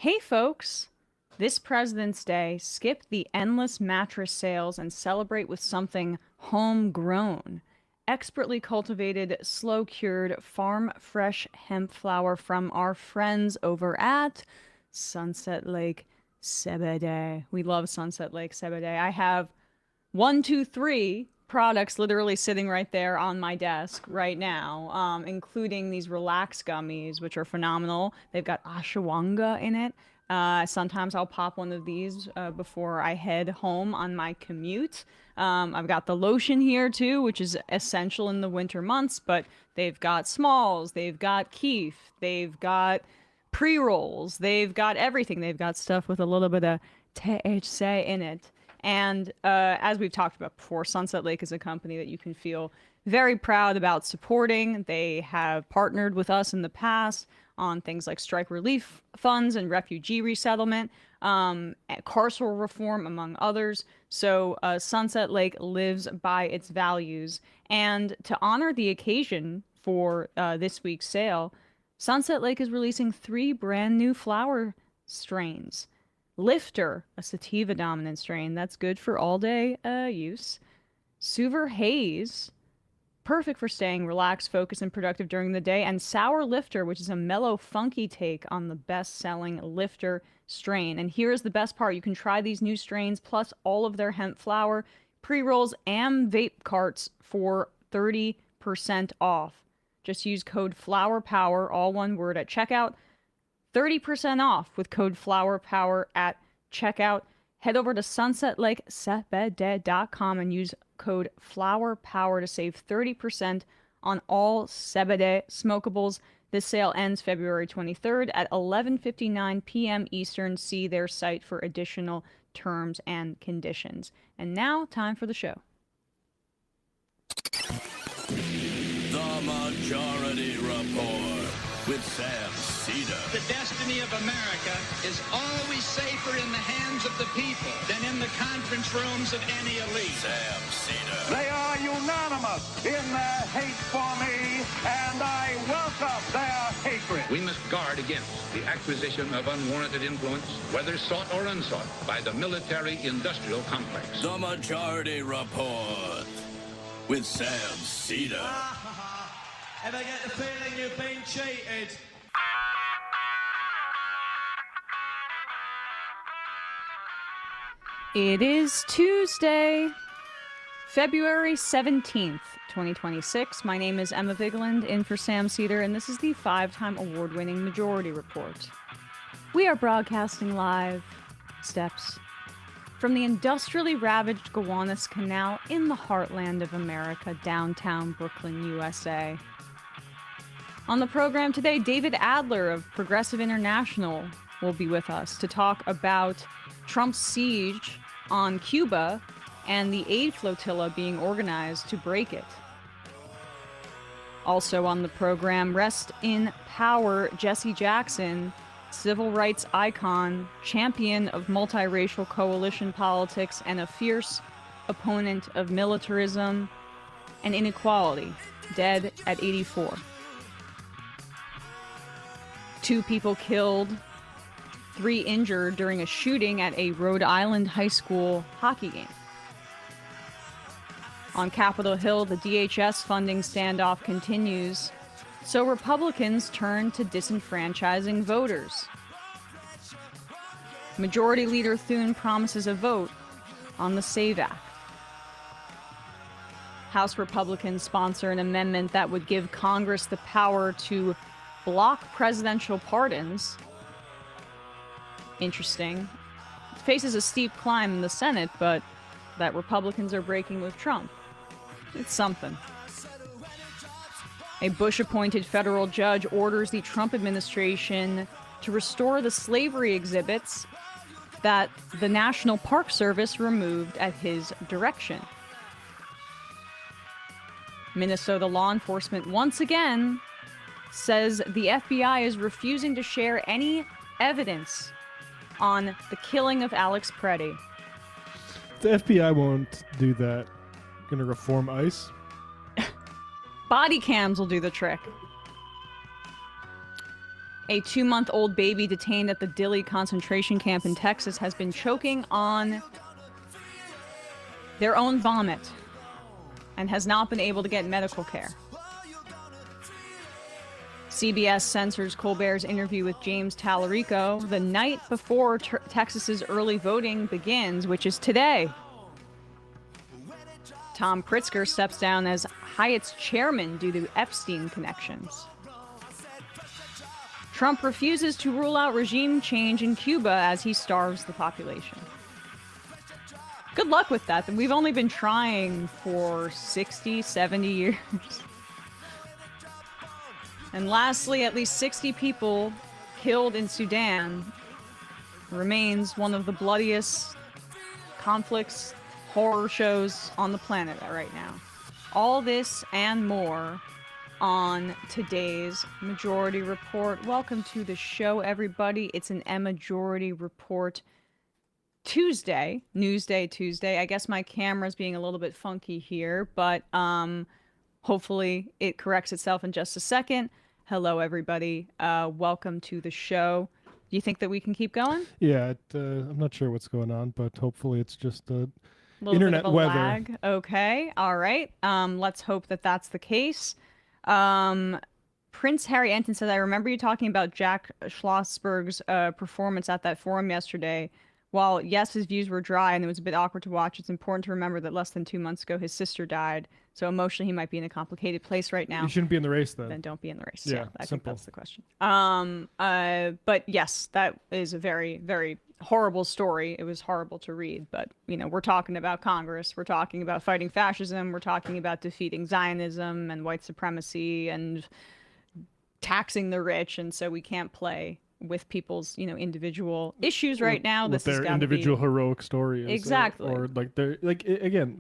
Hey folks, this President's Day, skip the endless mattress sales and celebrate with something homegrown. Expertly cultivated, slow cured, farm fresh hemp flower from our friends over at Sunset Lake Sebede. We love Sunset Lake Sebede. I have one, two, three products literally sitting right there on my desk right now, including these relax gummies, which are phenomenal. They've got ashwagandha in it. Sometimes I'll pop one of these before I head home on my commute. I've got the lotion here too, which is essential in the winter months, but they've got smalls, they've got keef, they've got pre-rolls, they've got everything. They've got stuff with a little bit of THC in it. And as we've talked about before, Sunset Lake is a company that you can feel very proud about supporting. They have partnered with us in the past on things like strike relief funds and refugee resettlement, carceral reform, among others. So Sunset Lake lives by its values. And to honor the occasion for this week's sale, Sunset Lake is releasing 3 brand new flower strains. Lifter, a sativa dominant strain that's good for all day use. Suver Haze, perfect for staying relaxed, focused, and productive during the day. And Sour Lifter, which is a mellow, funky take on the best selling Lifter strain. And here's the best part: you can try these new strains plus all of their hemp flower, pre rolls, and vape carts for 30% off. Just use code FLOWERPOWER, all one word, at checkout. 30% off with code FLOWERPOWER at checkout. Head over to sunsetlakesebede.com and use code FLOWERPOWER to save 30% on all Sebede smokables. This sale ends February 23rd at 11:59 p.m. Eastern. See their site for additional terms and conditions. And now, time for the show. The Majority Report with Sam Seder. The destiny of America is always safer in the hands of the people than in the conference rooms of any elite. Sam Seder. They are unanimous in their hate for me, and I welcome their hatred. We must guard against the acquisition of unwarranted influence, whether sought or unsought, by the military-industrial complex. The Majority Report with Sam Seder. Ever get the feeling you've been cheated? It is Tuesday, February 17th, 2026. My name is Emma Vigeland, in for Sam Seder, and this is the 5-time award-winning Majority Report. We are broadcasting live, steps, from the industrially ravaged Gowanus Canal in the heartland of America, downtown Brooklyn, USA. On the program today, David Adler of Progressive International will be with us to talk about Trump's siege on Cuba and the aid flotilla being organized to break it. Also on the program, rest in power, Jesse Jackson, civil rights icon, champion of multiracial coalition politics, and a fierce opponent of militarism and inequality, dead at 84. 2 people killed, 3 injured during a shooting at a Rhode Island high school hockey game. On Capitol Hill, the DHS funding standoff continues, so Republicans turn to disenfranchising voters. Majority Leader Thune promises a vote on the SAVE Act. House Republicans sponsor an amendment that would give Congress the power to block presidential pardons. Interesting. It faces a steep climb in the Senate, but that Republicans are breaking with Trump. It's something. A Bush-appointed federal judge orders the Trump administration to restore the slavery exhibits that the National Park Service removed at his direction. Minnesota law enforcement once again says the FBI is refusing to share any evidence on the killing of Alex Preddy. The FBI won't do that. Gonna reform ICE? Body cams will do the trick. A 2-month-old baby detained at the Dilley concentration camp in Texas has been choking on their own vomit and has not been able to get medical care. CBS censors Colbert's interview with James Tallarico the night before Texas's early voting begins, which is today. Tom Pritzker steps down as Hyatt's chairman due to Epstein connections. Trump refuses to rule out regime change in Cuba as he starves the population. Good luck with that. We've only been trying for 60, 70 years. And lastly, at least 60 people killed in Sudan remains one of the bloodiest conflicts, horror shows on the planet right now. All this and more on today's Majority Report. Welcome to the show, everybody. It's an Majority Report Tuesday, Newsday Tuesday. I guess my camera's being a little bit funky here, but hopefully it corrects itself in just a second. Hello, everybody. Welcome to the show. Do you think that we can keep going? Yeah, I'm not sure what's going on, but hopefully it's just little internet bit of a weather. Lag. Okay, all right. Let's hope that that's the case. Prince Harry Enton says, I remember you talking about Jack Schlossberg's performance at that forum yesterday. While, yes, his views were dry and it was a bit awkward to watch, it's important to remember that less than 2 months ago, his sister died. So emotionally, he might be in a complicated place right now. You shouldn't be in the race then. Then don't be in the race. Yeah, I think simple. that's the question. But yes, that is a very, very horrible story. It was horrible to read, but, you know, we're talking about Congress. We're talking about fighting fascism. We're talking about defeating Zionism and white supremacy and taxing the rich. And so we can't play with people's, you know, individual issues right now. With This their has individual heroic stories. Exactly. Or like they're like again,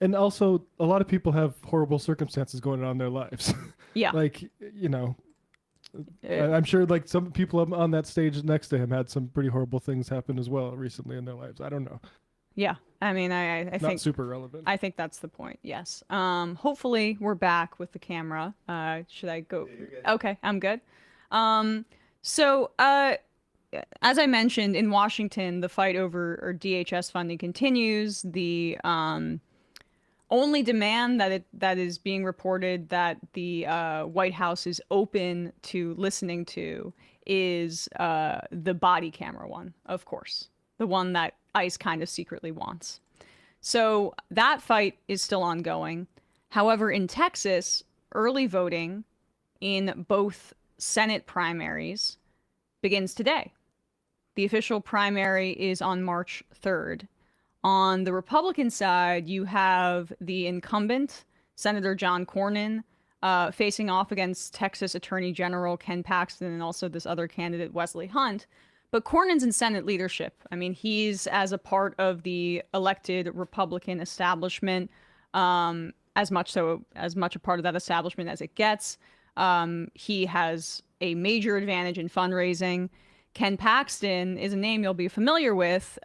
and also a lot of people have horrible circumstances going on in their lives. Yeah. Like, you know, I'm sure like some people on that stage next to him had some pretty horrible things happen as well recently in their lives. I don't know. Yeah. I mean, I Not think super relevant. I think that's the point. Yes. Hopefully we're back with the camera. Should I go? Okay, I'm good. So, as I mentioned, in Washington, the fight over DHS funding continues. The only demand that is being reported that the White House is open to listening to is the body camera one, of course, the one that ICE kind of secretly wants. So that fight is still ongoing. However, in Texas, early voting in both Senate primaries begins today. The official primary is on March 3rd. On the Republican side, you have the incumbent, Senator John Cornyn, facing off against Texas Attorney General Ken Paxton and also this other candidate, Wesley Hunt. But Cornyn's in Senate leadership. I mean, he's as a part of the elected Republican establishment, as much a part of that establishment as it gets. He has a major advantage in fundraising. Ken Paxton is a name you'll be familiar with,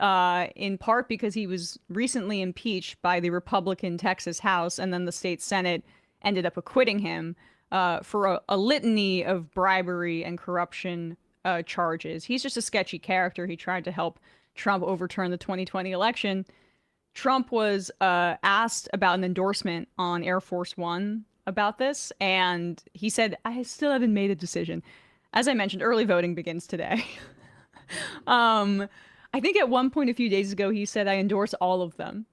in part because he was recently impeached by the Republican Texas House, and then the state Senate ended up acquitting him for a litany of bribery and corruption charges. He's just a sketchy character. He tried to help Trump overturn the 2020 election. Trump was asked about an endorsement on Air Force One about this, and he said, I still haven't made a decision. As I mentioned, early voting begins today. I think at one point a few days ago, he said, I endorse all of them.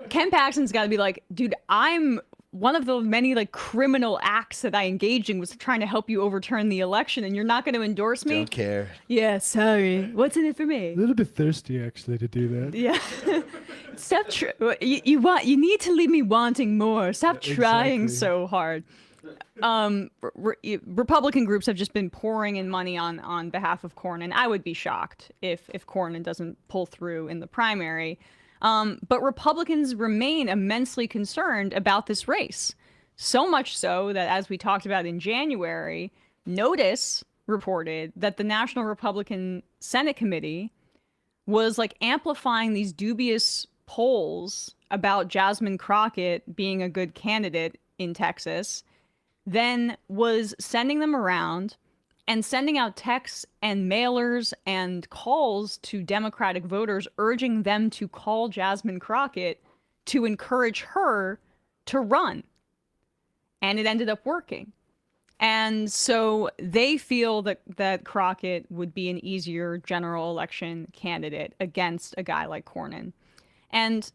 Ken Paxton's got to be like, dude, I'm one of the many like criminal acts that I engaged in was trying to help you overturn the election, and you're not going to endorse me? Don't care. Yeah, sorry. What's in it for me? A little bit thirsty actually to do that. Yeah. Stop. You need to leave me wanting more. Stop trying so hard. Republican groups have just been pouring in money on behalf of Cornyn. I would be shocked if Cornyn doesn't pull through in the primary. But Republicans remain immensely concerned about this race. So much so that, as we talked about in January, Notice reported that the National Republican Senate Committee was like amplifying these dubious polls about Jasmine Crockett being a good candidate in Texas then was sending them around and sending out texts and mailers and calls to Democratic voters, urging them to call Jasmine Crockett to encourage her to run. And it ended up working. And so they feel that Crockett would be an easier general election candidate against a guy like Cornyn. And,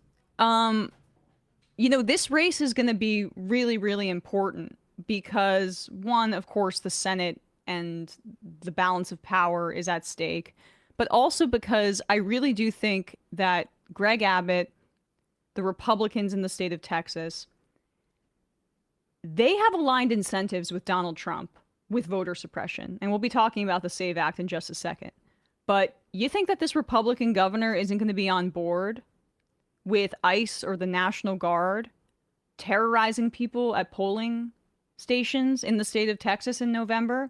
this race is going to be really, really important because, one, of course, the Senate and the balance of power is at stake, but also because I really do think that Greg Abbott, the Republicans in the state of Texas, they have aligned incentives with Donald Trump with voter suppression. And we'll be talking about the SAVE Act in just a second. But you think that this Republican governor isn't going to be on board with ICE or the National Guard terrorizing people at polling stations in the state of Texas in November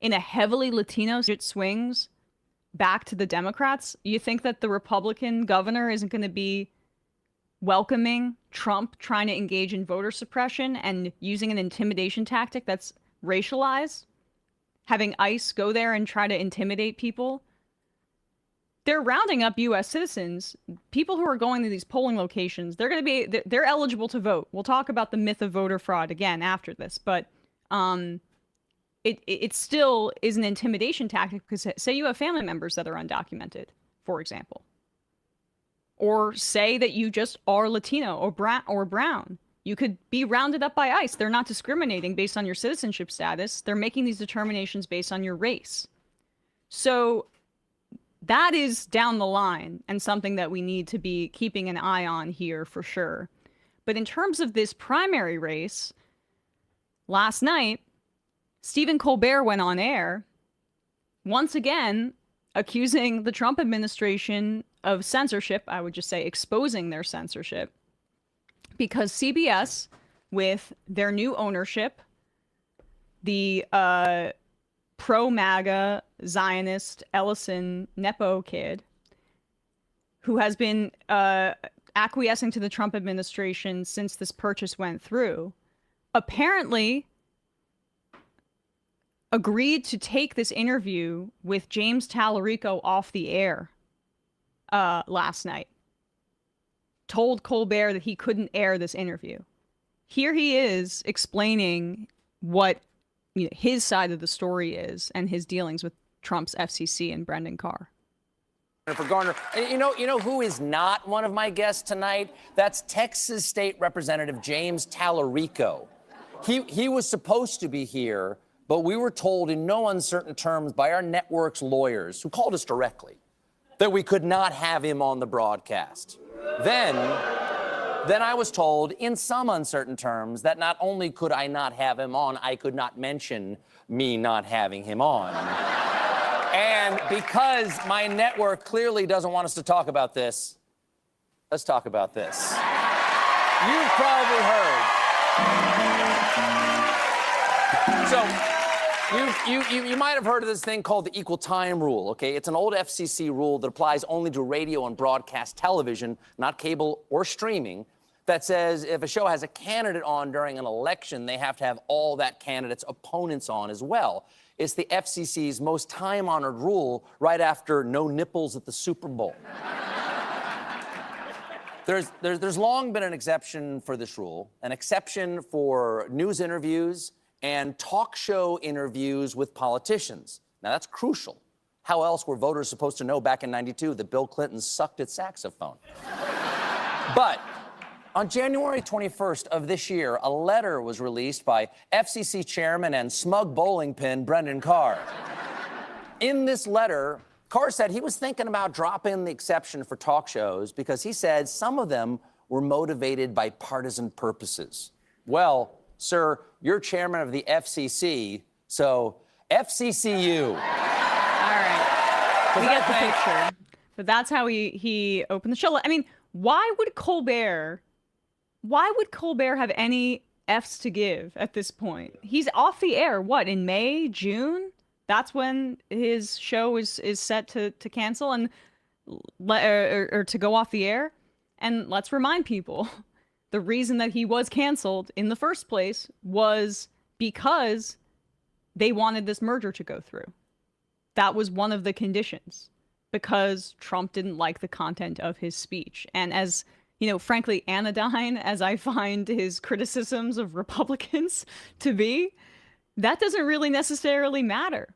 in a heavily Latino swings back to the Democrats? You think that the Republican governor isn't going to be welcoming Trump trying to engage in voter suppression and using an intimidation tactic that's racialized, having ICE go there and try to intimidate people? They're rounding up U.S. citizens, people who are going to these polling locations. They're eligible to vote. We'll talk about the myth of voter fraud again after this, but it still is an intimidation tactic because say you have family members that are undocumented, for example. Or say that you just are Latino or brown. You could be rounded up by ICE. They're not discriminating based on your citizenship status. They're making these determinations based on your race. So that is down the line and something that we need to be keeping an eye on here for sure. But in terms of this primary race, last night, Stephen Colbert went on air, once again, accusing the Trump administration of censorship. I would just say exposing their censorship, because CBS, with their new ownership, the pro-MAGA Zionist Ellison Nepo kid, who has been acquiescing to the Trump administration since this purchase went through, apparently agreed to take this interview with James Tallarico off the air last night. Told Colbert that he couldn't air this interview. Here he is explaining what his side of the story is and his dealings with Trump's FCC and Brendan Carr. For Garner, you know who is not one of my guests tonight? That's Texas State Representative James Tallarico. He was supposed to be here, but we were told in no uncertain terms by our network's lawyers, who called us directly, that we could not have him on the broadcast. Then I was told in some uncertain terms that not only could I not have him on, I could not mention me not having him on. And because my network clearly doesn't want us to talk about this, let's talk about this. You've probably heard. So, you might have heard of this thing called the equal time rule, okay? It's an old FCC rule that applies only to radio and broadcast television, not cable or streaming, that says if a show has a candidate on during an election, they have to have all that candidate's opponents on as well. It's the FCC's most time-honored rule right after no nipples at the Super Bowl. There's long been an exception for this rule, an exception for news interviews and talk show interviews with politicians. Now, that's crucial. How else were voters supposed to know back in '92 that Bill Clinton sucked at saxophone? But on January 21st of this year, a letter was released by FCC chairman and smug bowling pin Brendan Carr. In this letter, Carr said he was thinking about dropping the exception for talk shows because he said some of them were motivated by partisan purposes. Well, sir, you're chairman of the FCC, so FCCU. All right. We get the picture. But that's how he opened the show. I mean, why would Colbert have any F's to give at this point? He's off the air, what, in May, June? That's when his show is set to cancel or to go off the air. And let's remind people the reason that he was canceled in the first place was because they wanted this merger to go through. That was one of the conditions, because Trump didn't like the content of his speech. And as, frankly, anodyne as I find his criticisms of Republicans to be, that doesn't really necessarily matter.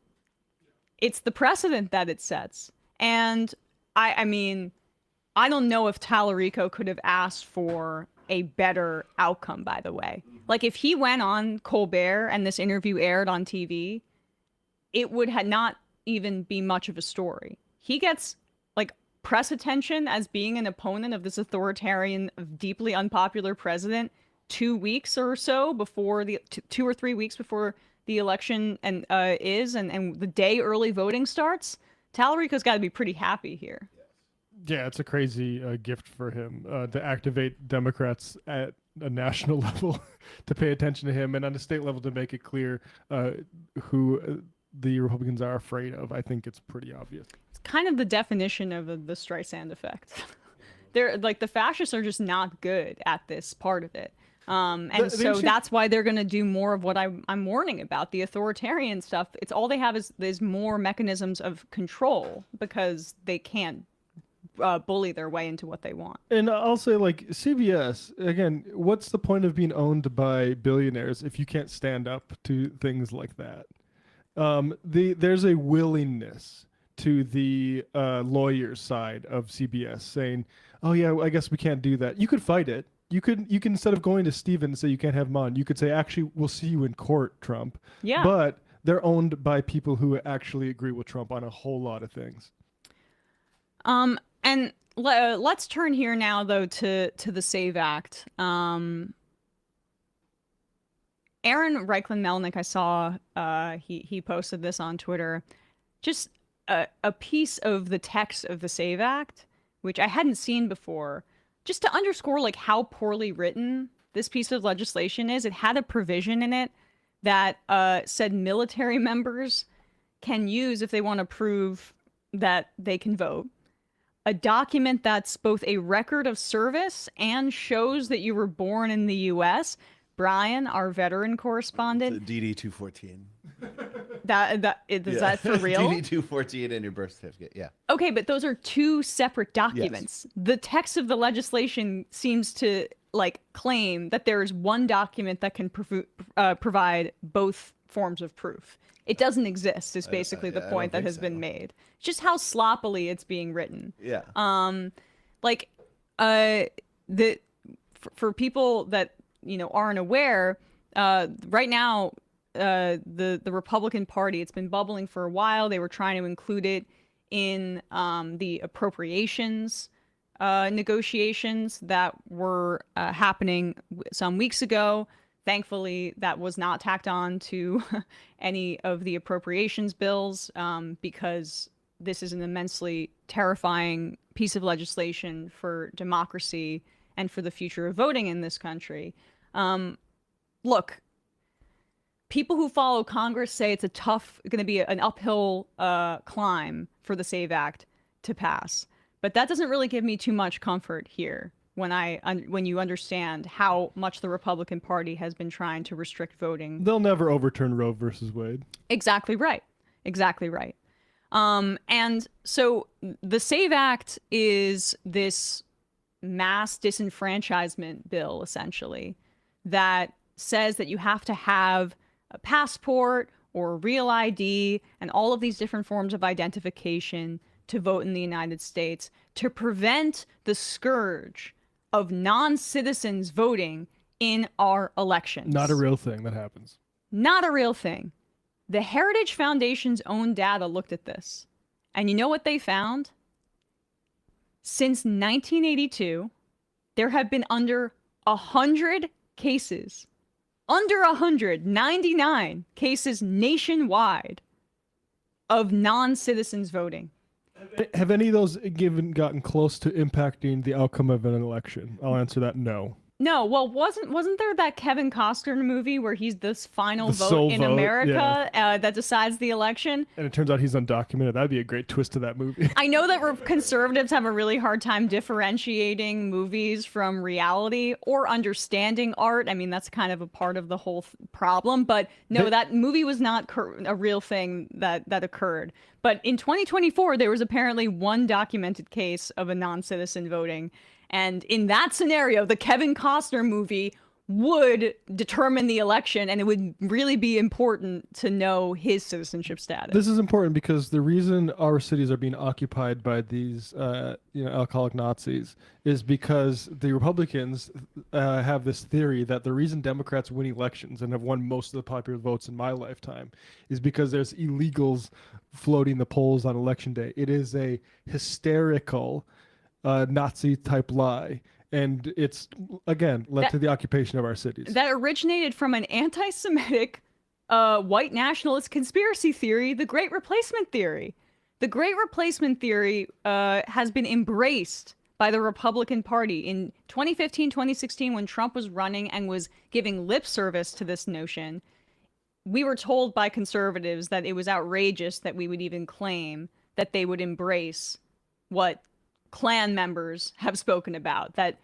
It's the precedent that it sets. And I mean, I don't know if Tallarico could have asked for a better outcome, by the way. Like, if he went on Colbert and this interview aired on TV, it would not even be much of a story. He gets, like, press attention as being an opponent of this authoritarian, deeply unpopular president 2 weeks or so before 2 or 3 weeks before the election and the day early voting starts. Tallarico's got to be pretty happy here. Yeah, it's a crazy gift for him to activate Democrats at a national level to pay attention to him, and on a state level to make it clear who the Republicans are afraid of. I think it's pretty obvious. It's kind of the definition of the Streisand effect. They're like, the fascists are just not good at this part of it. So that's why they're going to do more of what I'm warning about, the authoritarian stuff. It's all they have is more mechanisms of control, because they can't bully their way into what they want. And I'll say, like, CBS, again, what's the point of being owned by billionaires if you can't stand up to things like that? There's a willingness to the lawyers side of CBS saying, oh yeah, I guess we can't do that. You could fight it. You can, instead of going to Steven and say you can't have him on, you could say, actually, we'll see you in court, Trump. Yeah. But they're owned by people who actually agree with Trump on a whole lot of things. And let's turn here now, though, to the SAVE Act. Aaron Reichlin-Melnick, I saw he posted this on Twitter. Just a piece of the text of the SAVE Act, which I hadn't seen before, just to underscore, like, how poorly written this piece of legislation is. It had a provision in it that said military members can use, if they want to prove that they can vote, a document that's both a record of service and shows that you were born in the U.S. Brian, our veteran correspondent. DD-214. Is that for real? DD-214 and your birth certificate, yeah. Okay, but those are two separate documents. Yes. The text of the legislation seems to, like, claim that there is one document that can provide both forms of proof. It doesn't exist, is basically the point that has been made. Just how sloppily it's being written. Yeah. For people that aren't aware, right now the Republican Party, it's been bubbling for a while. They were trying to include it in the appropriations negotiations that were happening some weeks ago. Thankfully, that was not tacked on to any of the appropriations bills, because this is an immensely terrifying piece of legislation for democracy and for the future of voting in this country. Look, people who follow Congress say it's going to be an uphill climb for the SAVE Act to pass. But that doesn't really give me too much comfort here when you understand how much the Republican Party has been trying to restrict voting. They'll never overturn Roe versus Wade. Exactly right. Exactly right. And so the SAVE Act is this mass disenfranchisement bill, essentially, that says that you have to have a passport or a real ID and all of these different forms of identification to vote in the United States, to prevent the scourge of non-citizens voting in our elections. Not a real thing that happens. Not a real thing. The Heritage Foundation's own data looked at this. And you know what they found? Since 1982, there have been under 100 cases, under 199 cases nationwide of non-citizens voting. Have any of those gotten close to impacting the outcome of an election? I'll answer that no. No, well, wasn't there that Kevin Costner movie where he's this final The vote sole in vote, America that decides the election? And it turns out he's undocumented. That'd be a great twist to that movie. I know that conservatives have a really hard time differentiating movies from reality or understanding art. I mean, that's kind of a part of the whole problem. But no, that movie was not a real thing that occurred. But in 2024, there was apparently one documented case of a non-citizen voting. And in that scenario, the Kevin Costner movie would determine the election, and it would really be important to know his citizenship status. This is important because the reason our cities are being occupied by these, alcoholic Nazis is because the Republicans have this theory that the reason Democrats win elections and have won most of the popular votes in my lifetime is because there's illegals floating the polls on election day. It is a hysterical Nazi type lie. And it's, again, led to the occupation of our cities. That originated from an anti-Semitic white nationalist conspiracy theory, the Great Replacement Theory. The Great Replacement Theory has been embraced by the Republican Party. In 2015, 2016, when Trump was running and was giving lip service to this notion, we were told by conservatives that it was outrageous that we would even claim that they would embrace what Klan members have spoken about, that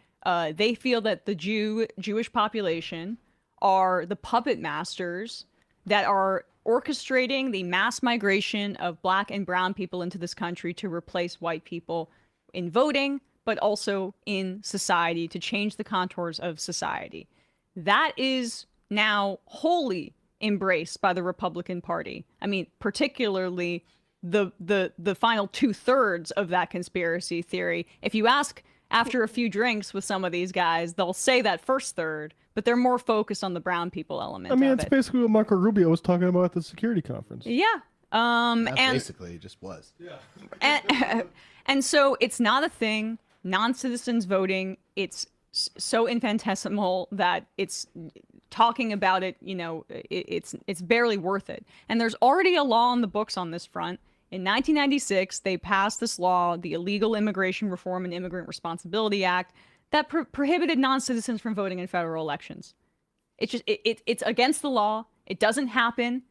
they feel that the Jewish population are the puppet masters that are orchestrating the mass migration of black and brown people into this country to replace white people in voting, but also in society, to change the contours of society. That is now wholly embraced by the Republican Party. I mean, particularly the final 2/3 of that conspiracy theory. If you ask after a few drinks with some of these guys, they'll say that first third, but they're more focused on the brown people element. I mean, it's basically what Marco Rubio was talking about at the security conference. Yeah. Not basically, it just was. Yeah. And so it's not a thing. Non-citizens voting, it's so infinitesimal that it's talking about it, it's barely worth it. And there's already a law on the books on this front. In 1996, they passed this law, the Illegal Immigration Reform and Immigrant Responsibility Act, that prohibited non-citizens from voting in federal elections. It's against the law. It doesn't happen.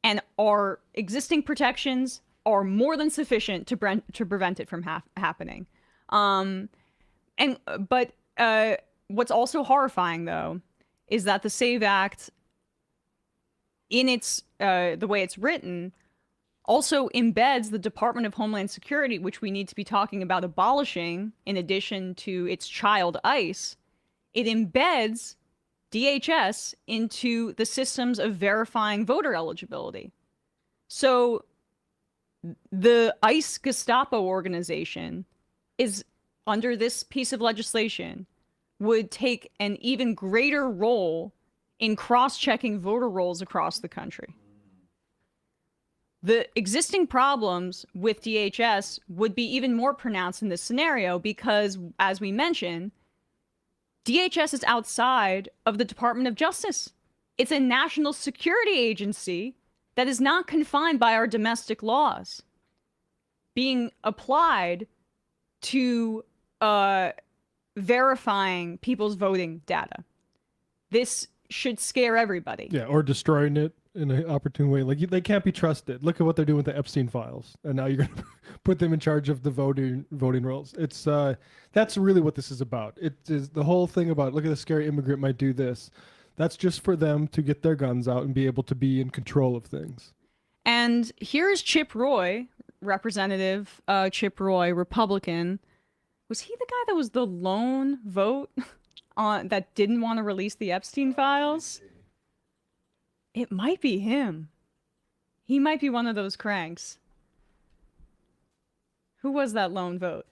And our existing protections are more than sufficient to prevent it from happening. But what's also horrifying, though, is that the SAVE Act, in its the way it's written, also embeds the Department of Homeland Security, which we need to be talking about abolishing in addition to its child ICE. It embeds DHS into the systems of verifying voter eligibility. So the ICE Gestapo organization is, under this piece of legislation, would take an even greater role in cross-checking voter rolls across the country. The existing problems with DHS would be even more pronounced in this scenario because, as we mentioned, DHS is outside of the Department of Justice. It's a national security agency that is not confined by our domestic laws, being applied to verifying people's voting data. This should scare everybody. Yeah, or destroying it in an opportune way. Like, they can't be trusted. Look at what they're doing with the Epstein files, and now you're gonna put them in charge of the voting rolls. It's that's really what this is about. It is the whole thing about, look at the scary immigrant might do this. That's just for them to get their guns out and be able to be in control of things. And here's Chip Roy, Representative Chip Roy, Republican. Was he the guy that was the lone vote on that didn't want to release the Epstein files? It might be him. He might be one of those cranks. Who was that lone vote?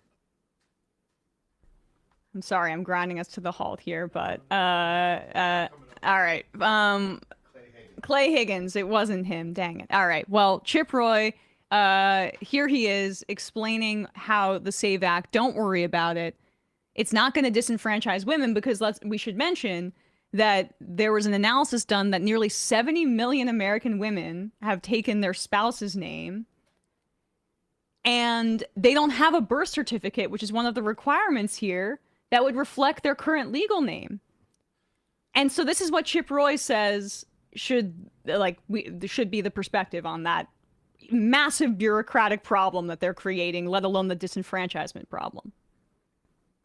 I'm sorry, I'm grinding us to the halt here, but all right. Clay Higgins, it wasn't him, dang it. All right, well, Chip Roy, here he is explaining how the SAVE Act, don't worry about it. It's not going to disenfranchise women because we should mention that there was an analysis done that nearly 70 million American women have taken their spouse's name and they don't have a birth certificate, which is one of the requirements here that would reflect their current legal name. And so this is what Chip Roy says should be the perspective on that massive bureaucratic problem that they're creating, let alone the disenfranchisement problem.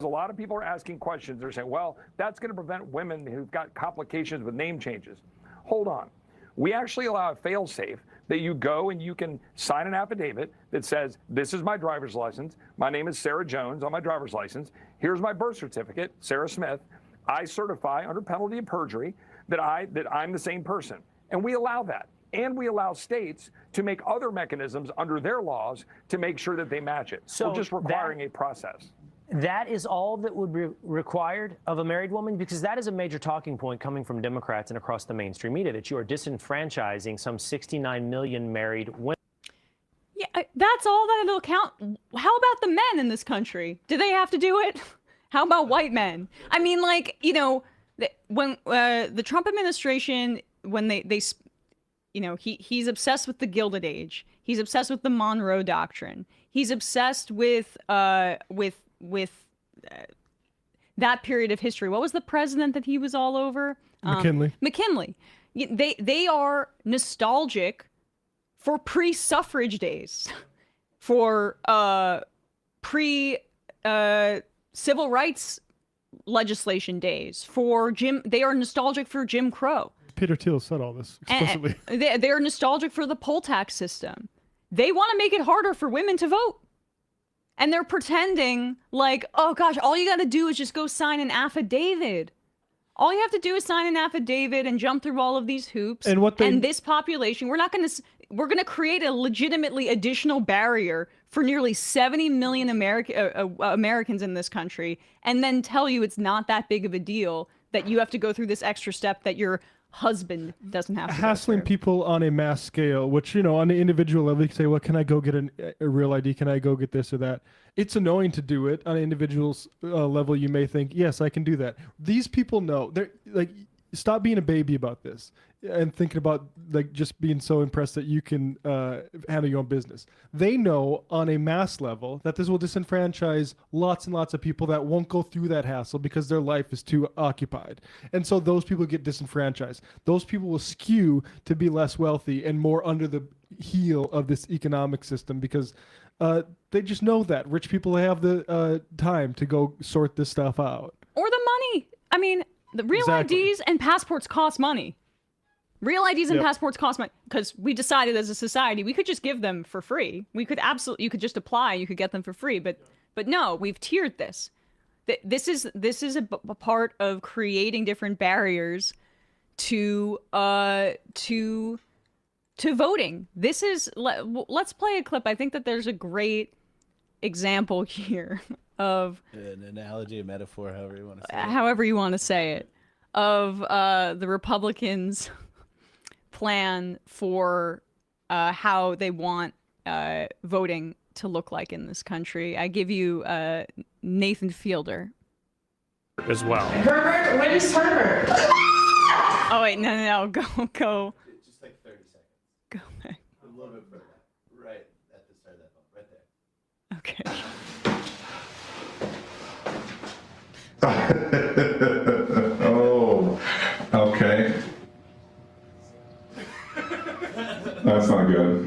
A lot of people are asking questions. They're saying, well, that's going to prevent women who've got complications with name changes. Hold on. We actually allow a fail-safe that you go and you can sign an affidavit that says, this is my driver's license. My name is Sarah Jones on my driver's license. Here's my birth certificate, Sarah Smith. I certify under penalty of perjury that I'm the same person. And we allow that. And we allow states to make other mechanisms under their laws to make sure that they match it. So we're just requiring a process. That is all that would be required of a married woman? Because that is a major talking point coming from Democrats and across the mainstream media, that you are disenfranchising some 69 million married women. Yeah, that's all that it'll count. How about the men in this country? Do they have to do it? How about white men? I mean, like, you know, when the Trump administration, when they you know, he's obsessed with the Gilded Age. He's obsessed with the Monroe Doctrine. He's obsessed with that period of history. What was the president that he was all over? McKinley. McKinley. They are nostalgic for pre-suffrage days, for pre-civil rights legislation days, they are nostalgic for Jim Crow. Peter Thiel said all this explicitly. They're nostalgic for the poll tax system. They want to make it harder for women to vote. And they're pretending like, oh gosh, all you got to do is just go sign an affidavit. All you have to do is sign an affidavit and jump through all of these hoops. And this population, we're going to create a legitimately additional barrier for nearly 70 million Americans in this country, and then tell you it's not that big of a deal that you have to go through this extra step that your husband doesn't have to hassling people on a mass scale, which, you know, on the individual level, you can say, well, can I go get a real ID? Can I go get this or that? It's annoying to do it. On an individual level, you may think, yes, I can do that. These people know. They're like, stop being a baby about this and thinking about like just being so impressed that you can handle your own business. They know on a mass level that this will disenfranchise lots and lots of people that won't go through that hassle because their life is too occupied. And so those people get disenfranchised. Those people will skew to be less wealthy and more under the heel of this economic system because they just know that rich people have the time to go sort this stuff out. Or the money. I mean, the real IDs and passports cost money. Real IDs and passports cost money because we decided as a society we could just give them for free. We could you could just apply, you could get them for free. But no, we've tiered this. This is a part of creating different barriers to voting. This is let's play a clip. I think that there's a great example here of an analogy, a metaphor, however you want to say it. However you want to say it, of the Republicans' plan for how they want voting to look like in this country. I give you Nathan Fielder. As well. Herbert, where's Herbert? Oh wait, no, go. Just like 30 seconds. Go back. A little bit further. Right at the start of that bump, right there. Okay. Oh, okay. That's not good.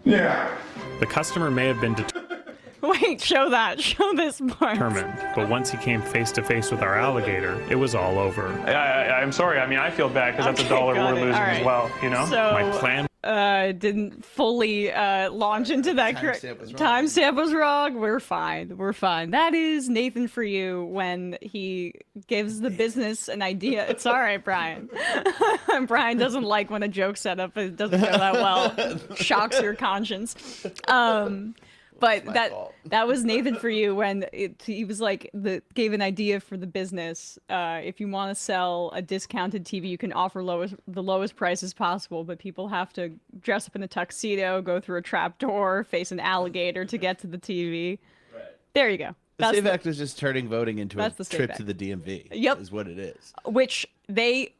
Yeah. The customer may have been Wait, show this part. determined, but once he came face to face with our alligator, it was all over. I'm sorry. I mean, I feel bad because that's a dollar we're losing as well, you know? So, my plan didn't fully launch into that. Timestamp was wrong. We're fine. That is Nathan for you when he gives the business an idea. It's all right, Brian. Brian doesn't like when a joke setup doesn't go that well. Shocks your conscience. But that was Nathan for you when he was like gave an idea for the business. If you want to sell a discounted TV, you can offer the lowest prices possible, but people have to dress up in a tuxedo, go through a trap door, face an alligator to get to the TV. Right. There you go. The SAVE Act is just turning voting into a trip Act to the DMV. Yep. Is what it is. Which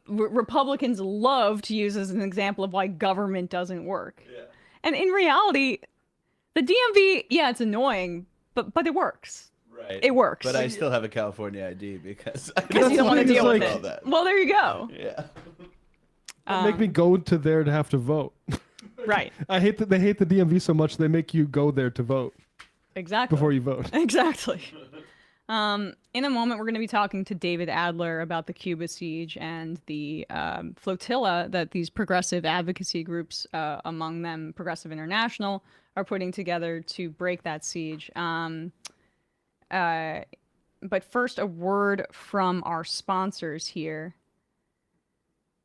Republicans love to use as an example of why government doesn't work. Yeah. And in reality, the DMV, yeah, it's annoying, but it works. Right. It works. But I still have a California ID because you don't want to deal with all it. that. Well, there you go. Yeah. Make me go to there to have to vote. Right. I hate that they hate the DMV so much they make you go there to vote. Exactly. Before you vote. Exactly. In a moment, we're going to be talking to David Adler about the Cuba siege and the flotilla that these progressive advocacy groups, among them Progressive International, are putting together to break that siege. But first, a word from our sponsors here.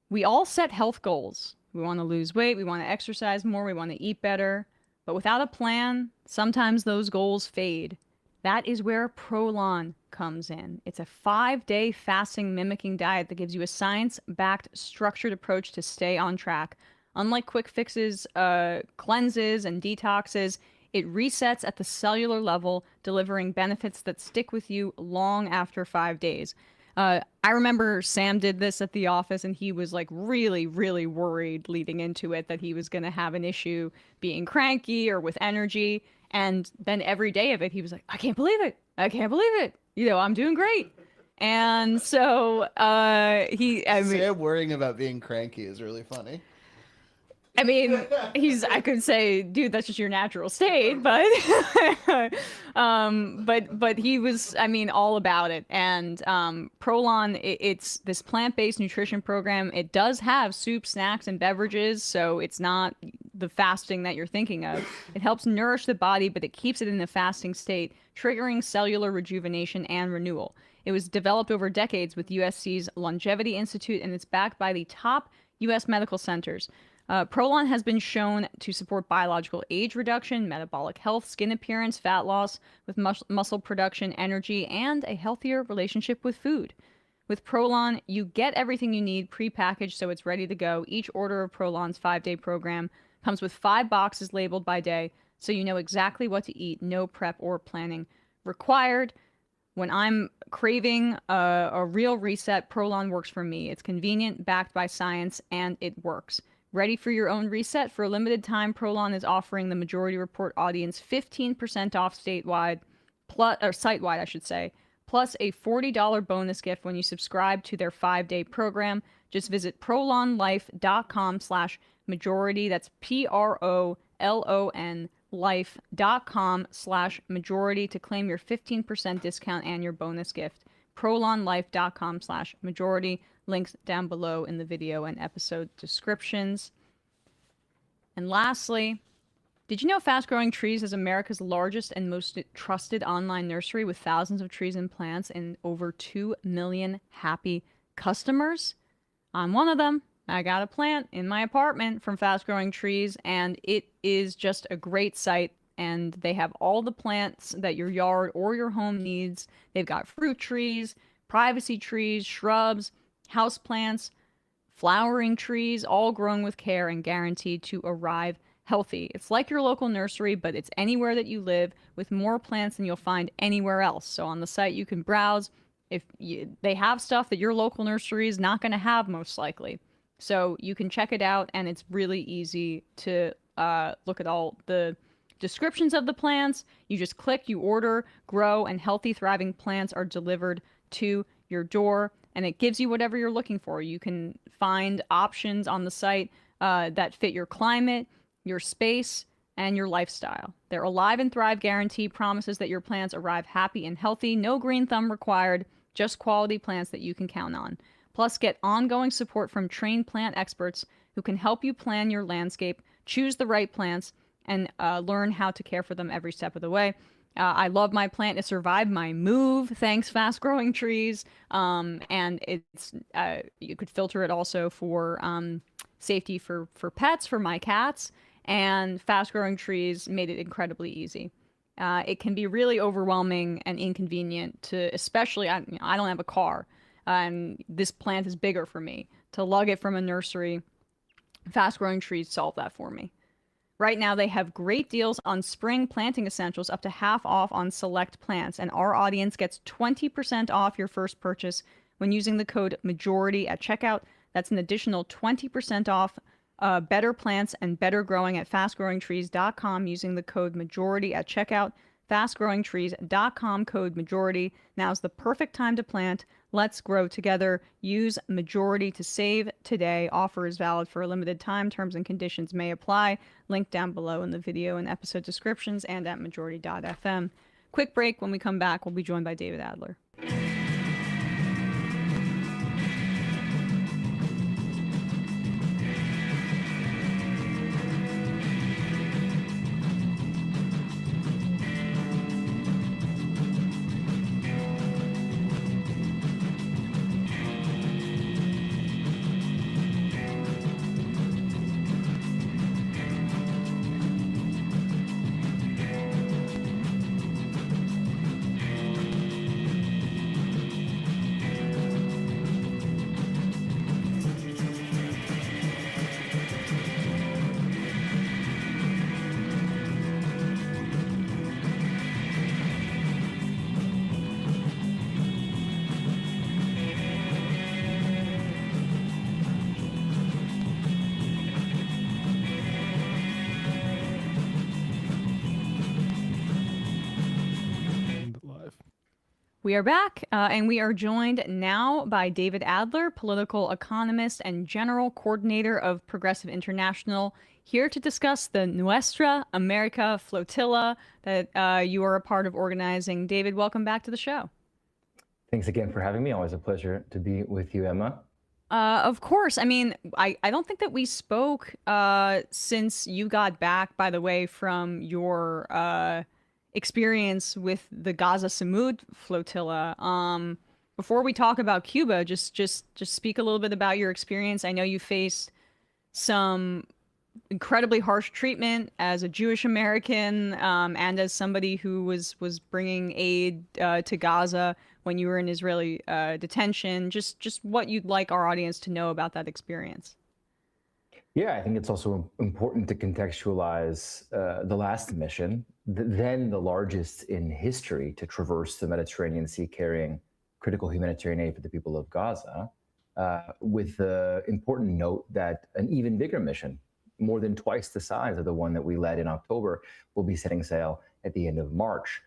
We all set health goals. We want to lose weight, we want to exercise more, we want to eat better. But without a plan, sometimes those goals fade. That is where Prolon comes in. It's a 5-day fasting mimicking diet that gives you a science-backed, structured approach to stay on track. Unlike quick fixes, cleanses, and detoxes, it resets at the cellular level, delivering benefits that stick with you long after 5 days. I remember Sam did this at the office, and he was like really, really worried leading into it that he was going to have an issue being cranky or with energy. And then every day of it, he was like, I can't believe it. I can't believe it. You know, I'm doing great. And so Sam worrying about being cranky is really funny. I mean, I could say, dude, that's just your natural state, but but he was, I mean, all about it. And Prolon, it's this plant-based nutrition program. It does have soup, snacks, and beverages, so it's not the fasting that you're thinking of. It helps nourish the body, but it keeps it in a fasting state, triggering cellular rejuvenation and renewal. It was developed over decades with USC's Longevity Institute, and it's backed by the top U.S. medical centers. Prolon has been shown to support biological age reduction, metabolic health, skin appearance, fat loss, with muscle production, energy, and a healthier relationship with food. With Prolon, you get everything you need prepackaged so it's ready to go. Each order of Prolon's 5-day program comes with 5 boxes labeled by day, so you know exactly what to eat. No prep or planning required. When I'm craving a real reset, Prolon works for me. It's convenient, backed by science, and it works. Ready for your own reset? For a limited time, Prolon is offering the Majority Report audience 15% off site-wide, I should say, plus a $40 bonus gift when you subscribe to their 5-day program. Just visit prolonlife.com/majority. That's PROLON life.com/majority to claim your 15% discount and your bonus gift. prolonlife.com/majority. Links down below in the video and episode descriptions. And lastly, did you know Fast Growing Trees is America's largest and most trusted online nursery with thousands of trees and plants and over 2 million happy customers? I'm one of them. I got a plant in my apartment from Fast Growing Trees, and it is just a great site. And they have all the plants that your yard or your home needs. They've got fruit trees, privacy trees, shrubs, house plants, flowering trees, all grown with care and guaranteed to arrive healthy. It's like your local nursery, but it's anywhere that you live with more plants than you'll find anywhere else. So on the site, you can browse. They have stuff that your local nursery is not going to have, most likely. So you can check it out, and it's really easy to look at all the descriptions of the plants. You just click, you order, grow, and healthy, thriving plants are delivered to your door. And it gives you whatever you're looking for. You can find options on the site that fit your climate, your space, and your lifestyle. Their Alive and Thrive guarantee promises that your plants arrive happy and healthy. No green thumb required, just quality plants that you can count on. Plus, get ongoing support from trained plant experts who can help you plan your landscape, choose the right plants, and learn how to care for them every step of the way. I love my plant. It survived my move, thanks Fast Growing Trees. And it's you could filter it also for safety for pets, for my cats. And Fast Growing Trees made it incredibly easy. It can be really overwhelming and inconvenient to, especially, I don't have a car, and this plant is bigger for me. To lug it from a nursery, Fast Growing Trees solved that for me. Right now, they have great deals on spring planting essentials, up to half off on select plants. And our audience gets 20% off your first purchase when using the code MAJORITY at checkout. That's an additional 20% off better plants and better growing at fastgrowingtrees.com using the code MAJORITY at checkout. fastgrowingtrees.com, code majority. Now's the perfect time to plant. Let's grow together. Use majority to save today. Offer is valid for a limited time. Terms and conditions may apply. Link down below in the video and episode descriptions and at majority.fm. Quick break. When we come back, we'll be joined by David Adler. We are back, and we are joined now by David Adler, political economist and general coordinator of Progressive International, here to discuss the Nuestra America flotilla that you are a part of organizing. David, welcome back to the show. Thanks again for having me. Always a pleasure to be with you, Emma. Of course. I mean, I don't think that we spoke since you got back, by the way, from your experience with the Gaza Samud flotilla. Before we talk about Cuba, just speak a little bit about your experience. I know you faced some incredibly harsh treatment as a Jewish American and as somebody who was bringing aid to Gaza when you were in Israeli detention. Just what you'd like our audience to know about that experience. Yeah, I think it's also important to contextualize the last mission, then the largest in history to traverse the Mediterranean Sea carrying critical humanitarian aid for the people of Gaza, with the important note that an even bigger mission, more than twice the size of the one that we led in October, will be setting sail at the end of March,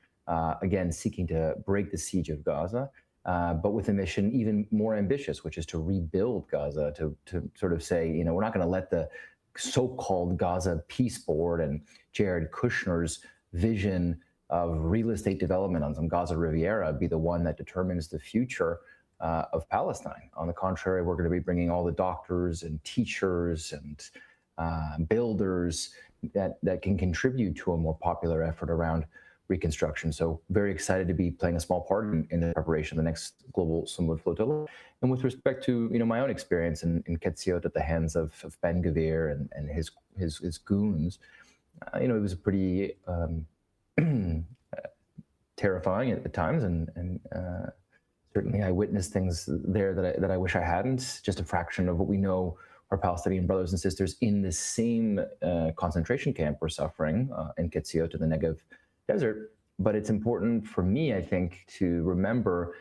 again, seeking to break the siege of Gaza, but with a mission even more ambitious, which is to rebuild Gaza, to sort of say, you know, we're not going to let the so-called Gaza Peace Board and Jared Kushner's vision of real estate development on some Gaza Riviera be the one that determines the future of Palestine. On the contrary, we're going to be bringing all the doctors and teachers and builders that can contribute to a more popular effort around reconstruction. So very excited to be playing a small part in the preparation of the next global Samud flotilla. And with respect to, you know, my own experience in Ketziot at the hands of Ben Gvir and his goons, you know, it was a pretty terrifying at times, and certainly I witnessed things there that I wish I hadn't. Just a fraction of what we know our Palestinian brothers and sisters in the same concentration camp were suffering in Ketziot in the Negev desert. But it's important for me, I think, to remember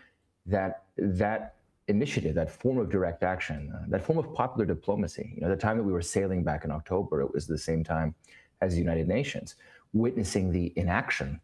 that that initiative, that form of direct action, that form of popular diplomacy, you know, the time that we were sailing back in October, it was the same time as the United Nations, witnessing the inaction,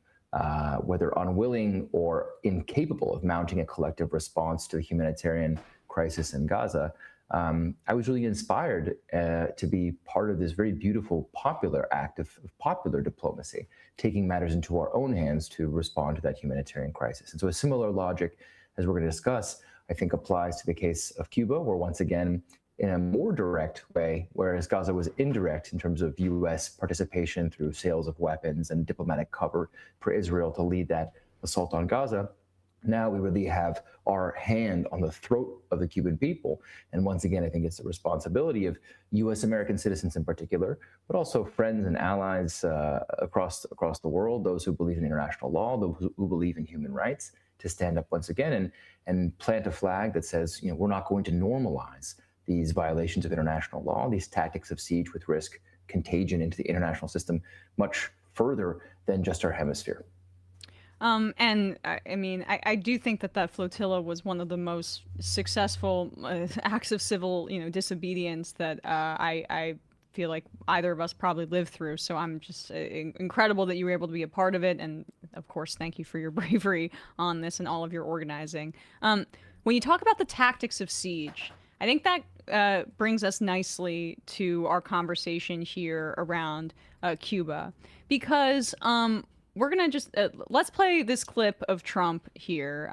whether unwilling or incapable of mounting a collective response to the humanitarian crisis in Gaza. I was really inspired to be part of this very beautiful popular act of popular diplomacy, taking matters into our own hands to respond to that humanitarian crisis. And so a similar logic, as we're going to discuss, I think applies to the case of Cuba, where once again, in a more direct way, whereas Gaza was indirect in terms of U.S. participation through sales of weapons and diplomatic cover for Israel to lead that assault on Gaza. Now we really have our hand on the throat of the Cuban people. And once again, I think it's the responsibility of U.S. American citizens in particular, but also friends and allies across the world, those who believe in international law, those who believe in human rights, to stand up once again and plant a flag that says, you know, we're not going to normalize these violations of international law, these tactics of siege with risk contagion into the international system much further than just our hemisphere. And I mean, I do think that flotilla was one of the most successful acts of civil, you know, disobedience that I feel like either of us probably lived through. So I'm just incredible that you were able to be a part of it. And of course, thank you for your bravery on this and all of your organizing. When you talk about the tactics of siege, I think that brings us nicely to our conversation here around Cuba, because we're going to just let's play this clip of Trump here.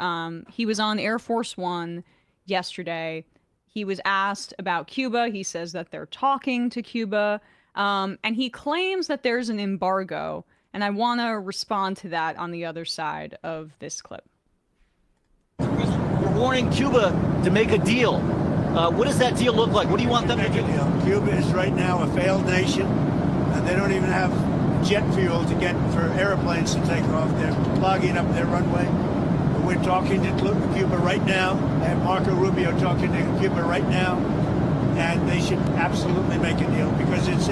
He was on Air Force One yesterday. He was asked about Cuba. He says that they're talking to Cuba, and he claims that there's an embargo. And I want to respond to that on the other side of this clip. We're warning Cuba to make a deal. What does that deal look like? What do you want them to do? Cuba is right now a failed nation, and they don't even have jet fuel to get for airplanes to take off. They're clogging up their runway. We're talking to Cuba right now. I have Marco Rubio talking to Cuba right now, and they should absolutely make a deal because it's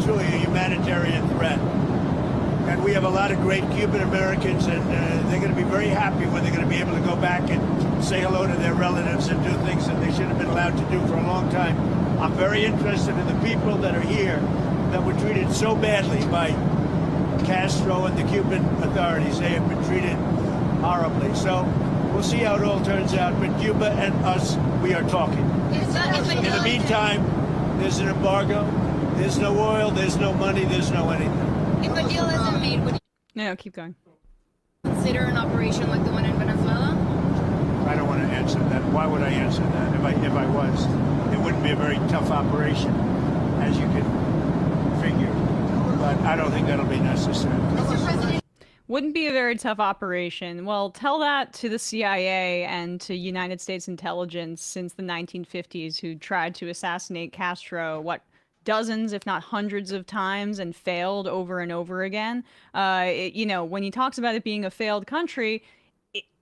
really a humanitarian threat. And we have a lot of great Cuban Americans, and they're going to be very happy when they're going to be able to go back and say hello to their relatives and do things that they should have been allowed to do for a long time. I'm very interested in the people that are here that were treated so badly by Castro and the Cuban authorities. They have been treated horribly. So we'll see how it all turns out. But Cuba and us, we are talking. In the meantime, there's an embargo. There's no oil. There's no money. There's no anything. If a deal isn't made, would you No, keep going. consider an operation like the one in Venezuela? I don't want to answer that. Why would I answer that? If I was, it wouldn't be a very tough operation, as you can figure. But I don't think that'll be necessary. Wouldn't be a very tough operation. Well, tell that to the CIA and to United States intelligence since the 1950s, who tried to assassinate Castro, dozens, if not hundreds of times, and failed over and over again. When he talks about it being a failed country,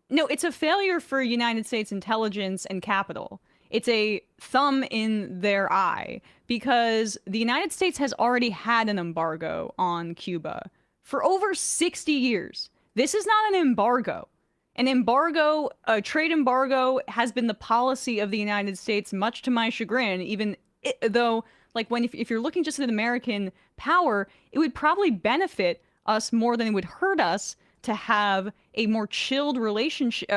it's a failure for United States intelligence and capital. It's a thumb in their eye because the United States has already had an embargo on Cuba for over 60 years. This is not an embargo. An embargo, a trade embargo, has been the policy of the United States, much to my chagrin, though, if you're looking just at American power, it would probably benefit us more than it would hurt us to have a more chilled relationship,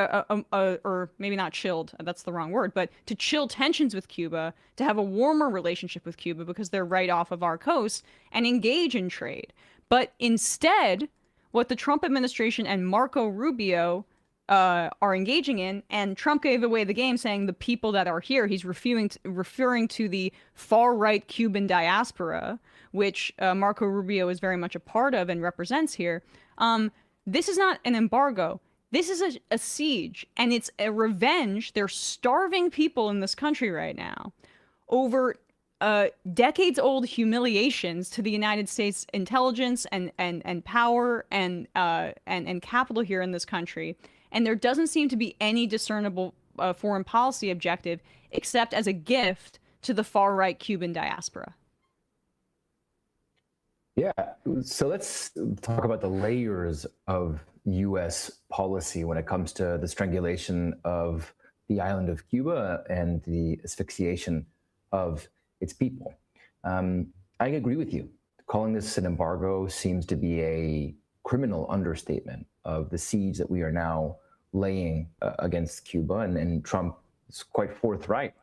or maybe not chilled, that's the wrong word, but to chill tensions with Cuba, to have a warmer relationship with Cuba because they're right off of our coast, and engage in trade. But instead, what the Trump administration and Marco Rubio are engaging in, and Trump gave away the game saying the people that are here, he's referring to the far-right Cuban diaspora, which Marco Rubio is very much a part of and represents here. This is not an embargo. This is a siege, and it's a revenge. They're starving people in this country right now over decades-old humiliations to the United States intelligence and power and capital here in this country. And there doesn't seem to be any discernible foreign policy objective except as a gift to the far-right Cuban diaspora. Yeah, so let's talk about the layers of U.S. policy when it comes to the strangulation of the island of Cuba and the asphyxiation of its people. I agree with you. Calling this an embargo seems to be a criminal understatement of the siege that we are now laying against Cuba. And Trump is quite forthright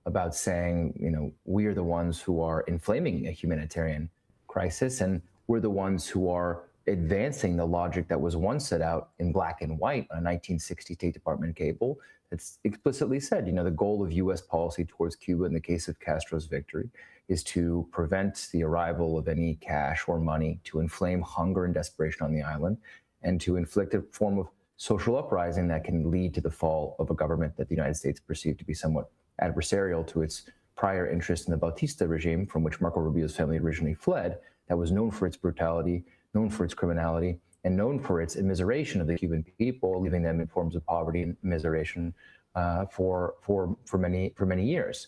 about saying, we are the ones who are inflaming a humanitarian crisis, and we're the ones who are advancing the logic that was once set out in black and white on a 1960 State Department cable that's explicitly said, the goal of U.S. policy towards Cuba in the case of Castro's victory is to prevent the arrival of any cash or money, to inflame hunger and desperation on the island, and to inflict a form of social uprising that can lead to the fall of a government that the United States perceived to be somewhat adversarial to its prior interest in the Bautista regime, from which Marco Rubio's family originally fled, that was known for its brutality, known for its criminality, and known for its immiseration of the Cuban people, leaving them in forms of poverty and immiseration for many years.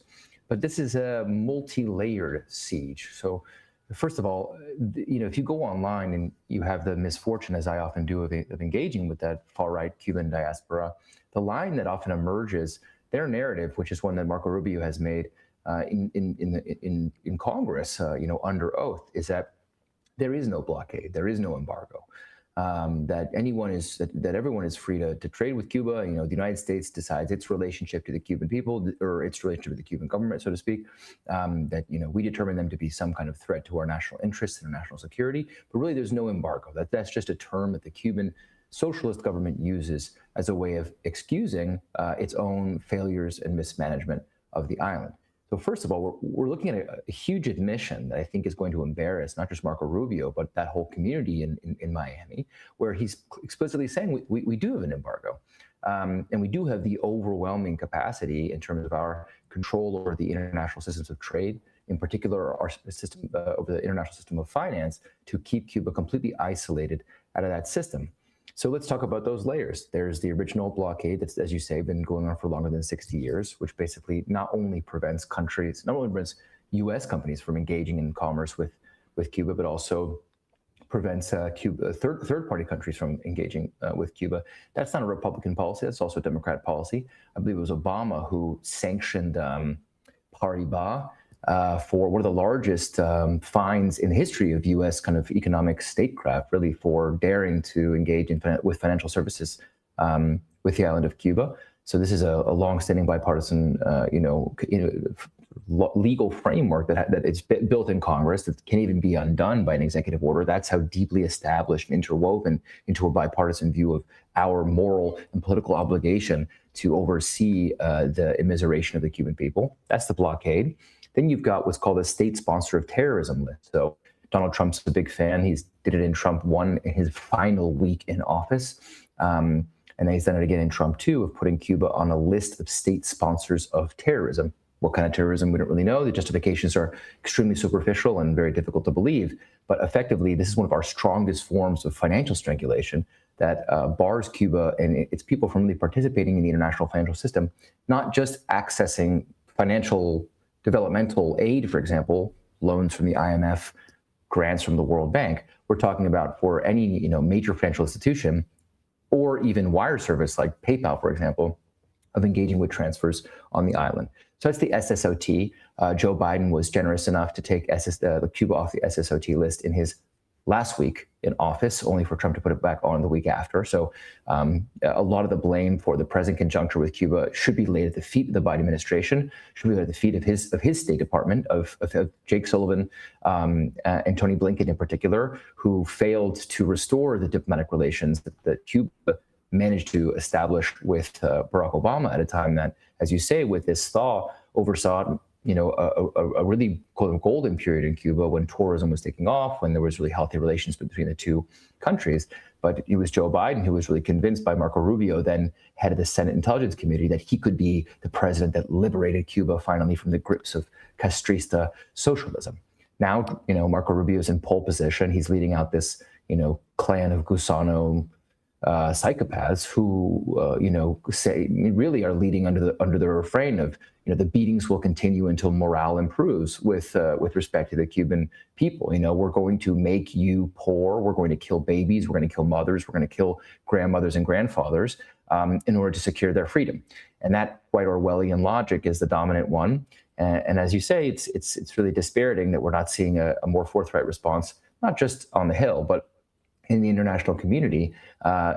But this is a multi-layered siege. So first of all, if you go online and you have the misfortune, as I often do, of engaging with that far-right Cuban diaspora, the line that often emerges, their narrative, which is one that Marco Rubio has made in Congress, under oath, is that there is no blockade, there is no embargo. That everyone is free to trade with Cuba. The United States decides its relationship to the Cuban people, or its relationship with the Cuban government, so to speak. That we determine them to be some kind of threat to our national interests and our national security. But really, there's no embargo. That's just a term that the Cuban socialist government uses as a way of excusing its own failures and mismanagement of the island. So first of all, we're looking at a huge admission that I think is going to embarrass not just Marco Rubio, but that whole community in Miami, where he's explicitly saying we do have an embargo. And we do have the overwhelming capacity in terms of our control over the international systems of trade, in particular our system over the international system of finance, to keep Cuba completely isolated out of that system. So let's talk about those layers. There's the original blockade that's, as you say, been going on for longer than 60 years, which basically not only prevents U.S. companies from engaging in commerce with Cuba, but also prevents third-party countries from engaging with Cuba. That's not a Republican policy. That's also a Democrat policy. I believe it was Obama who sanctioned Paribas for one of the largest fines in the history of U.S. kind of economic statecraft, really, for daring to engage with financial services with the island of Cuba. So this is a long-standing bipartisan, legal framework that it's built in Congress that can't even be undone by an executive order. That's how deeply established and interwoven into a bipartisan view of our moral and political obligation to oversee the immiseration of the Cuban people. That's the blockade. Then you've got what's called a state sponsor of terrorism list. So Donald Trump's a big fan. He's did it in Trump 1 in his final week in office. And then he's done it again in Trump 2 of putting Cuba on a list of state sponsors of terrorism. What kind of terrorism, we don't really know. The justifications are extremely superficial and very difficult to believe. But effectively, this is one of our strongest forms of financial strangulation that bars Cuba and its people from really participating in the international financial system, not just accessing financial developmental aid, for example, loans from the IMF, grants from the World Bank. We're talking about for any major financial institution, or even wire service like PayPal, for example, of engaging with transfers on the island. So that's the SSOT. Joe Biden was generous enough to take Cuba off the SSOT list in his last week in office, only for Trump to put it back on the week after. So a lot of the blame for the present conjuncture with Cuba should be laid at the feet of the Biden administration, should be laid at the feet of his State Department, of Jake Sullivan and Tony Blinken in particular, who failed to restore the diplomatic relations that Cuba managed to establish with Barack Obama at a time that, as you say, with this thaw, oversaw a really golden period in Cuba when tourism was taking off, when there was really healthy relations between the two countries. But it was Joe Biden who was really convinced by Marco Rubio, then head of the Senate Intelligence Committee, that he could be the president that liberated Cuba finally from the grips of castrista socialism. Now, Marco Rubio's in pole position. He's leading out this, clan of Gusano psychopaths who, say really are leading under the refrain of, the beatings will continue until morale improves with respect to the Cuban people. We're going to make you poor. We're going to kill babies. We're going to kill mothers. We're going to kill grandmothers and grandfathers in order to secure their freedom. And that quite Orwellian logic is the dominant one. And as you say, it's really dispiriting that we're not seeing a more forthright response, not just on the Hill, but in the international community,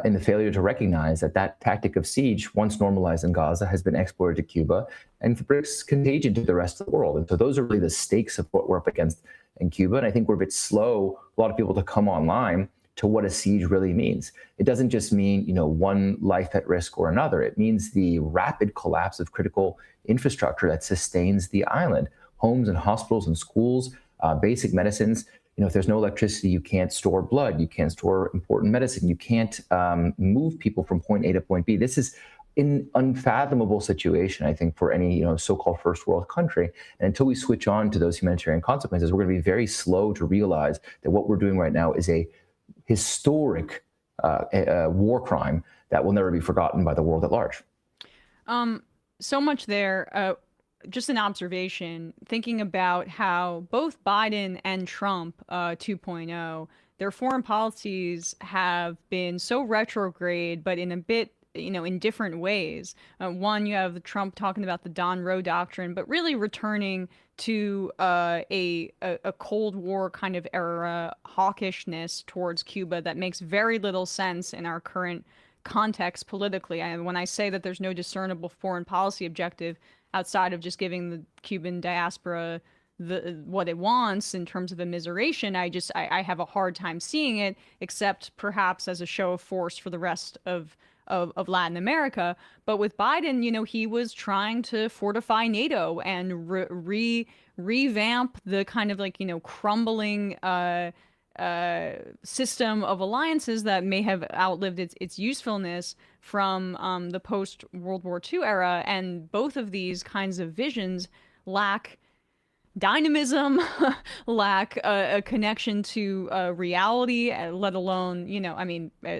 in the failure to recognize that tactic of siege, once normalized in Gaza, has been exported to Cuba and brings contagion to the rest of the world. And so those are really the stakes of what we're up against in Cuba. And I think we're a bit slow, a lot of people, to come online to what a siege really means. It doesn't just mean, one life at risk or another. It means the rapid collapse of critical infrastructure that sustains the island, homes and hospitals and schools, basic medicines. If there's no electricity, you can't store blood, you can't store important medicine, you can't move people from point A to point B. This is an unfathomable situation, I think, for any so-called first world country. And until we switch on to those humanitarian consequences, we're going to be very slow to realize that what we're doing right now is a historic war crime that will never be forgotten by the world at large. So much there. Just an observation, thinking about how both Biden and Trump 2.0, their foreign policies have been so retrograde, but in a bit in different ways. One, you have Trump talking about the Don Roe doctrine, but really returning to a Cold War kind of era hawkishness towards Cuba that makes very little sense in our current context politically. And when I say that there's no discernible foreign policy objective outside of just giving the Cuban diaspora what it wants in terms of immiseration, I have a hard time seeing it, except perhaps as a show of force for the rest of Latin America. But with Biden, he was trying to fortify NATO and revamp the kind of crumbling system of alliances that may have outlived its usefulness from the post-World War II era. And both of these kinds of visions lack dynamism, lack a connection to reality, let alone,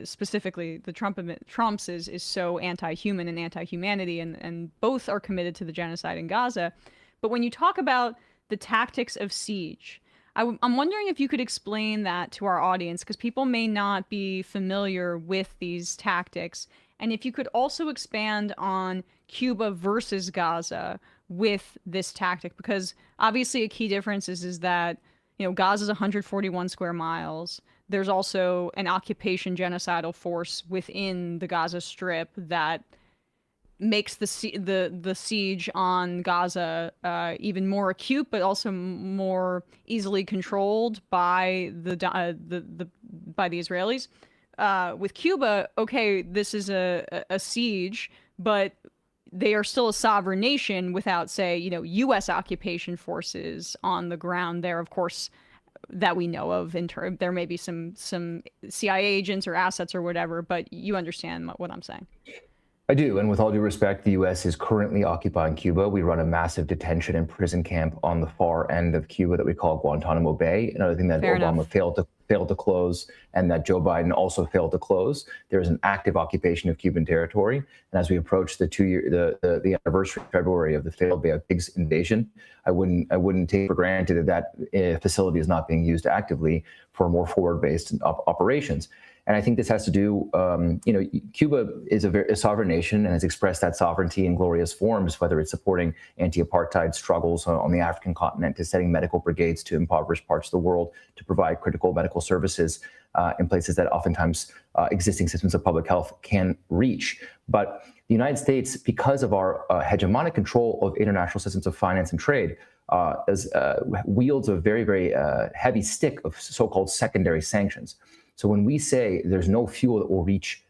specifically the Trump's is so anti-human and anti-humanity, and both are committed to the genocide in Gaza. But when you talk about the tactics of siege, I'm wondering if you could explain that to our audience, because people may not be familiar with these tactics. And if you could also expand on Cuba versus Gaza with this tactic, because obviously a key difference is that, Gaza is 141 square miles. There's also an occupation genocidal force within the Gaza Strip that makes the siege on Gaza even more acute, but also more easily controlled by the Israelis. With Cuba, okay, this is a siege, but they are still a sovereign nation without, say, U.S. occupation forces on the ground there, of course, that we know of. There may be some CIA agents or assets or whatever, but you understand what I'm saying. I do, and with all due respect, the U.S. is currently occupying Cuba. We run a massive detention and prison camp on the far end of Cuba that we call Guantanamo Bay. Another thing that Obama failed to close, and that Joe Biden also failed to close. There is an active occupation of Cuban territory, and as we approach the anniversary of February of the failed Bay of Pigs invasion, I wouldn't take for granted that facility is not being used actively for more forward-based operations. And I think this has to do, Cuba is a sovereign nation and has expressed that sovereignty in glorious forms, whether it's supporting anti-apartheid struggles on the African continent, to setting medical brigades to impoverished parts of the world, to provide critical medical services in places that oftentimes existing systems of public health can reach. But the United States, because of our hegemonic control of international systems of finance and trade, wields a very, very heavy stick of so-called secondary sanctions. So when we say there's no fuel that will reach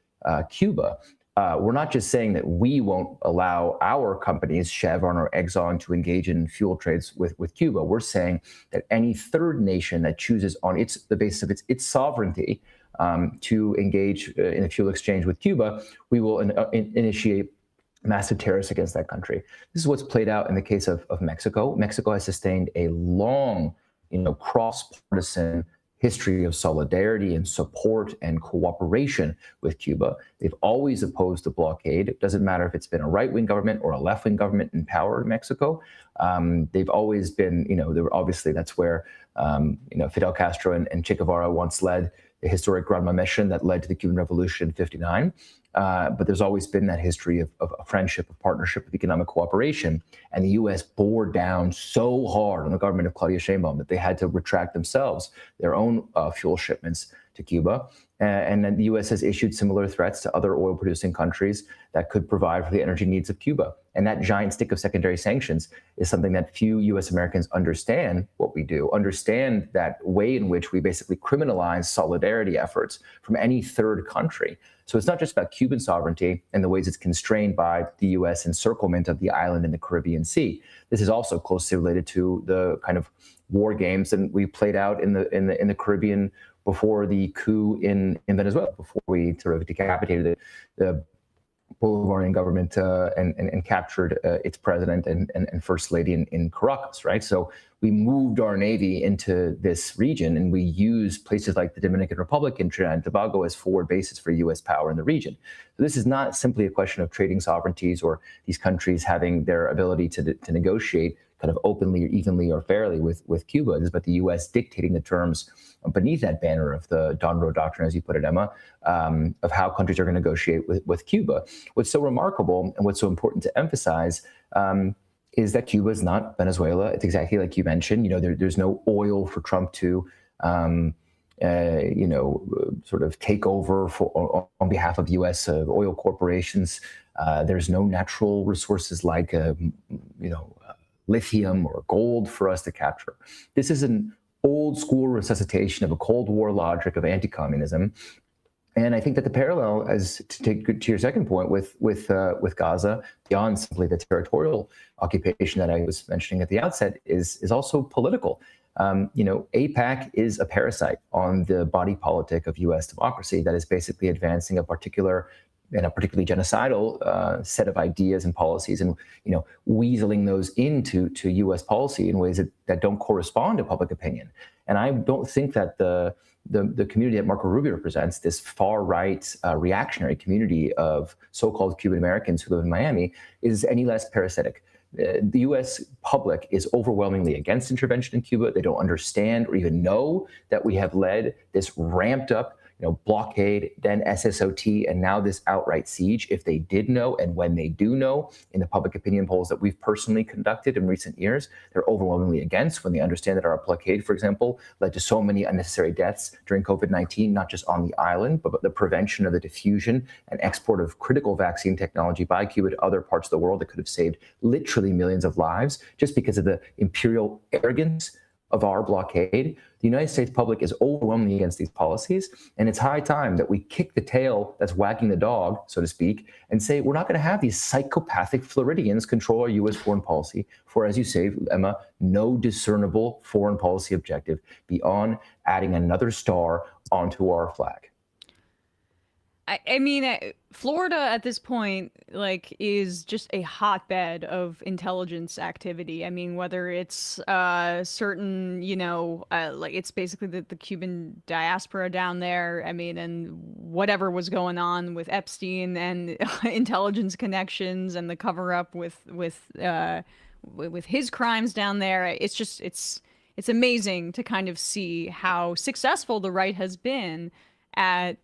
Cuba, we're not just saying that we won't allow our companies, Chevron or Exxon, to engage in fuel trades with Cuba. We're saying that any third nation that chooses on the basis of its sovereignty to engage in a fuel exchange with Cuba, we will initiate massive tariffs against that country. This is what's played out in the case of Mexico. Mexico has sustained a long, cross-partisan history of solidarity and support and cooperation with Cuba. They've always opposed the blockade. It doesn't matter if it's been a right-wing government or a left-wing government in power in Mexico. They've always been, obviously that's where, Fidel Castro and Che Guevara once led the historic Granma mission that led to the Cuban Revolution in '59. But there's always been that history of friendship, of partnership, of economic cooperation. And the U.S. bore down so hard on the government of Claudia Sheinbaum that they had to retract themselves their own fuel shipments to Cuba. And then the U.S. has issued similar threats to other oil-producing countries that could provide for the energy needs of Cuba. And that giant stick of secondary sanctions is something that few U.S. Americans understand what we do, understand that way in which we basically criminalize solidarity efforts from any third country. So it's not just about Cuban sovereignty and the ways it's constrained by the U.S. encirclement of the island in the Caribbean Sea. This is also closely related to the kind of war games that we played out in the Caribbean before the coup in Venezuela, before we sort of decapitated the Bolivarian government and captured its president and first lady in Caracas, right? So we moved our Navy into this region, and we used places like the Dominican Republic and Trinidad and Tobago as forward bases for U.S. power in the region. So this is not simply a question of trading sovereignties or these countries having their ability to negotiate kind of openly or evenly or fairly with Cuba. It is about the U.S. dictating the terms beneath that banner of the Don Road Doctrine, as you put it, Emma, of how countries are going to negotiate with Cuba. What's so remarkable and what's so important to emphasize is that Cuba is not Venezuela. It's exactly like you mentioned. There's no oil for Trump to sort of take over on behalf of U.S. Oil corporations. There's no natural resources like, lithium or gold for us to capture. This is an old school resuscitation of a Cold War logic of anti-communism. And I think that the parallel, as to take to your second point, with Gaza, beyond simply the territorial occupation that I was mentioning at the outset, is also political. AIPAC is a parasite on the body politic of U.S. democracy that is basically advancing a particularly genocidal set of ideas and policies, and weaseling those into U.S. policy in ways that don't correspond to public opinion. And I don't think that the community that Marco Rubio represents, this far-right reactionary community of so-called Cuban Americans who live in Miami, is any less parasitic. The U.S. public is overwhelmingly against intervention in Cuba. They don't understand or even know that we have led this ramped up blockade, then SSOT, and now this outright siege. If they did know, and when they do know, in the public opinion polls that we've personally conducted in recent years, they're overwhelmingly against when they understand that our blockade, for example, led to so many unnecessary deaths during COVID-19, not just on the island, but the prevention of the diffusion and export of critical vaccine technology by Cuba to other parts of the world that could have saved literally millions of lives just because of the imperial arrogance of our blockade. The United States public is overwhelmingly against these policies, and it's high time that we kick the tail that's wagging the dog, so to speak, and say we're not going to have these psychopathic Floridians control our U.S. foreign policy for, as you say, Emma, no discernible foreign policy objective beyond adding another star onto our flag. I mean, Florida at this point, is just a hotbed of intelligence activity. I mean, whether it's certain, it's basically the Cuban diaspora down there. I mean, and whatever was going on with Epstein and intelligence connections and the cover up with his crimes down there. It's amazing to kind of see how successful the right has been at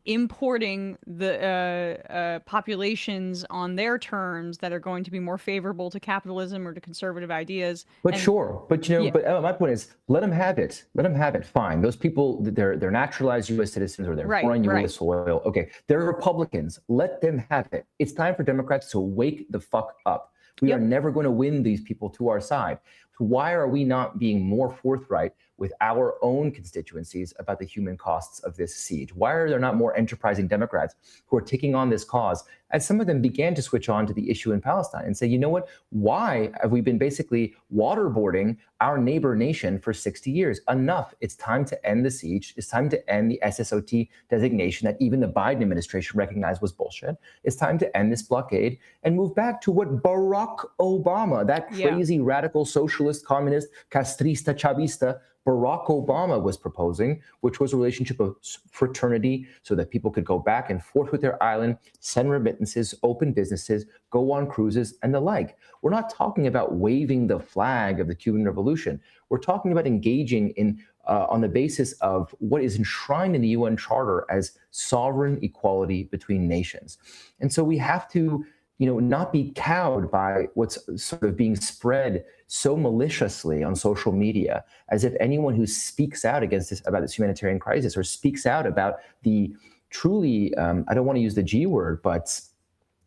importing the populations on their terms that are going to be more favorable to capitalism or to conservative ideas. But my point is, let them have it. Let them have it. Fine. Those people, they're naturalized U.S. citizens or they're born on U.S. soil. Okay, they're Republicans. Let them have it. It's time for Democrats to wake the fuck up. We are never going to win these people to our side. Why are we not being more forthright with our own constituencies about the human costs of this siege? Why are there not more enterprising Democrats who are taking on this cause, as some of them began to switch on to the issue in Palestine and say, you know what, why have we been basically waterboarding our neighbor nation for 60 years? Enough. It's time to end the siege. It's time to end the SSOT designation that even the Biden administration recognized was bullshit. It's time to end this blockade and move back to what Barack Obama, that crazy radical socialist, communist, castrista, chavista, Barack Obama was proposing, which was a relationship of fraternity so that people could go back and forth with their island, send remittances, open businesses, go on cruises, and the like. We're not talking about waving the flag of the Cuban Revolution. We're talking about engaging in on the basis of what is enshrined in the UN Charter as sovereign equality between nations. And so we have to not be cowed by what's sort of being spread so maliciously on social media, as if anyone who speaks out about this humanitarian crisis or speaks out about the truly, I don't want to use the G word, but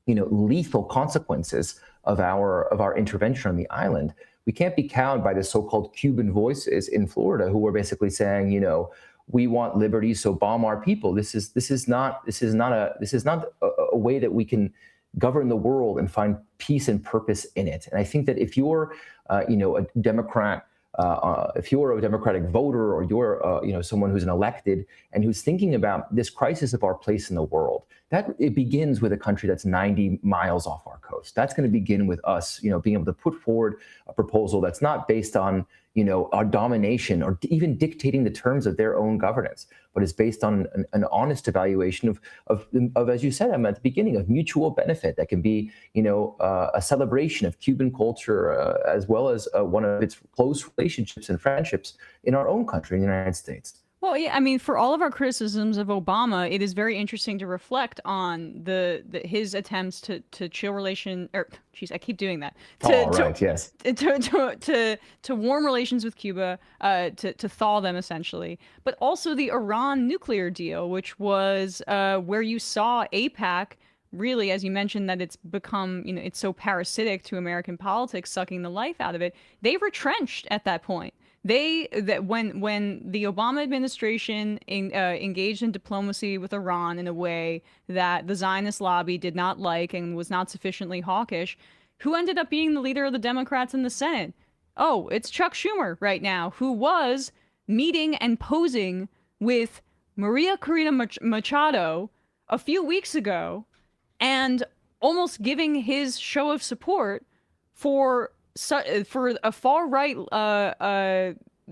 lethal consequences of our intervention on the island. We can't be cowed by the so-called Cuban voices in Florida who are basically saying, we want liberty, so bomb our people. This is not a way that we can govern the world and find peace and purpose in it. And I think that if you're, a Democrat, if you're a Democratic voter, or you're, someone who's an elected and who's thinking about this crisis of our place in the world, that it begins with a country that's 90 miles off our coast. That's going to begin with us, being able to put forward a proposal that's not based on, our domination or even dictating the terms of their own governance, but is based on an honest evaluation of, as you said, Emma, at the beginning, of mutual benefit that can be, a celebration of Cuban culture, as well as one of its close relationships and friendships in our own country, in the United States. Well, yeah, I mean, for all of our criticisms of Obama, it is very interesting to reflect on his attempts to chill relation, or geez, I keep doing that. Yes. To warm relations with Cuba, to thaw them essentially, but also the Iran nuclear deal, which was where you saw AIPAC really, as you mentioned, that it's become, it's so parasitic to American politics, sucking the life out of it. They retrenched at that point. When the Obama administration engaged in diplomacy with Iran in a way that the Zionist lobby did not like and was not sufficiently hawkish, who ended up being the leader of the Democrats in the Senate? Oh, it's Chuck Schumer right now, who was meeting and posing with Maria Corina Machado a few weeks ago and almost giving his show of support for a far-right,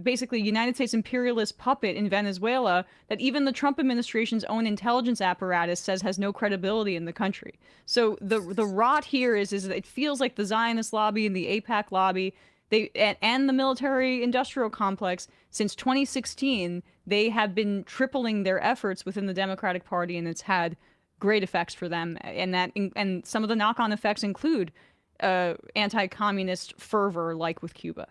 basically United States imperialist puppet in Venezuela that even the Trump administration's own intelligence apparatus says has no credibility in the country. So the rot here is that it feels like the Zionist lobby and the AIPAC lobby, and the military-industrial complex, since 2016, they have been tripling their efforts within the Democratic Party, and it's had great effects for them. And some of the knock-on effects include anti-communist fervor, like with Cuba.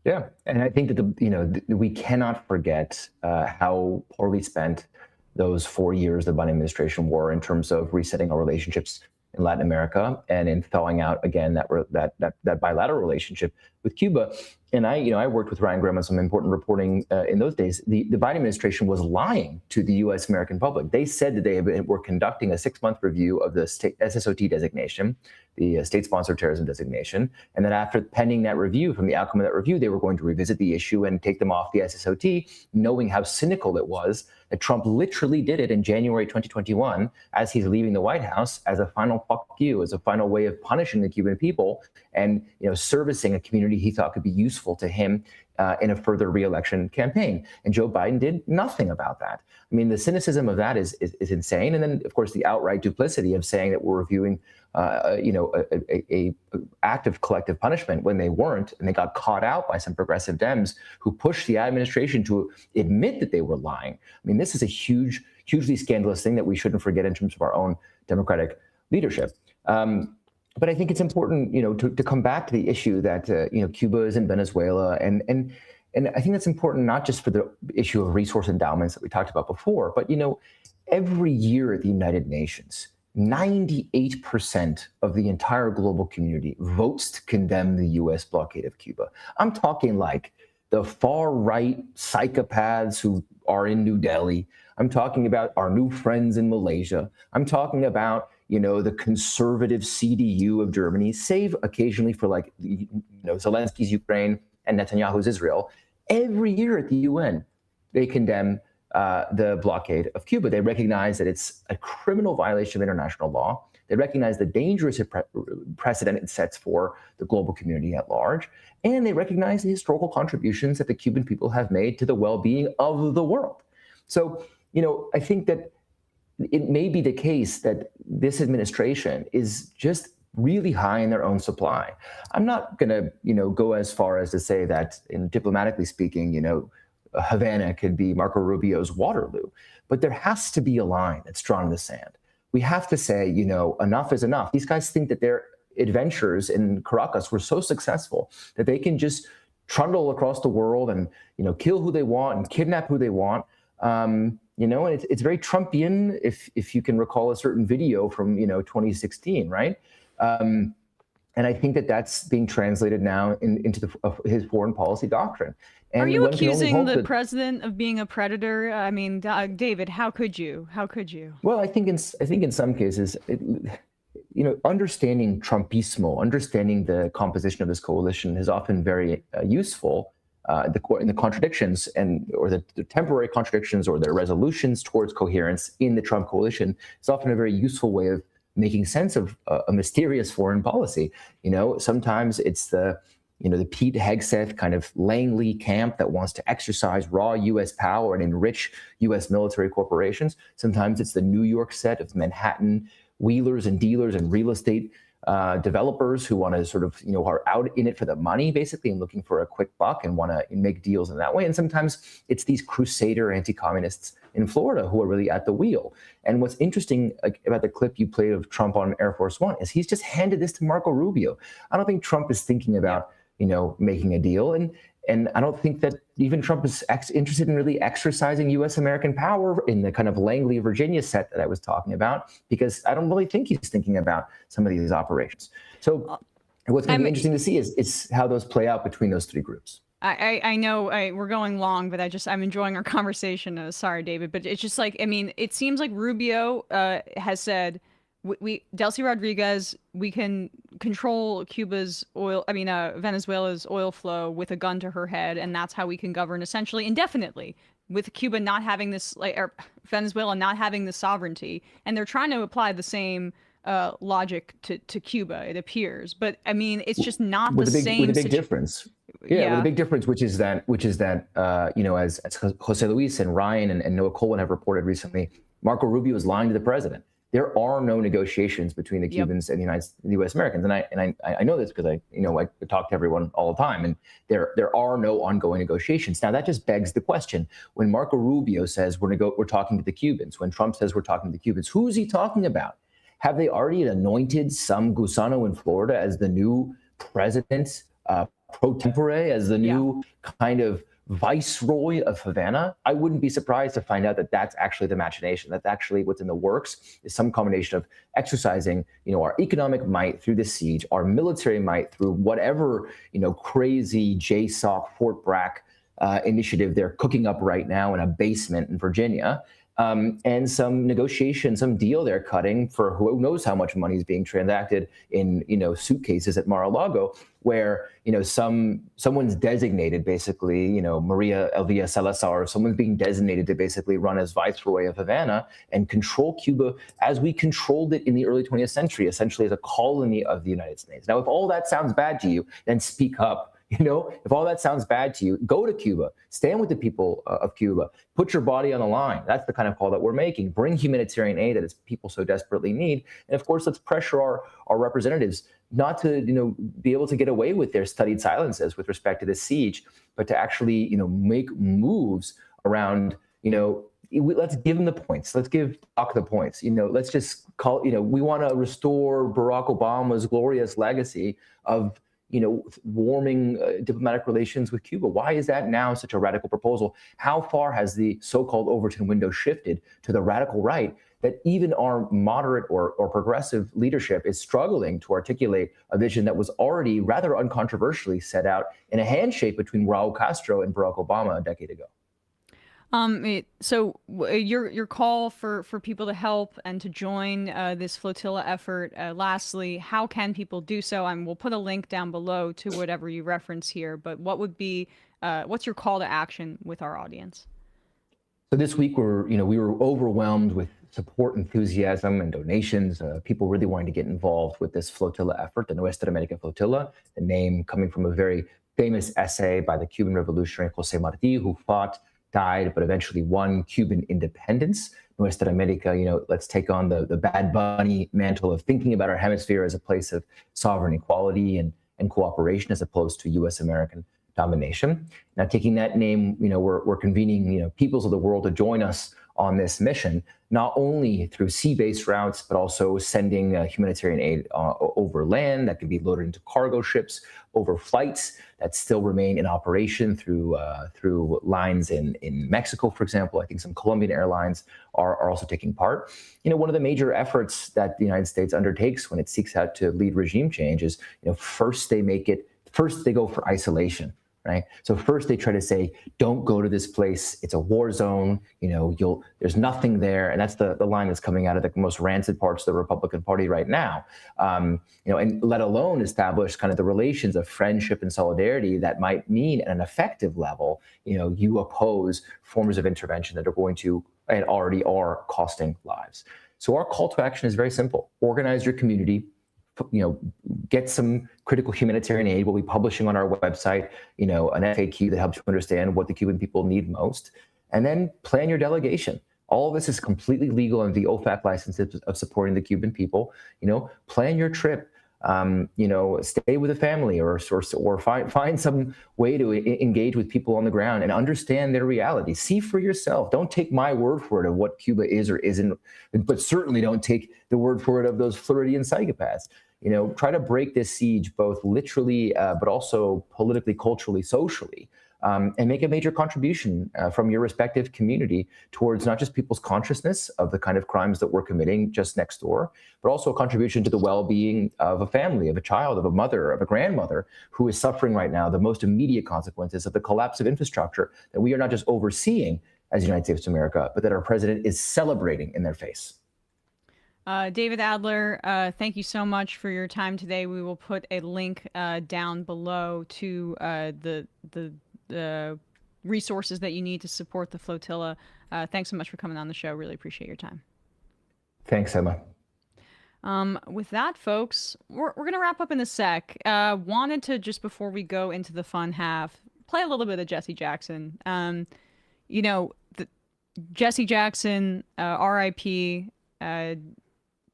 Yeah, and I think that we cannot forget how poorly spent those 4 years the Biden administration were in terms of resetting our relationships in Latin America and in thawing out again that bilateral relationship with Cuba. And I worked with Ryan Graham on some important reporting in those days. The Biden administration was lying to the U.S. American public. They said that they were conducting a 6-month review of the state SSOT designation, the state-sponsored terrorism designation, and that after pending that review, from the outcome of that review, they were going to revisit the issue and take them off the SSOT, knowing how cynical it was that Trump literally did it in January 2021 as he's leaving the White House as a final fuck you, as a final way of punishing the Cuban people and servicing a community he thought could be useful to him in a further re-election campaign. And Joe Biden did nothing about that. I mean, the cynicism of that is insane. And then, of course, the outright duplicity of saying that we're reviewing a act of collective punishment when they weren't, and they got caught out by some progressive Dems who pushed the administration to admit that they were lying. I mean, this is a hugely scandalous thing that we shouldn't forget in terms of our own Democratic leadership. But I think it's important, to come back to the issue that, Cuba is in Venezuela. And I think that's important not just for the issue of resource endowments that we talked about before, but, every year at the United Nations, 98% of the entire global community votes to condemn the U.S. blockade of Cuba. I'm talking like the far-right psychopaths who are in New Delhi. I'm talking about our new friends in Malaysia. I'm talking about the conservative CDU of Germany, save occasionally for Zelensky's Ukraine and Netanyahu's Israel. Every year at the UN, they condemn the blockade of Cuba. They recognize that it's a criminal violation of international law. They recognize the dangerous precedent it sets for the global community at large. And they recognize the historical contributions that the Cuban people have made to the well-being of the world. So, I think that it may be the case that this administration is just really high in their own supply. I'm not going to, go as far as to say that, diplomatically speaking, Havana could be Marco Rubio's Waterloo, but there has to be a line that's drawn in the sand. We have to say, enough is enough. These guys think that their adventures in Caracas were so successful that they can just trundle across the world and, kill who they want and kidnap who they want. And it's very Trumpian, if you can recall a certain video from, 2016, right? And I think that that's being translated now into his foreign policy doctrine. And are you accusing the president of being a predator? I mean, David, how could you? Well, I think in some cases, understanding Trumpismo, understanding the composition of this coalition is often very useful. In the contradictions or the temporary contradictions or their resolutions towards coherence in the Trump coalition is often a very useful way of making sense of a mysterious foreign policy. Sometimes it's the the Pete Hegseth kind of Langley camp that wants to exercise raw U.S. power and enrich U.S. military corporations. Sometimes it's the New York set of Manhattan wheelers and dealers and real estate developers who want to sort of, are out in it for the money, basically, and looking for a quick buck and want to make deals in that way. And sometimes it's these crusader anti-communists in Florida who are really at the wheel. And what's interesting about the clip you played of Trump on Air Force One is he's just handed this to Marco Rubio. I don't think Trump is thinking about, making a deal. And I don't think that even Trump is interested in really exercising U.S. American power in the kind of Langley, Virginia set that I was talking about, because I don't really think he's thinking about some of these operations. So what's going to be interesting to see is how those play out between those three groups. I know we're going long, but I'm enjoying our conversation. Sorry, David, but it's just like, it seems like Rubio has said, Delcy Rodriguez, we can control Venezuela's oil flow with a gun to her head, and that's how we can govern essentially indefinitely, with Cuba not having this, or Venezuela not having the sovereignty, and they're trying to apply the same logic to Cuba, it appears. But it's just not the same. With a big difference. Yeah, with a big difference, which is that as Jose Luis and Ryan and Noah Colwin have reported recently, Marco Rubio is lying to the president. There are no negotiations between the Cubans and the U.S. Americans, and I know this because I talk to everyone all the time, and there are no ongoing negotiations. Now that just begs the question: when Marco Rubio says we're talking to the Cubans, when Trump says we're talking to the Cubans, who is he talking about? Have they already anointed some Gusano in Florida as the new president pro tempore, as the new kind of viceroy of Havana? I wouldn't be surprised to find out that that's actually the machination, that's actually what's in the works, is some combination of exercising, our economic might through the siege, our military might through whatever, crazy JSOC Fort Bragg initiative they're cooking up right now in a basement in Virginia. And some negotiation, some deal they're cutting for who knows how much money is being transacted in, suitcases at Mar-a-Lago, where, someone's designated basically, Maria Elvia Salazar, someone's being designated to basically run as viceroy of Havana and control Cuba as we controlled it in the early 20th century, essentially as a colony of the United States. Now, if all that sounds bad to you, then speak up. If all that sounds bad to you, go to Cuba, stand with the people of Cuba, put your body on the line. That's the kind of call that we're making. Bring humanitarian aid that its people so desperately need. And of course, let's pressure our representatives not to, be able to get away with their studied silences with respect to the siege, but to actually, make moves around, let's give them the points. Let's give Doc the points. Let's just call, we want to restore Barack Obama's glorious legacy of, warming diplomatic relations with Cuba. Why is that now such a radical proposal? How far has the so-called Overton window shifted to the radical right that even our moderate or progressive leadership is struggling to articulate a vision that was already rather uncontroversially set out in a handshake between Raul Castro and Barack Obama a decade ago? So your call for people to help and to join this flotilla effort. Lastly, how can people do so? We'll put a link down below to whatever you reference here. But what would be what's your call to action with our audience? So this week we were overwhelmed with support, enthusiasm, and donations. People really wanting to get involved with this flotilla effort, the Nuestra America Flotilla. The name coming from a very famous essay by the Cuban revolutionary Jose Marti, who died, but eventually won Cuban independence. Nuestra America, let's take on the Bad Bunny mantle of thinking about our hemisphere as a place of sovereign equality and cooperation as opposed to U.S. American domination. Now, taking that name, we're convening, peoples of the world to join us on this mission, not only through sea-based routes, but also sending humanitarian aid over land that can be loaded into cargo ships, over flights that still remain in operation through lines in Mexico, for example. I think some Colombian airlines are also taking part. One of the major efforts that the United States undertakes when it seeks out to lead regime change is, first they go for isolation. Right. So first they try to say, don't go to this place. It's a war zone. There's nothing there. And that's the line that's coming out of the most rancid parts of the Republican Party right now. And let alone establish kind of the relations of friendship and solidarity that might mean at an effective level, you oppose forms of intervention that are going to and already are costing lives. So our call to action is very simple. Organize your community, get some critical humanitarian aid. We'll be publishing on our website, an FAQ that helps you understand what the Cuban people need most, and then plan your delegation. All of this is completely legal under the OFAC license of supporting the Cuban people. Plan your trip. Stay with a family or find some way to engage with people on the ground and understand their reality. See for yourself. Don't take my word for it of what Cuba is or isn't, but certainly don't take the word for it of those Floridian psychopaths. Try to break this siege both literally, but also politically, culturally, socially. And make a major contribution from your respective community towards not just people's consciousness of the kind of crimes that we're committing just next door, but also a contribution to the well-being of a family, of a child, of a mother, of a grandmother who is suffering right now the most immediate consequences of the collapse of infrastructure that we are not just overseeing as the United States of America, but that our president is celebrating in their face. David Adler, thank you so much for your time today. We will put a link down below to the resources that you need to support the flotilla. Thanks so much for coming on the show. Really appreciate your time. Thanks, Emma. With that, folks, we're going to wrap up in a sec. Wanted to, just before we go into the fun half, play a little bit of Jesse Jackson. Jesse Jackson, R.I.P.,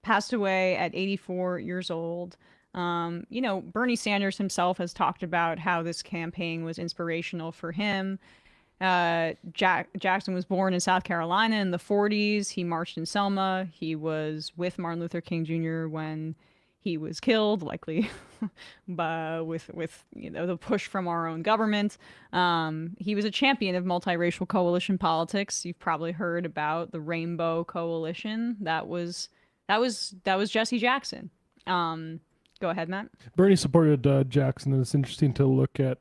passed away at 84 years old. Bernie Sanders himself has talked about how this campaign was inspirational for him. Jackson was born in South Carolina in the 40s. He marched in Selma. He was with Martin Luther King Jr. when he was killed, likely with the push from our own government. He was a champion of multiracial coalition politics. You've probably heard about the Rainbow Coalition. That was Jesse Jackson. Go ahead, Matt. Bernie supported Jackson, and it's interesting to look at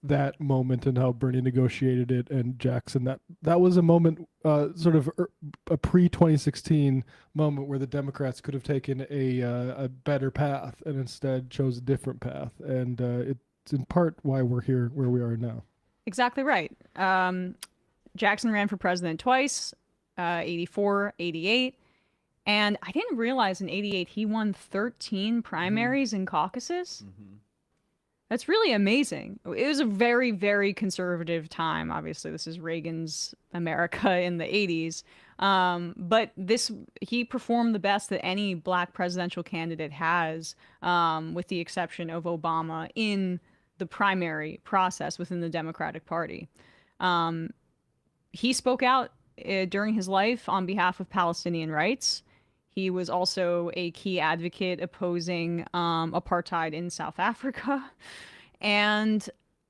that moment and how Bernie negotiated it and Jackson. That was a moment, sort of a pre-2016 moment where the Democrats could have taken a better path and instead chose a different path. And it's in part why we're here where we are now. Exactly right. Jackson ran for president twice, 84, 88. And I didn't realize in 88 he won 13 primaries and caucuses. Mm-hmm. That's really amazing. It was a very, very conservative time. Obviously, this is Reagan's America in the 80s. But he performed the best that any black presidential candidate has, with the exception of Obama, in the primary process within the Democratic Party. He spoke out during his life on behalf of Palestinian rights. He was also a key advocate opposing apartheid in South Africa. And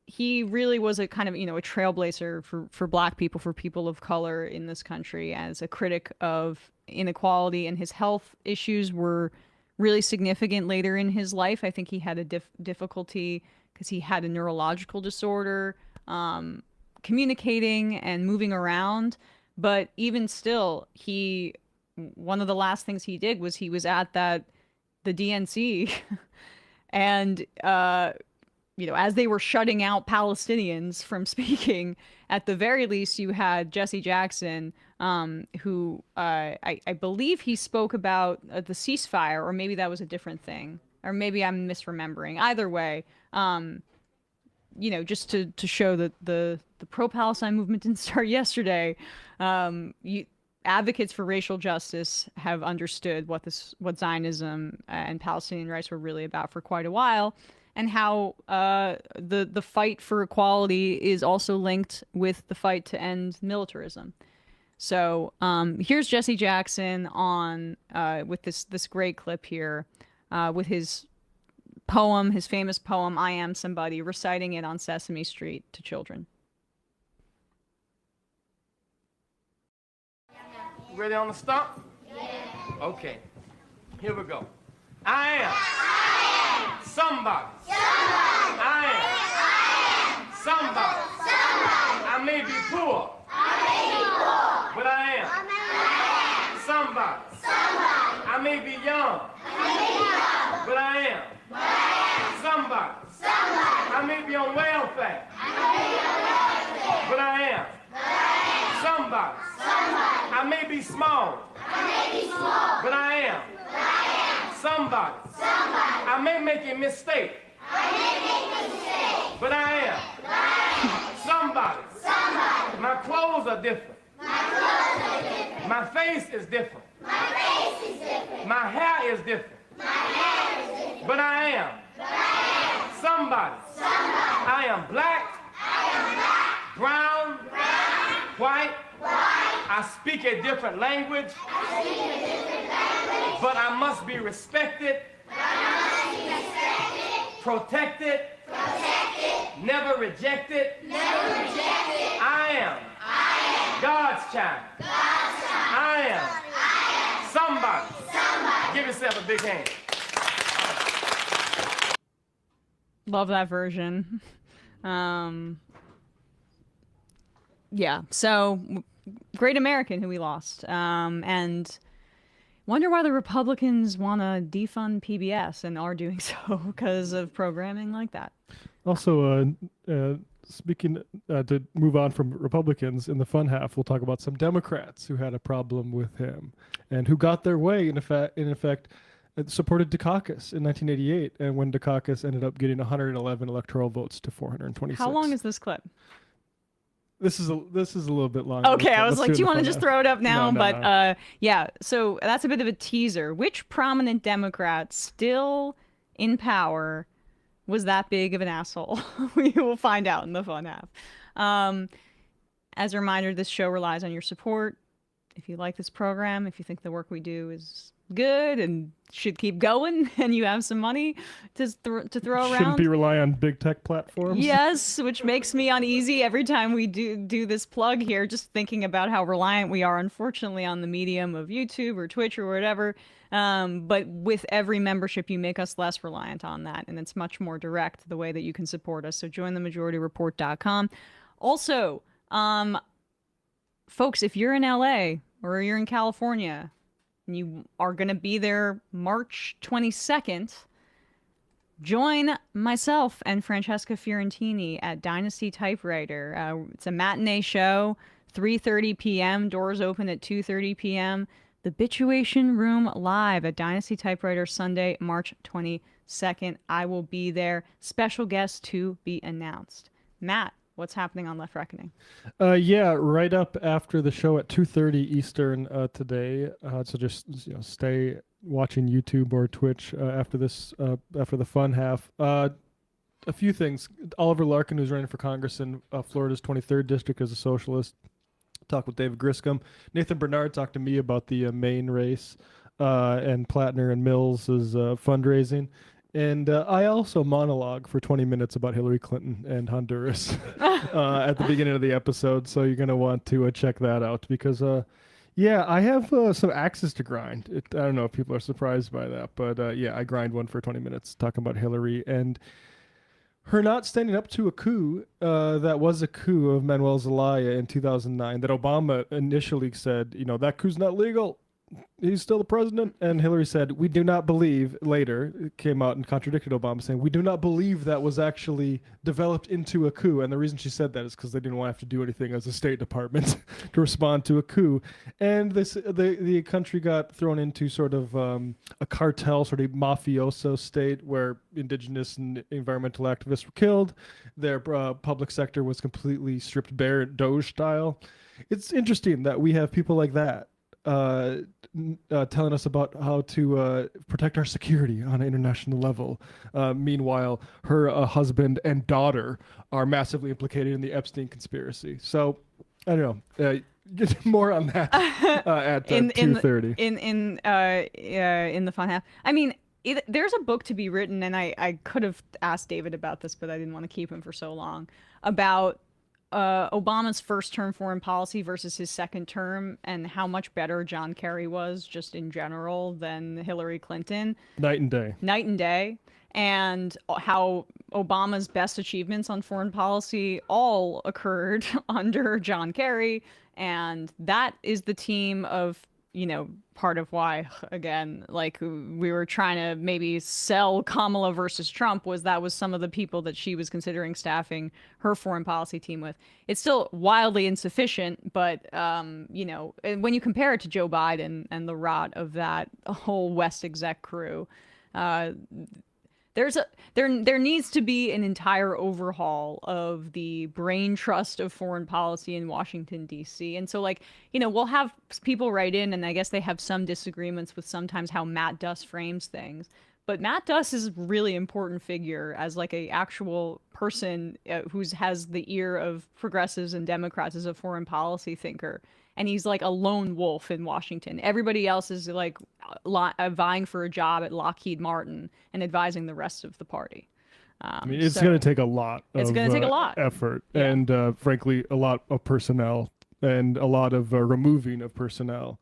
he really was a kind of, a trailblazer for black people, for people of color in this country, as a critic of inequality. And his health issues were really significant later in his life. I think he had a difficulty because he had a neurological disorder, communicating and moving around. But even still, one of the last things he did was he was at the DNC and, as they were shutting out Palestinians from speaking, at the very least, you had Jesse Jackson, who I believe he spoke about the ceasefire, or maybe that was a different thing, or maybe I'm misremembering. Either way, just to show that the pro-Palestine movement didn't start yesterday. Advocates for racial justice have understood what Zionism and Palestinian rights were really about for quite a while, and how the fight for equality is also linked with the fight to end militarism. So here's Jesse Jackson with this great clip here, with his famous poem, "I Am Somebody," reciting it on Sesame Street to children. Ready on the stump? Yeah. Okay. Here we go. I am somebody. I am somebody. I may be poor. But I am somebody. I may be young. But I am somebody. I may be on welfare. But I am somebody. I may be small, but I am Somebody. I may make a mistake. But I am. Somebody. My clothes are different. My face is different. My hair is different. But I am. Somebody. I am black. Brown. White. I speak a different language. But I must be respected. Protected. Never rejected. I am. God's child. I am. Somebody. Give yourself a big hand. Love that version. Yeah, so Great American, who we lost. And wonder why the Republicans want to defund PBS and are doing so because of programming like that. Also, speaking to move on from Republicans, in the fun half, we'll talk about some Democrats who had a problem with him and who got their way, in effect, supported Dukakis in 1988, and when Dukakis ended up getting 111 electoral votes to 426. How long is this clip? This is a little bit longer. Okay, I was like, do you want to just throw it up now? No. Yeah, so that's a bit of a teaser. Which prominent Democrat still in power was that big of an asshole? We will find out in the fun half. As a reminder, this show relies on your support. If you like this program, if you think the work we do is good and should keep going, and you have some money to throw around, shouldn't be rely on big tech platforms. Yes, which makes me uneasy every time we do this plug here, just thinking about how reliant we are, unfortunately, on the medium of YouTube or Twitch or whatever. But with every membership, you make us less reliant on that, and it's much more direct the way that you can support us. So join themajorityreport.com. Also, folks, if you're in LA or you're in California and you are going to be there March 22nd, join myself and Francesca Fiorentini at Dynasty Typewriter. It's a matinee show, 3:30 p.m. Doors open at 2:30 p.m. The Bituation Room live at Dynasty Typewriter Sunday, March 22nd. I will be there. Special guest to be announced. Matt, what's happening on Left Reckoning? Yeah, right up after the show at 2:30 Eastern today. So just stay watching YouTube or Twitch after this, after the fun half. A few things. Oliver Larkin, who's running for Congress in Florida's 23rd district as a socialist, talked with David Griscom. Nathan Bernard talked to me about the Maine race and Plattner and Mills' fundraising. And I also monologue for 20 minutes about Hillary Clinton and Honduras at the beginning of the episode. So you're going to want to check that out because, yeah, I have some axes to grind. I don't know if people are surprised by that, but yeah, I grind one for 20 minutes talking about Hillary and her not standing up to a coup that was a coup of Manuel Zelaya in 2009 that Obama initially said, that coup's not legal. He's still the president. And Hillary said, we do not believe, later came out and contradicted Obama, saying, we do not believe that was actually developed into a coup. And the reason she said that is because they didn't want to have to do anything as a State Department to respond to a coup. And the country got thrown into sort of a cartel, sort of mafioso state where indigenous and environmental activists were killed. Their public sector was completely stripped bare, Doge style. It's interesting that we have people like that telling us about how to protect our security on an international level. Meanwhile, her husband and daughter are massively implicated in the Epstein conspiracy. So, I don't know. Get more on that at 2:30. In the fun half. I mean, there's a book to be written, and I could have asked David about this, but I didn't want to keep him for so long, about Obama's first term foreign policy versus his second term and how much better John Kerry was just in general than Hillary Clinton. Night and day. Night and day. And how Obama's best achievements on foreign policy all occurred under John Kerry. And that is the team of part of why, again, like we were trying to maybe sell Kamala versus Trump was some of the people that she was considering staffing her foreign policy team with. It's still wildly insufficient, but, when you compare it to Joe Biden and the rot of that whole West exec crew, there needs to be an entire overhaul of the brain trust of foreign policy in Washington, D.C. And so, we'll have people write in, and I guess they have some disagreements with sometimes how Matt Duss frames things. But Matt Duss is a really important figure as a actual person who has the ear of progressives and Democrats as a foreign policy thinker. And he's like a lone wolf in Washington. Everybody else is vying for a job at Lockheed Martin and advising the rest of the party. It's going to take a lot of effort and, frankly, a lot of personnel and a lot of removing of personnel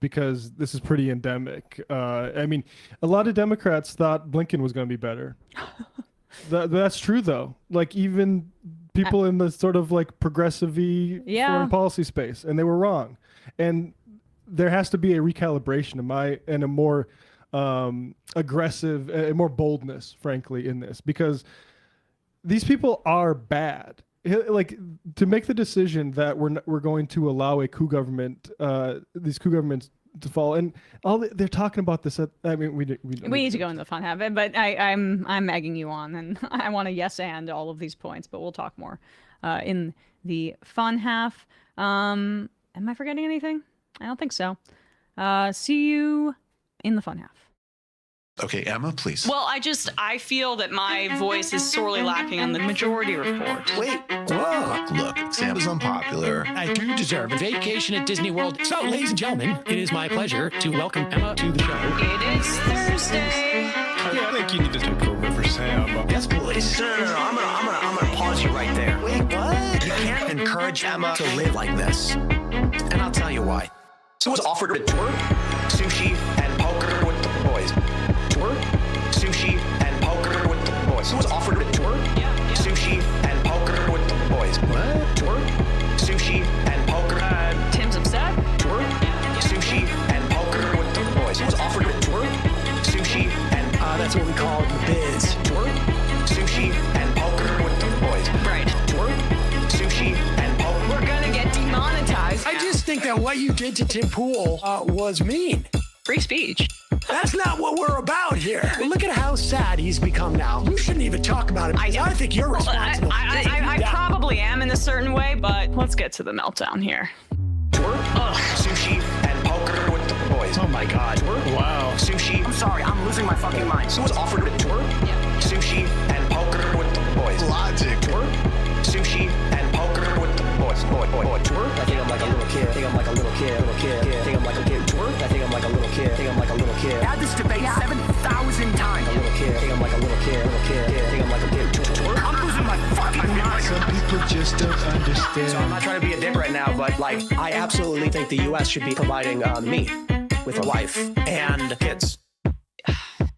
because this is pretty endemic. A lot of Democrats thought Blinken was going to be better. That's true, though. Even people in the sort of progressive-y foreign policy space, and they were wrong. And there has to be a recalibration and a more aggressive, and more boldness, frankly, in this, because these people are bad. To make the decision that we're going to allow a coup government, these coup governments to fall, and they're talking about this. We need to go into the fun habit, but I'm egging you on, and I want to yes and all of these points, but we'll talk more in the fun half. Am I forgetting anything? I don't think so. See you in the fun half. Okay, Emma, please. Well, I feel that my voice is sorely lacking on the majority report. Wait, whoa. Look, Sam is unpopular. I do deserve a vacation at Disney World. So, ladies and gentlemen, it is my pleasure to welcome Emma to the show. It is Thursday. I think you need to take over for Sam. Yes, please. No. I'm gonna pause you right there. Wait, what? You can't encourage Emma to live like this. And I'll tell you why. So was offered to twerk, sushi, and poker with the boys. Twerk, sushi, and poker with the boys. Who was offered to twerk, sushi, and poker with the boys? What? Twerk, sushi, and poker. Tim's upset. Twerk, sushi, and poker with the boys. Who was offered to twerk, sushi, and that's what we call the biz. Twerk, sushi, and poker with the boys. Right. Twerk, sushi, and poker. We're gonna get demonetized. I just think that what you did to Tim Pool was mean. Free speech. That's not what we're about here. Look at how sad he's become now. You shouldn't even talk about it. I think you're responsible. I probably am in a certain way, but let's get to the meltdown here. Twerk, sushi, and poker with the boys. Oh my God. Twerk, wow. Sushi. I'm sorry, I'm losing my fucking mind. So was offered to twerk, sushi, and poker with the boys. Logic. Twerk, sushi, and poker with the boys. Boy. Twerk. I think I'm like a little kid. I think I'm like a little kid. I think I'm like a kid. Twerk. I think I'm like a little kid. I think I'm like a little kid. Had this debate 7,000 times. A little kid. I think I'm like a little kid. I think I'm like a kid. Twerk. I'm losing my fucking mind. Some people just don't understand. So I'm not trying to be a dick right now, but I absolutely think the U.S. should be providing me with a wife and kids.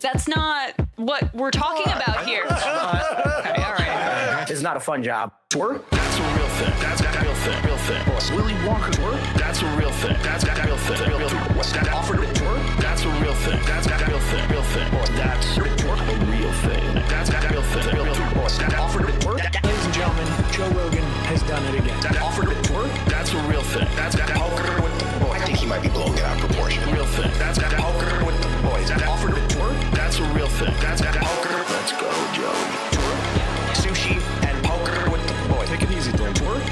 That's not what we're talking about here. Okay, all right. It's not a fun job. Twerk. That's a real thing. That's a real thing. Real thing. Willy Wonka. Twerk. That's a real thing. That's a real thing. Real thing. What's that offered to twerk? That's a real thing. That's a real thing. Real thing. That's a real thing. That's a real thing. Real thing. What's that offered to twerk? Ladies and gentlemen, Joe Rogan has done it again. That offered to twerk? That's a real thing. That's poker with the boys. I think he might be blowing it out of proportion. Real thing. That's poker with the boys. That offered to twerk? That's a real thing. That's poker. Let's go, Joey. Twerk, sushi, and poker with the boys. Take it easy, Tim. Twerk,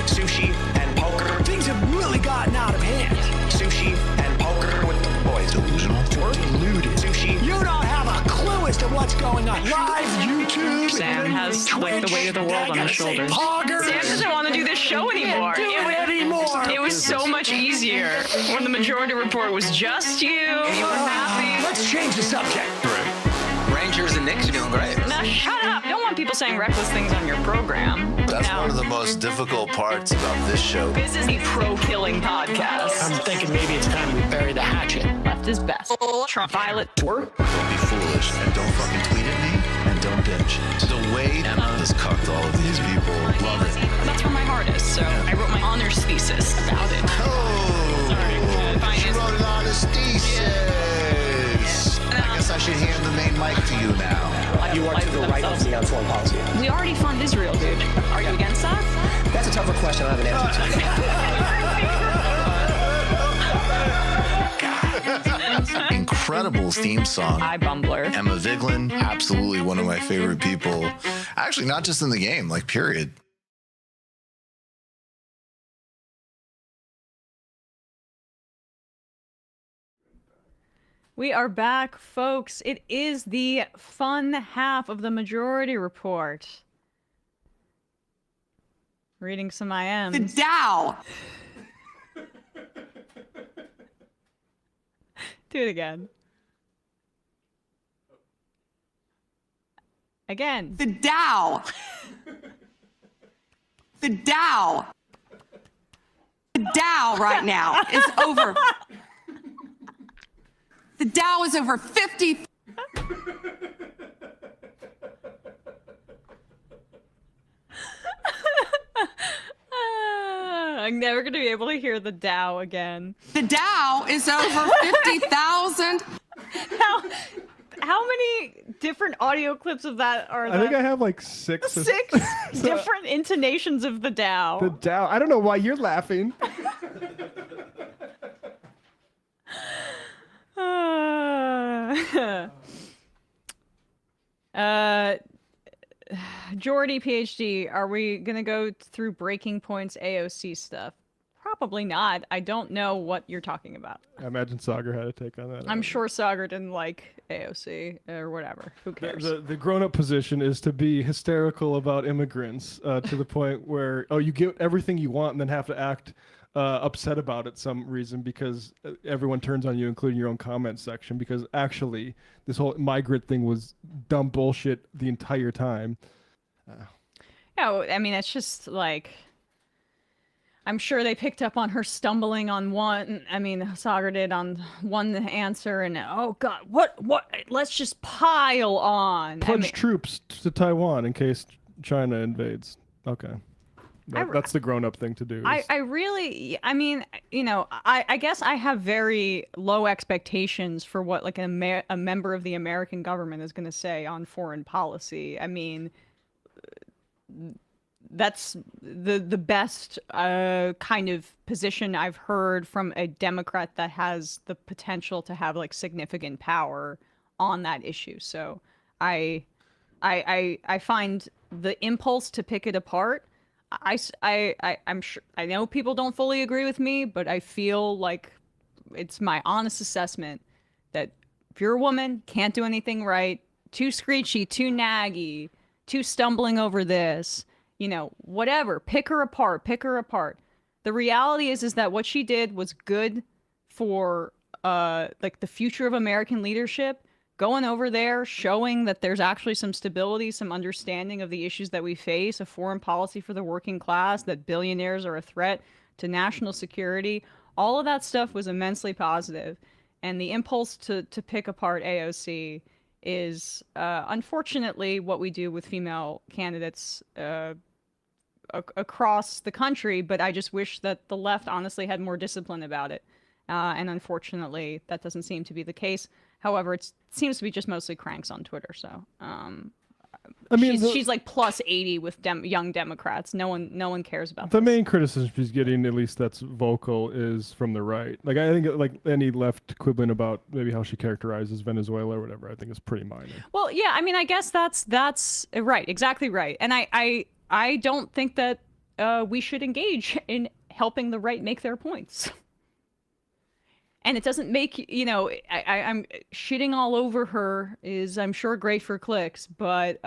sushi, and poker. Things have really gotten out of hand. Sushi and poker with the boys. Delusional. Twerk, Deluded. sushi. You don't have a clue as to what's going on. Live YouTube. Sam has Twitch, the weight of the world on his shoulders. Poggers. Sam doesn't want to do this show anymore. It was so much easier when the majority report was just you. You were happy. Let's change the subject. Rangers and Knicks are doing great. Now shut up. You don't want people saying reckless things on your program. That's one of the most difficult parts about this show. This is a pro-killing podcast. I'm thinking maybe it's time we bury the hatchet. Left is best. Trump. Violet. Twerk. Don't be foolish and don't fucking tweet at me and don't bitch. The way Emma has cucked all of these people, love it. That's where my heart is, so I wrote my honors thesis about it. Oh. Sorry. prosthesis. I guess I should hand the main mic to you now. You are to the right of me on foreign policy. We already fund Israel, dude. Are you against that? That's a tougher question I have an answer to. Incredible theme song. Hi, Bumbler. Emma Vigeland, absolutely one of my favorite people. Actually, not just in the game, like, period. We are back, folks. It is the fun half of the Majority Report. Reading some IMs. The Dow. Do it again. Again. The Dow. The Dow. The Dow right now is over. The Dow is over 50. I'm never going to be able to hear the Dow again. The Dow is over 50,000. How many different audio clips of that are there? I think I have like six. Six different intonations of the Dow. The Dow. I don't know why you're laughing. Jordy PhD, are we gonna go through Breaking Point's AOC stuff? Probably not. I don't know what you're talking about. I imagine Sagar had a take on that. I'm sure Sagar didn't like AOC or whatever. Who cares? The grown-up position is to be hysterical about immigrants to the point where, oh, you get everything you want and then have to act upset about it some reason because everyone turns on you, including your own comment section, because actually this whole migrant thing was dumb bullshit the entire time. Yeah, I mean, it's just like, I'm sure they picked up on her stumbling on one. I mean, Sagar did on one answer, and oh god, what? Let's just pile on. Pledge troops to Taiwan in case China invades. Okay. That's the grown-up thing to do. I mean, you know, I guess I have very low expectations for what like a member of the American government is going to say on foreign policy. I mean, that's the best kind of position I've heard from a Democrat that has the potential to have like significant power on that issue. So I find the impulse to pick it apart. I'm sure I know people don't fully agree with me, but I feel like it's my honest assessment that if you're a woman, can't do anything right, too screechy, too naggy, too stumbling over this, you know, whatever, pick her apart. The reality is that what she did was good for like the future of American leadership. Going over there, showing that there's actually some stability, some understanding of the issues that we face, a foreign policy for the working class, that billionaires are a threat to national security. All of that stuff was immensely positive. And the impulse to pick apart AOC is unfortunately what we do with female candidates across the country. But I just wish that the left honestly had more discipline about it. And unfortunately, that doesn't seem to be the case. However, it seems to be just mostly cranks on Twitter. So, I mean, she's like plus 80 with young Democrats. No one cares about the main criticism she's getting, at least that's vocal, is from the right. Like I think like any left quibbling about maybe how she characterizes Venezuela or whatever, I think is pretty minor. Well, yeah, I mean, I guess that's right, exactly right. And I don't think that we should engage in helping the right make their points. And it doesn't make, you know, I'm shitting all over her is, I'm sure, great for clicks, but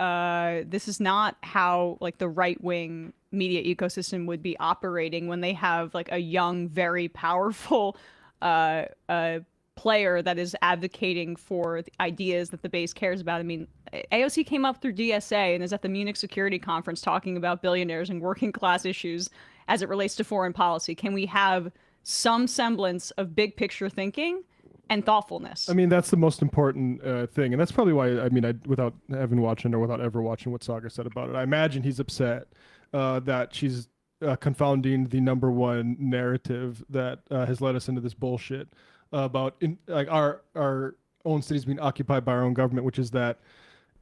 this is not how, like, the right-wing media ecosystem would be operating when they have, like, a young, very powerful player that is advocating for the ideas that the base cares about. I mean, AOC came up through DSA and is at the Munich Security Conference talking about billionaires and working-class issues as it relates to foreign policy. Can we have some semblance of big picture thinking and thoughtfulness? I mean, that's the most important thing. And that's probably why, I mean, without having watched it or without ever watching what Sagar said about it, I imagine he's upset that she's confounding the #1 narrative that has led us into this bullshit about like our own cities being occupied by our own government, which is that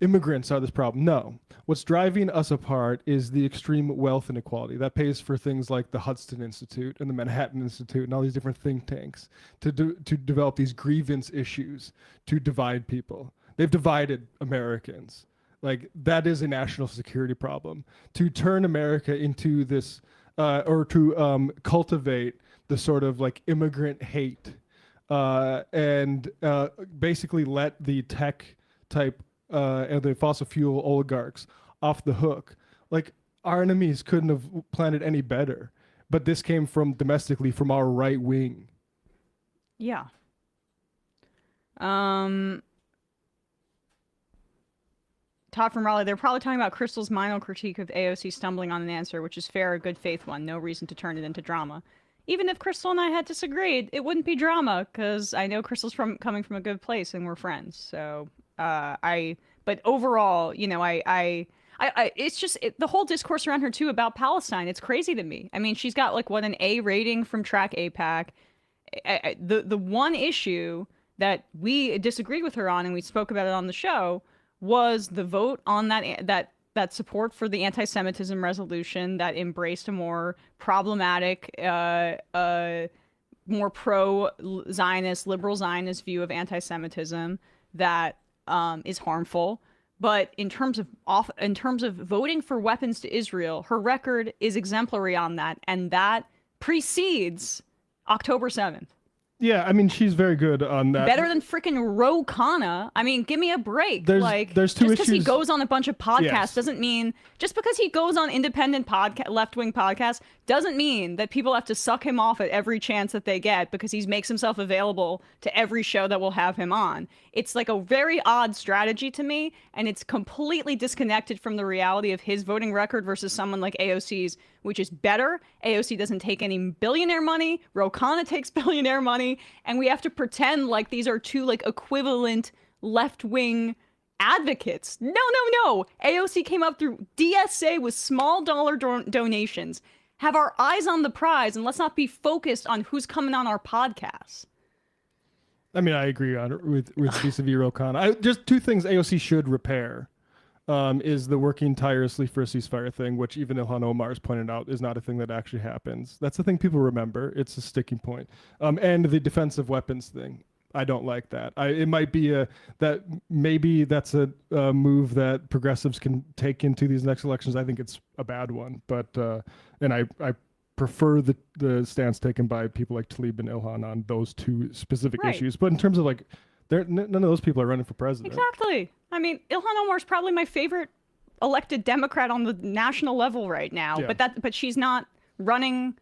immigrants are this problem. No, what's driving us apart is the extreme wealth inequality that pays for things like the Hudson Institute and the Manhattan Institute and all these different think tanks to develop these grievance issues to divide people. They've divided Americans. Like, that is a national security problem. To turn America into this, or to cultivate the sort of like immigrant hate, and basically let the tech type and the fossil fuel oligarchs off the hook. Like, our enemies couldn't have planned it any better. But this came from domestically from our right wing. Yeah. Todd from Raleigh, they're probably talking about Crystal's minor critique of AOC stumbling on an answer, which is fair, a good faith one. No reason to turn it into drama. Even if Crystal and I had disagreed, it wouldn't be drama, because I know Crystal's coming from a good place and we're friends. So, but overall, you know, it's just the whole discourse around her too about Palestine. It's crazy to me. I mean, she's got like what, an A rating from Track APAC. The one issue that we disagreed with her on, and we spoke about it on the show, was the vote on that support for the anti-Semitism resolution that embraced a more problematic, more pro-Zionist, liberal Zionist view of anti-Semitism that is harmful. But in terms of voting for weapons to Israel, her record is exemplary on that, and that precedes October 7th. Yeah, I mean, she's very good on that. Better than freaking Ro Khanna. I mean, give me a break. There's two just because he issues. goes on a bunch of podcasts Yes. doesn't mean, just because he goes on independent left-wing podcasts doesn't mean that people have to suck him off at every chance that they get because he makes himself available to every show that will have him on. It's like a very odd strategy to me, and it's completely disconnected from the reality of his voting record versus someone like AOC's, which is better. AOC doesn't take any billionaire money. Ro Khanna takes billionaire money. And we have to pretend like these are two like equivalent left-wing advocates. No. AOC came up through DSA with small dollar donations. Have our eyes on the prize, and let's not be focused on who's coming on our podcast. I mean, I agree with vis-a-vis Ro Khanna. Just two things AOC should repair. Is the working tirelessly for a ceasefire thing, which even Ilhan Omar has pointed out is not a thing that actually happens. That's the thing people remember. It's a sticking point. And the defensive weapons thing. I don't like that. It might be that maybe that's a move that progressives can take into these next elections. I think it's a bad one, but and I prefer the stance taken by people like Tlaib and Ilhan on those two specific issues. But in terms of like, none of those people are running for president. Exactly. I mean, Ilhan Omar is probably my favorite elected Democrat on the national level right now. Yeah. But she's not running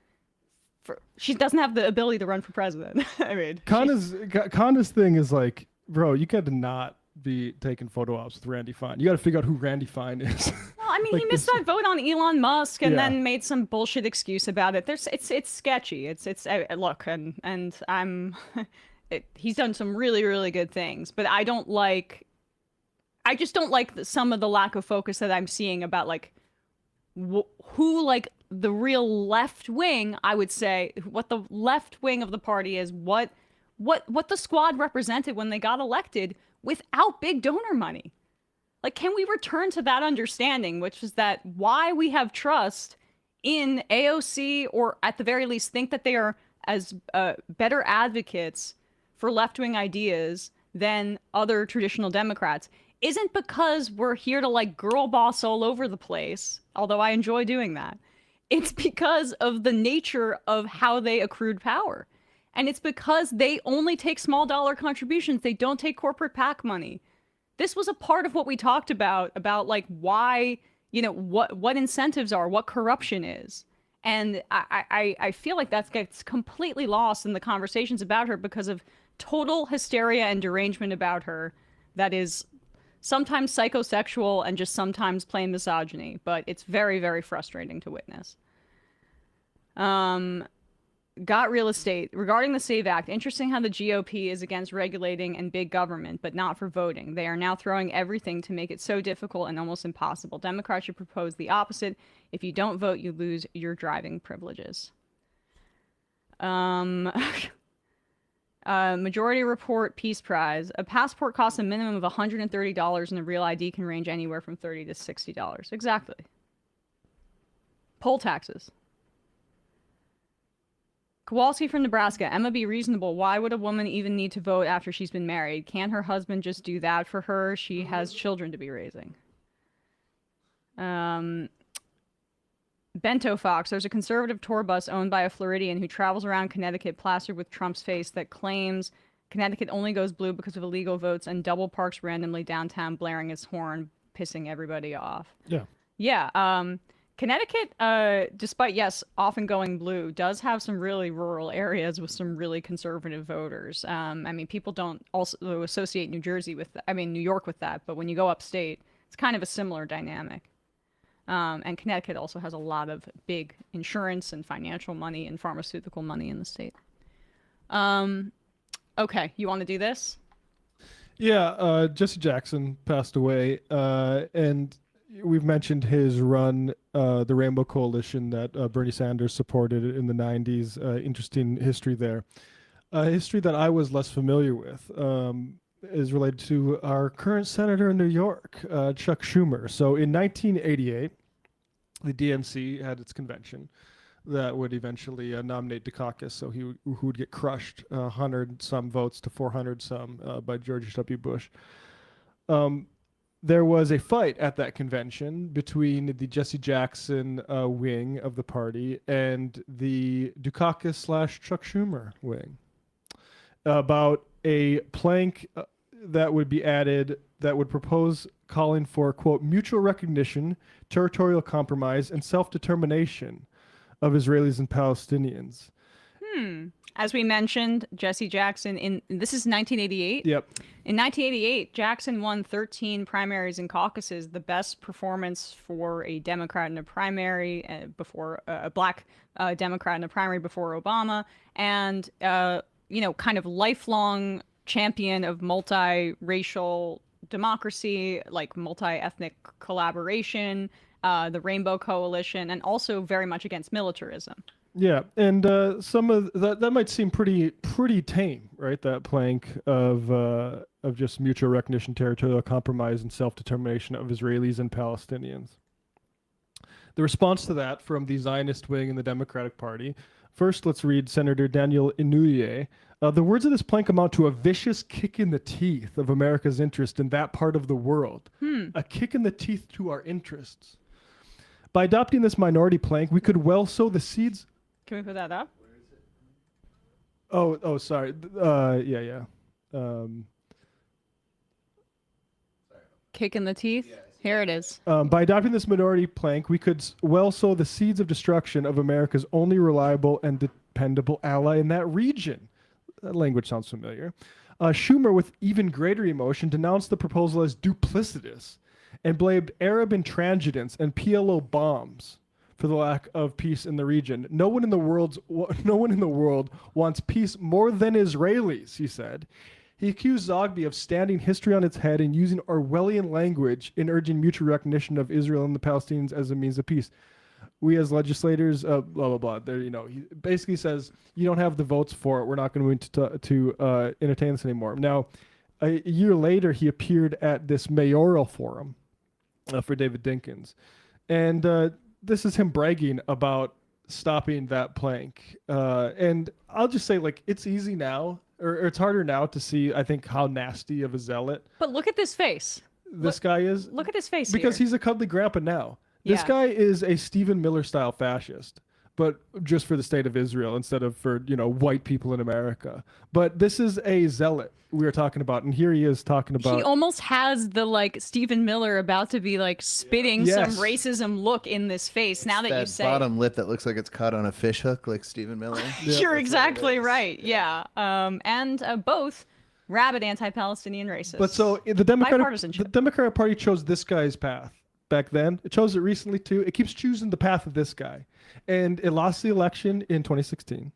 for. She doesn't have the ability to run for president. I mean, Khanna's thing is like, bro, you got to not be taking photo ops with Randy Fine. You got to figure out who Randy Fine is. Well, I mean, like he missed that vote on Elon Musk and Yeah. then made some bullshit excuse about it. It's sketchy. Look, and I'm. He's done some really, really good things, but I just don't like some of the lack of focus that I'm seeing about like who like the real left wing, I would say, what the left wing of the party is, what the squad represented when they got elected without big donor money. Like, can we return to that understanding, which is that why we have trust in AOC, or at the very least think that they are as better advocates for left-wing ideas than other traditional Democrats, isn't because we're here to like girl boss all over the place, although I enjoy doing that. It's because of the nature of how they accrued power. And it's because they only take small dollar contributions. They don't take corporate PAC money. This was a part of what we talked about like why, you know, what incentives are, what corruption is. And I feel like that gets completely lost in the conversations about her because of total hysteria and derangement about her that is sometimes psychosexual and just sometimes plain misogyny, but it's very, very frustrating to witness. Got real estate. Regarding the SAVE Act, interesting how the GOP is against regulating and big government, but not for voting. They are now throwing everything to make it so difficult and almost impossible. Democrats should propose the opposite. If you don't vote, you lose your driving privileges. Majority Report Peace Prize. A passport costs a minimum of $130 and a real ID can range anywhere from $30 to $60. Exactly. Poll taxes. Kowalski from Nebraska. Emma, be reasonable. Why would a woman even need to vote after she's been married? Can't her husband just do that for her? She has children to be raising. Bento Fox. There's a conservative tour bus owned by a Floridian who travels around Connecticut plastered with Trump's face that claims Connecticut only goes blue because of illegal votes and double parks randomly downtown blaring its horn, pissing everybody off. Yeah. Yeah. Connecticut, despite, yes, often going blue, does have some really rural areas with some really conservative voters. I mean, people don't also associate New York with that, but when you go upstate, it's kind of a similar dynamic. And Connecticut also has a lot of big insurance and financial money and pharmaceutical money in the state. Okay, you want to do this? Yeah, Jesse Jackson passed away, and we've mentioned his run, the Rainbow Coalition that Bernie Sanders supported in the 90s. Interesting history there. History that I was less familiar with is related to our current senator in New York, Chuck Schumer. So in 1988, the DNC had its convention that would eventually nominate Dukakis, so who would get crushed 100-some votes to 400-some by George W. Bush. There was a fight at that convention between the Jesse Jackson wing of the party and the Dukakis/Chuck Schumer wing about a plank that would be added that would propose calling for, quote, mutual recognition, territorial compromise, and self-determination of Israelis and Palestinians. As we mentioned, Jesse Jackson, this is 1988. Yep. In 1988, Jackson won 13 primaries and caucuses, the best performance for a Democrat in a primary before a black Democrat in a primary before Obama, and kind of lifelong champion of multiracial democracy, like multi-ethnic collaboration, the Rainbow Coalition, and also very much against militarism. Yeah, and some of that might seem pretty tame, right? That plank of just mutual recognition, territorial compromise, and self-determination of Israelis and Palestinians. The response to that from the Zionist wing in the Democratic Party. First, let's read Senator Daniel Inouye. The words of this plank amount to a vicious kick in the teeth of America's interest in that part of the world. A kick in the teeth to our interests. By adopting this minority plank, we could well sow the seeds. Can we put that up? Oh, sorry. Yeah. Kick in the teeth? Here it is. By adopting this minority plank, we could well sow the seeds of destruction of America's only reliable and dependable ally in that region. That language sounds familiar. Schumer, with even greater emotion, denounced the proposal as duplicitous and blamed Arab intransigence and PLO bombs for the lack of peace in the region. No one in the world wants peace more than Israelis, he said. He accused Zogby of standing history on its head and using Orwellian language in urging mutual recognition of Israel and the Palestinians as a means of peace. We as legislators, blah, blah, blah. There, he basically says, you don't have the votes for it. We're not going to entertain this anymore. Now, a year later, he appeared at this mayoral forum for David Dinkins. And this is him bragging about stopping that plank. And I'll just say, it's easy now, or it's harder now to see, I think, how nasty of a zealot. But look at this face. This guy is. Look at his face because here. He's a cuddly grandpa now. This guy is a Stephen Miller-style fascist, but just for the state of Israel instead of for, white people in America. But this is a zealot we were talking about, and here he is talking about... He almost has the, Stephen Miller about to be, spitting some racism look in this face, now that you say bottom lip that looks like it's caught on a fish hook, like Stephen Miller. You're exactly right, yeah. And both rabid anti-Palestinian racists. But so the Democratic Party chose this guy's path. Back then, it chose it recently too. It keeps choosing the path of this guy, and it lost the election in 2016.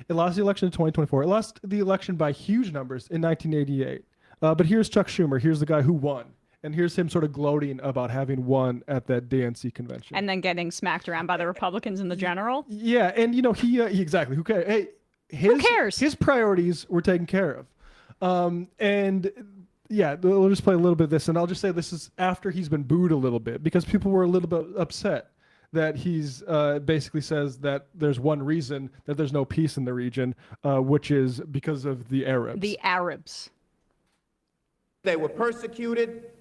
It lost the election in 2024. It lost the election by huge numbers in 1988. But here's Chuck Schumer. Here's the guy who won, and here's him sort of gloating about having won at that DNC convention, and then getting smacked around by the Republicans in the general. Yeah, and he exactly. Who cares? Hey, His, cares? His priorities were taken care of. And yeah, we'll just play a little bit of this, and I'll just say this is after he's been booed a little bit because people were a little bit upset that he's basically says that there's one reason that there's no peace in the region, which is because of the Arabs. The Arabs. They were persecuted.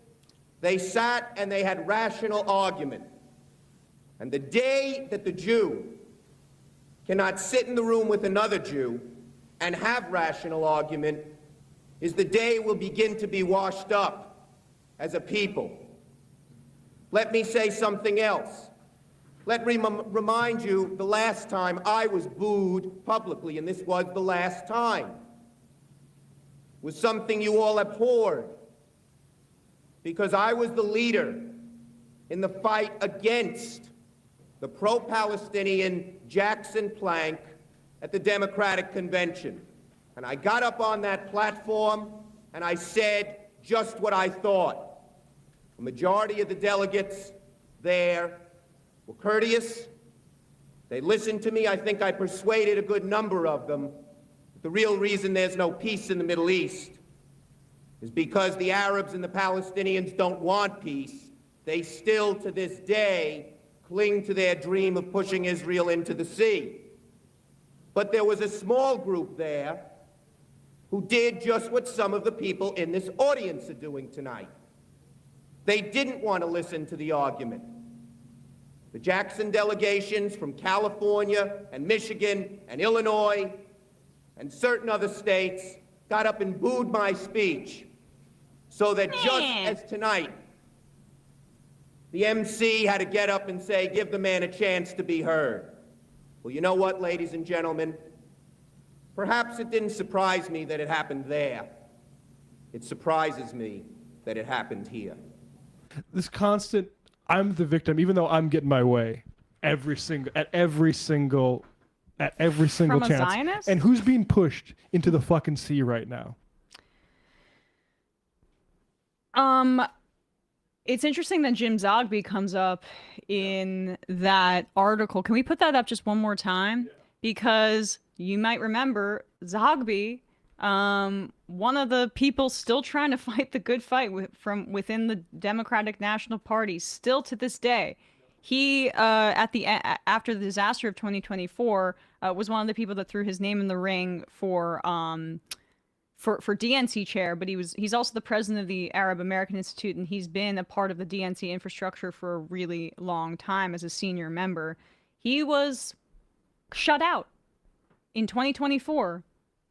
They sat and they had rational argument. And the day that the Jew cannot sit in the room with another Jew and have rational argument is the day we'll begin to be washed up as a people. Let me say something else. Let me remind you the last time I was booed publicly, and this was the last time, was something you all abhorred, because I was the leader in the fight against the pro-Palestinian Jackson plank at the Democratic Convention. And I got up on that platform and I said just what I thought. The majority of the delegates there were courteous. They listened to me. I think I persuaded a good number of them. But the real reason there's no peace in the Middle East is because the Arabs and the Palestinians don't want peace. They still, to this day, cling to their dream of pushing Israel into the sea. But there was a small group there who did just what some of the people in this audience are doing tonight. They didn't want to listen to the argument. The Jackson delegations from California and Michigan and Illinois and certain other states got up and booed my speech so that just as tonight, the MC had to get up and say, give the man a chance to be heard. Well, you know what, ladies and gentlemen? Perhaps it didn't surprise me that it happened there. It surprises me that it happened here. This constant, I'm the victim, even though I'm getting my way at every single From a chance. Zionist? And who's being pushed into the fucking sea right now? It's interesting that Jim Zogby comes up in that article. Can we put that up just one more time? Yeah. Because you might remember Zogby, one of the people still trying to fight the good fight from within the Democratic National Party, still to this day. He, after the disaster of 2024, was one of the people that threw his name in the ring for DNC chair, but he's also the president of the Arab American Institute, and he's been a part of the DNC infrastructure for a really long time as a senior member. He was shut out in 2024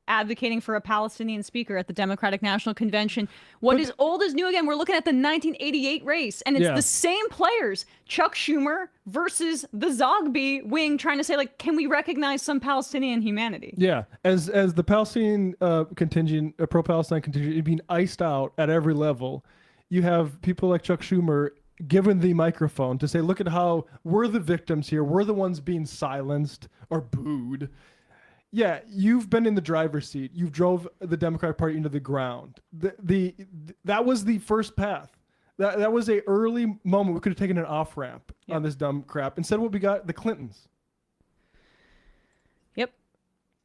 advocating for a Palestinian speaker at the Democratic National Convention. What is old is new again. We're looking at the 1988 race, and it's the same players, Chuck Schumer versus the Zogby wing, trying to say, like, can we recognize some Palestinian humanity? Yeah, as the Palestinian contingent, pro-Palestine contingent, being iced out at every level, you have people like Chuck Schumer given the microphone to say, look at how we're the victims here. We're the ones being silenced or booed. Yeah, you've been in the driver's seat. You've drove the Democratic Party into the ground. That was the first path. That was a early moment. We could have taken an off ramp on this dumb crap. Instead, what we got, the Clintons.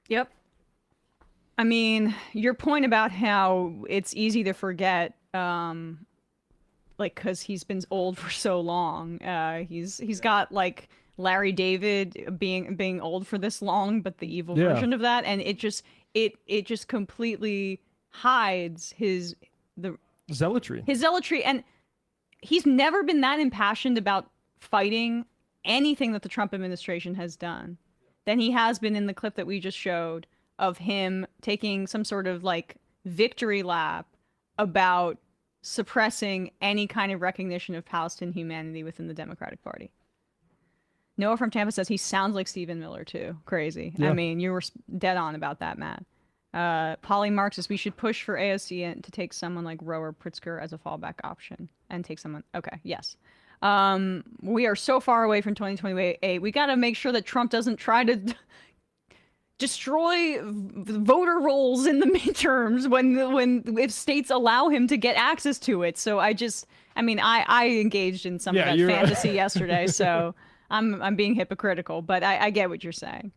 Yep. I mean, your point about how it's easy to forget, like, because he's been old for so long. He's got like Larry David being old for this long, but the evil version of that, and it just completely hides his zealotry, and he's never been that impassioned about fighting anything that the Trump administration has done than he has been in the clip that we just showed of him taking some sort of like victory lap about suppressing any kind of recognition of Palestinian humanity within the Democratic Party. Noah from Tampa says he sounds like Stephen Miller too. Crazy. Yeah. I mean, you were dead on about that, Matt. Polly Marx says we should push for AOC to take someone like Roe or Pritzker as a fallback option and take someone. Okay, yes. We are so far away from 2028. We got to make sure that Trump doesn't try to destroy voter rolls in the midterms if states allow him to get access to it. So I engaged in some of that fantasy yesterday, so I'm being hypocritical, but I get what you're saying.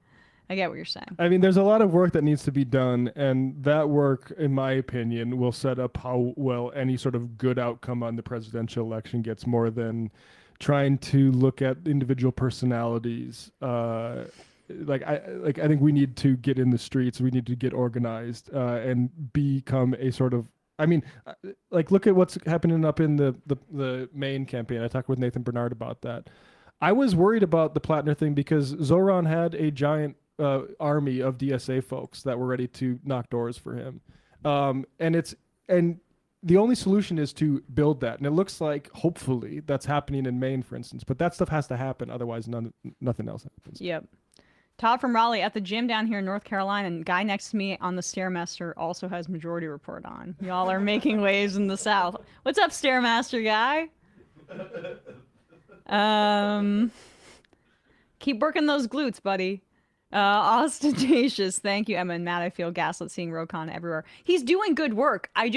I get what you're saying. I mean, there's a lot of work that needs to be done, and that work, in my opinion, will set up how well any sort of good outcome on the presidential election gets, more than trying to look at individual personalities. I think we need to get in the streets. We need to get organized and become a sort of. I mean, look at what's happening up in the Maine campaign. I talked with Nathan Bernard about that. I was worried about the Plattner thing because Zoran had a giant army of DSA folks that were ready to knock doors for him, and the only solution is to build that. And it looks like hopefully that's happening in Maine, for instance. But that stuff has to happen, otherwise nothing else happens. Yep. Todd from Raleigh at the gym down here in North Carolina, and guy next to me on the Stairmaster also has Majority Report on. Y'all are making waves in the South. What's up, Stairmaster guy? Keep working those glutes, buddy. Ostentatious. Thank you, Emma and Matt. I feel gaslit seeing Rokan everywhere. He's doing good work. I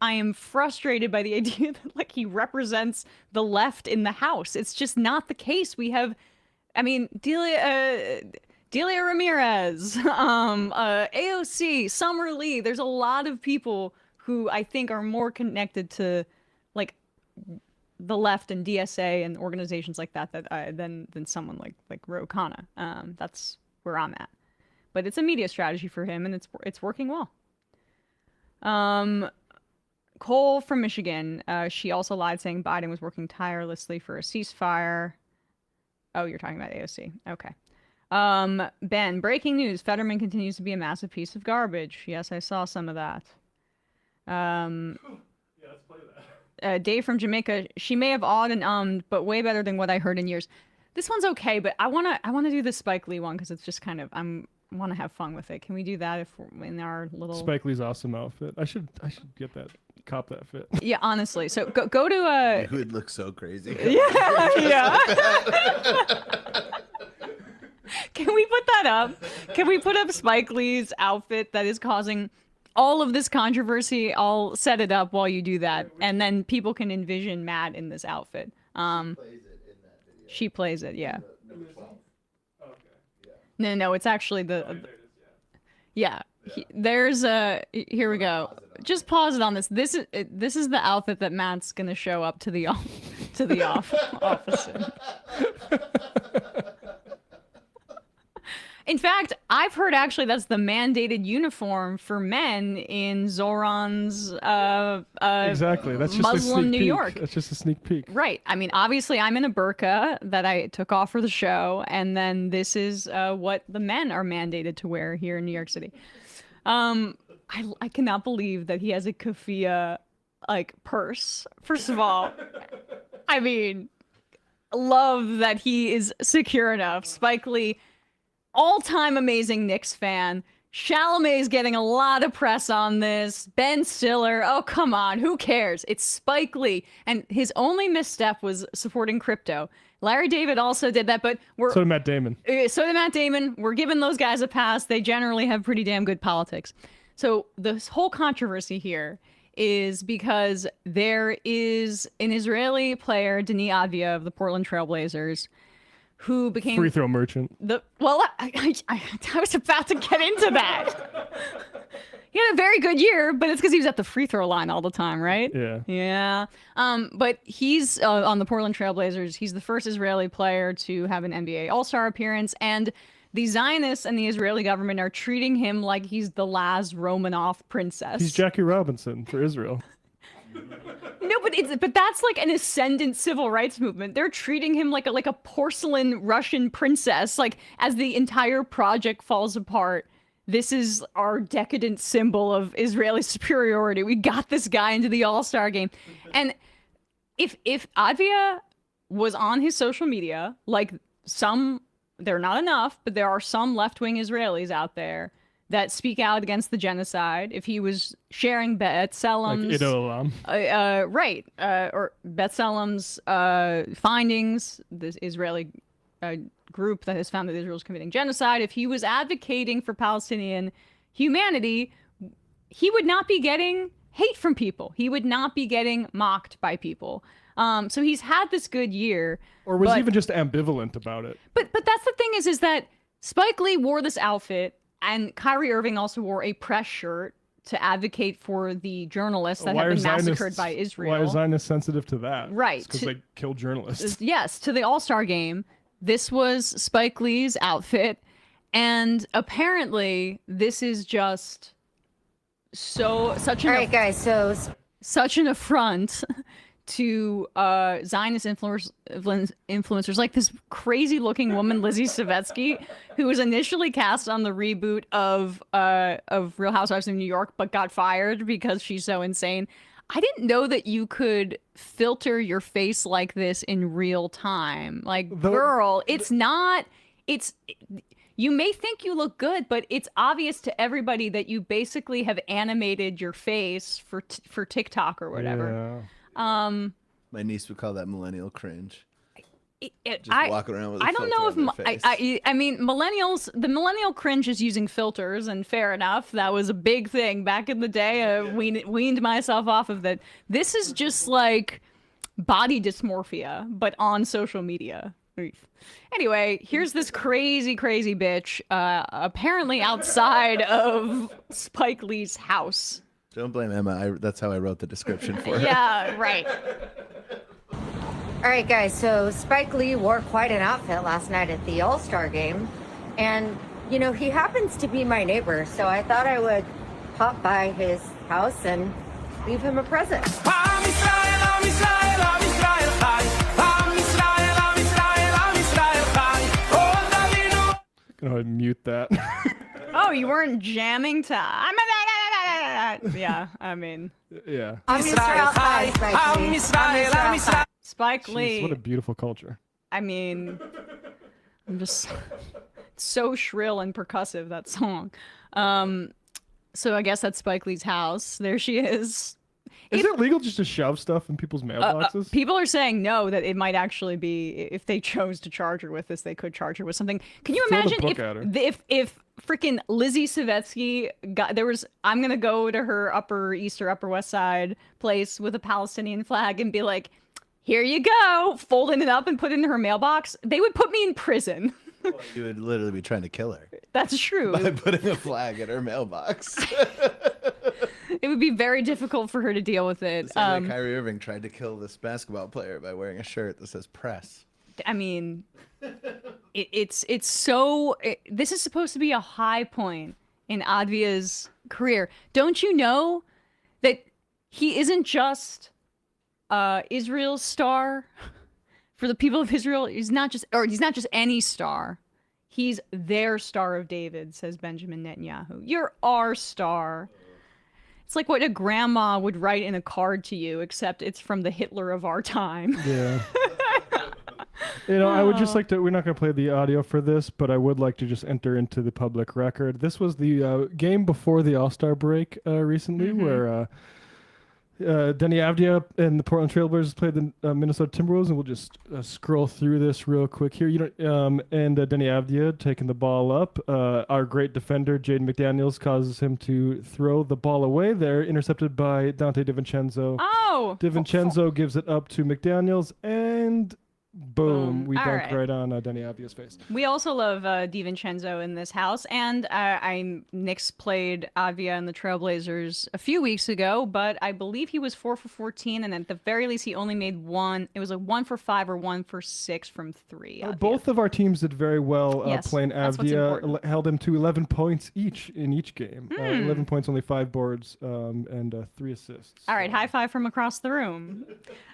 am frustrated by the idea that he represents the left in the House. It's just not the case. We have, Delia Ramirez, AOC, Summer Lee. There's a lot of people who I think are more connected to the left and DSA and organizations like that than someone like Ro Khanna. That's where I'm at. But it's a media strategy for him, and it's working well. Cole from Michigan. She also lied, saying Biden was working tirelessly for a ceasefire. Oh, you're talking about AOC. Okay. Ben, breaking news. Fetterman continues to be a massive piece of garbage. Yes, I saw some of that. Yeah, let's play that. Dave from Jamaica. She may have awed and ummed, but way better than what I heard in years. This one's okay, but I wanna do the Spike Lee one because it's just kind of want to have fun with it. Can we do that if we're in our little Spike Lee's awesome outfit? I should get that. Cop that fit. Yeah, honestly. So go to It would look so crazy. Yeah. Can we put that up? Can we put up Spike Lee's outfit that is causing all of this controversy? I'll set it up while you do that, and then people can envision Matt in this outfit. She plays it, yeah. No, it's actually yeah. There's here we go. Just pause it on this. This is the outfit that Matt's gonna show up to the office in. In fact, I've heard actually that's the mandated uniform for men in Zoran's exactly. That's just Muslim a sneak New peek. York. That's just a sneak peek. Right. I mean, obviously, I'm in a burqa that I took off for the show, and then this is what the men are mandated to wear here in New York City. I cannot believe that he has a keffiyeh purse. First of all, I mean, love that he is secure enough. Spike Lee, all-time amazing Knicks fan. Chalamet's getting a lot of press on this. Ben Stiller, oh come on, who cares? It's Spike Lee, and his only misstep was supporting crypto. Larry David also did that, but So did Matt Damon. We're giving those guys a pass. They generally have pretty damn good politics. So this whole controversy here is because there is an Israeli player, Denis Advia of the Portland Trailblazers, who became Free throw merchant. I was about to get into that. He had a very good year, but it's because he was at the free throw line all the time, right? Yeah. Yeah. But he's on the Portland Trailblazers. He's the first Israeli player to have an NBA All-Star appearance, and the Zionists and the Israeli government are treating him like he's the last Romanov princess. He's Jackie Robinson for Israel. No, but that's like an ascendant civil rights movement. They're treating him like a porcelain Russian princess. Like, as the entire project falls apart, this is our decadent symbol of Israeli superiority. We got this guy into the All-Star game. And if Advia was on his social media, like they're not enough, but there are some left-wing Israelis out there that speak out against the genocide. If he was sharing B'Tselem's or B'Tselem's findings, this Israeli group that has found that Israel is committing genocide, if he was advocating for Palestinian humanity, he would not be getting hate from people. He would not be getting mocked by people. So he's had this good year. Or was even just ambivalent about it. But that's the thing is that Spike Lee wore this outfit, and Kyrie Irving also wore a press shirt to advocate for the journalists that have been massacred by Israel. Why are Zionists sensitive to that? Right. Because they kill journalists. Yes, to the All-Star game. This was Spike Lee's outfit, and apparently this is just such an affront to Zionist influencers, like this crazy-looking woman, Lizzie Savetsky, who was initially cast on the reboot of Real Housewives of New York, but got fired because she's so insane. I didn't know that you could filter your face like this in real time. Like, girl, you may think you look good, but it's obvious to everybody that you basically have animated your face for TikTok or whatever. Yeah. My niece would call that millennial cringe. Just walk around with a I don't filter know on their face. I mean, the millennial cringe is using filters, and fair enough. That was a big thing back in the day. Weaned myself off of that. This is just like body dysmorphia, but on social media. Anyway, here's this crazy bitch, apparently outside of Spike Lee's house. Don't blame Emma. That's how I wrote the description for her. Yeah, right. All right, guys, so Spike Lee wore quite an outfit last night at the All-Star game. And, you know, he happens to be my neighbor, so I thought I would pop by his house and leave him a present. I'm going to mute that. Oh, you weren't jamming to... Yeah, I mean... Yeah. Spike Lee. Jeez, what a beautiful culture. I mean, I'm just so shrill and percussive, that song. So I guess that's Spike Lee's house. There she is. Is it legal just to shove stuff in people's mailboxes? People are saying no, that it might actually be, if they chose to charge her with this, they could charge her with something. Can you imagine if freaking Lizzie Savetsky I'm going to go to her Upper East or Upper West Side place with a Palestinian flag and be like, here you go, folding it up and put it in her mailbox. They would put me in prison. Well, you would literally be trying to kill her. That's true. By putting a flag in her mailbox. It would be very difficult for her to deal with it. The same way Kyrie Irving tried to kill this basketball player by wearing a shirt that says press. I mean, this is supposed to be a high point in Advia's career. Don't you know that he isn't just Israel's star for the people of Israel? He's not just any star. He's their Star of David, says Benjamin Netanyahu. You're our star. It's like what a grandma would write in a card to you, except it's from the Hitler of our time. Yeah. You know, I would just like to, we're not going to play the audio for this, but I would like to just enter into the public record. This was the game before the All-Star break recently, where Denny Avdia and the Portland Trailblazers played the Minnesota Timberwolves, and we'll just scroll through this real quick here. And Denny Avdia taking the ball up. Our great defender, Jaden McDaniels, causes him to throw the ball away there, intercepted by Dante DiVincenzo. Oh! DiVincenzo gives it up to McDaniels, and boom, we All dunked right. right on Denny Avdia's face. We also love DiVincenzo in this house, and Knicks played Avdia and the Trailblazers a few weeks ago, but I believe he was 4 for 14, and at the very least he only made one. It was a 1 for 5 or 1 for 6 from 3. Both of our teams did very well Yes, playing that's what's Avdia, important. held him to 11 points each in each game. 11 points, only 5 boards, and 3 assists. All right, high five from across the room.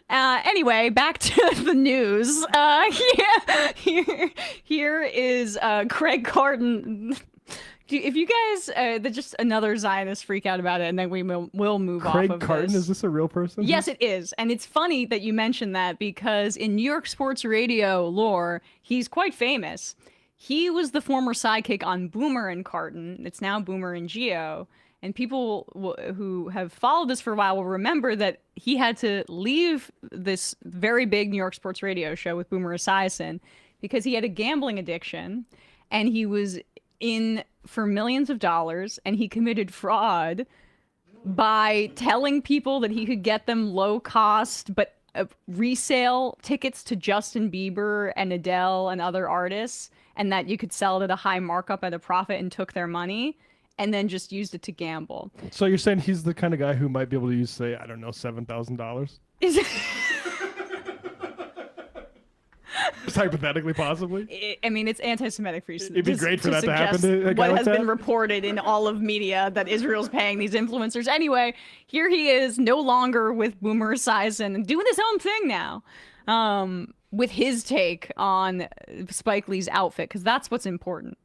Anyway, back to the news. Here is Craig Carton. If you guys, just another Zionist freak out about it, and then we will move off of Craig Carton, this. is this a real person? Yes, it is. And it's funny that you mentioned that, because in New York sports radio lore, he's quite famous. He was the former sidekick on Boomer and Carton. It's now Boomer and Geo. And people who have followed this for a while will remember that he had to leave this very big New York sports radio show with Boomer Esiason because he had a gambling addiction, and he was in for millions of dollars, and he committed fraud by telling people that he could get them low cost but resale tickets to Justin Bieber and Adele and other artists. and that you could sell it at a high markup at a profit and took their money and then just used it to gamble. So you're saying he's the kind of guy who might be able to use, say, I don't know, $7,000? Just hypothetically, possibly. I mean, it's anti-Semitic for you. It'd be great for that to happen to a guy what like has that. been reported in all of media that Israel's paying these influencers. Anyway, here he is, no longer with Boomer Esiason and doing his own thing now, with his take on Spike Lee's outfit, because that's what's important.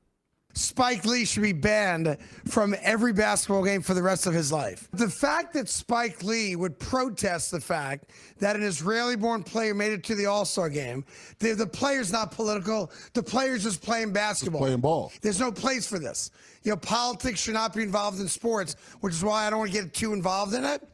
Spike Lee should be banned from every basketball game for the rest of his life. The fact that Spike Lee would protest the fact that an Israeli-born player made it to the All-Star game, the player's not political, the player's just playing basketball. Just playing ball. There's no place for this. You know, politics should not be involved in sports, which is why I don't want to get too involved in it.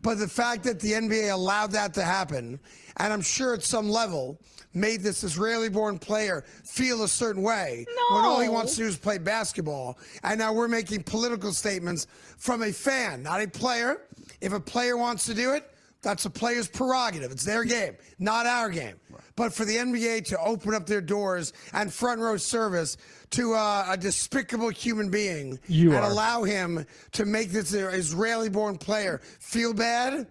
But the fact that the NBA allowed that to happen, and I'm sure at some level, made this Israeli-born player feel a certain way when all he wants to do is play basketball. And now we're making political statements from a fan, not a player. If a player wants to do it, that's a player's prerogative. It's their game, not our game. But for the NBA to open up their doors and front row service to a despicable human being allow him to make this Israeli-born player feel bad,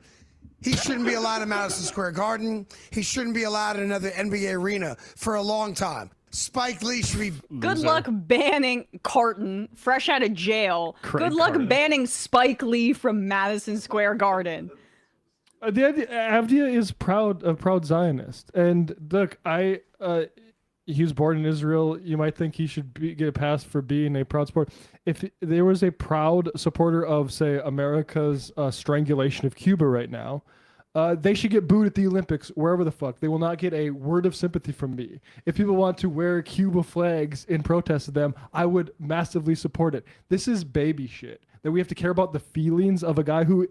he shouldn't be allowed in Madison Square Garden. He shouldn't be allowed in another NBA arena for a long time. Spike Lee should be... Good luck banning Carton, fresh out of jail. Craig Good luck Carton. banning Spike Lee from Madison Square Garden. The idea, Avdia is a proud Zionist, and look, he was born in Israel. You might think he should get a pass for being a proud supporter. If there was a proud supporter of, say, America's strangulation of Cuba right now, they should get booed at the Olympics, wherever the fuck. They will not get a word of sympathy from me. If people want to wear Cuba flags in protest of them, I would massively support it. This is baby shit, that we have to care about the feelings of a guy who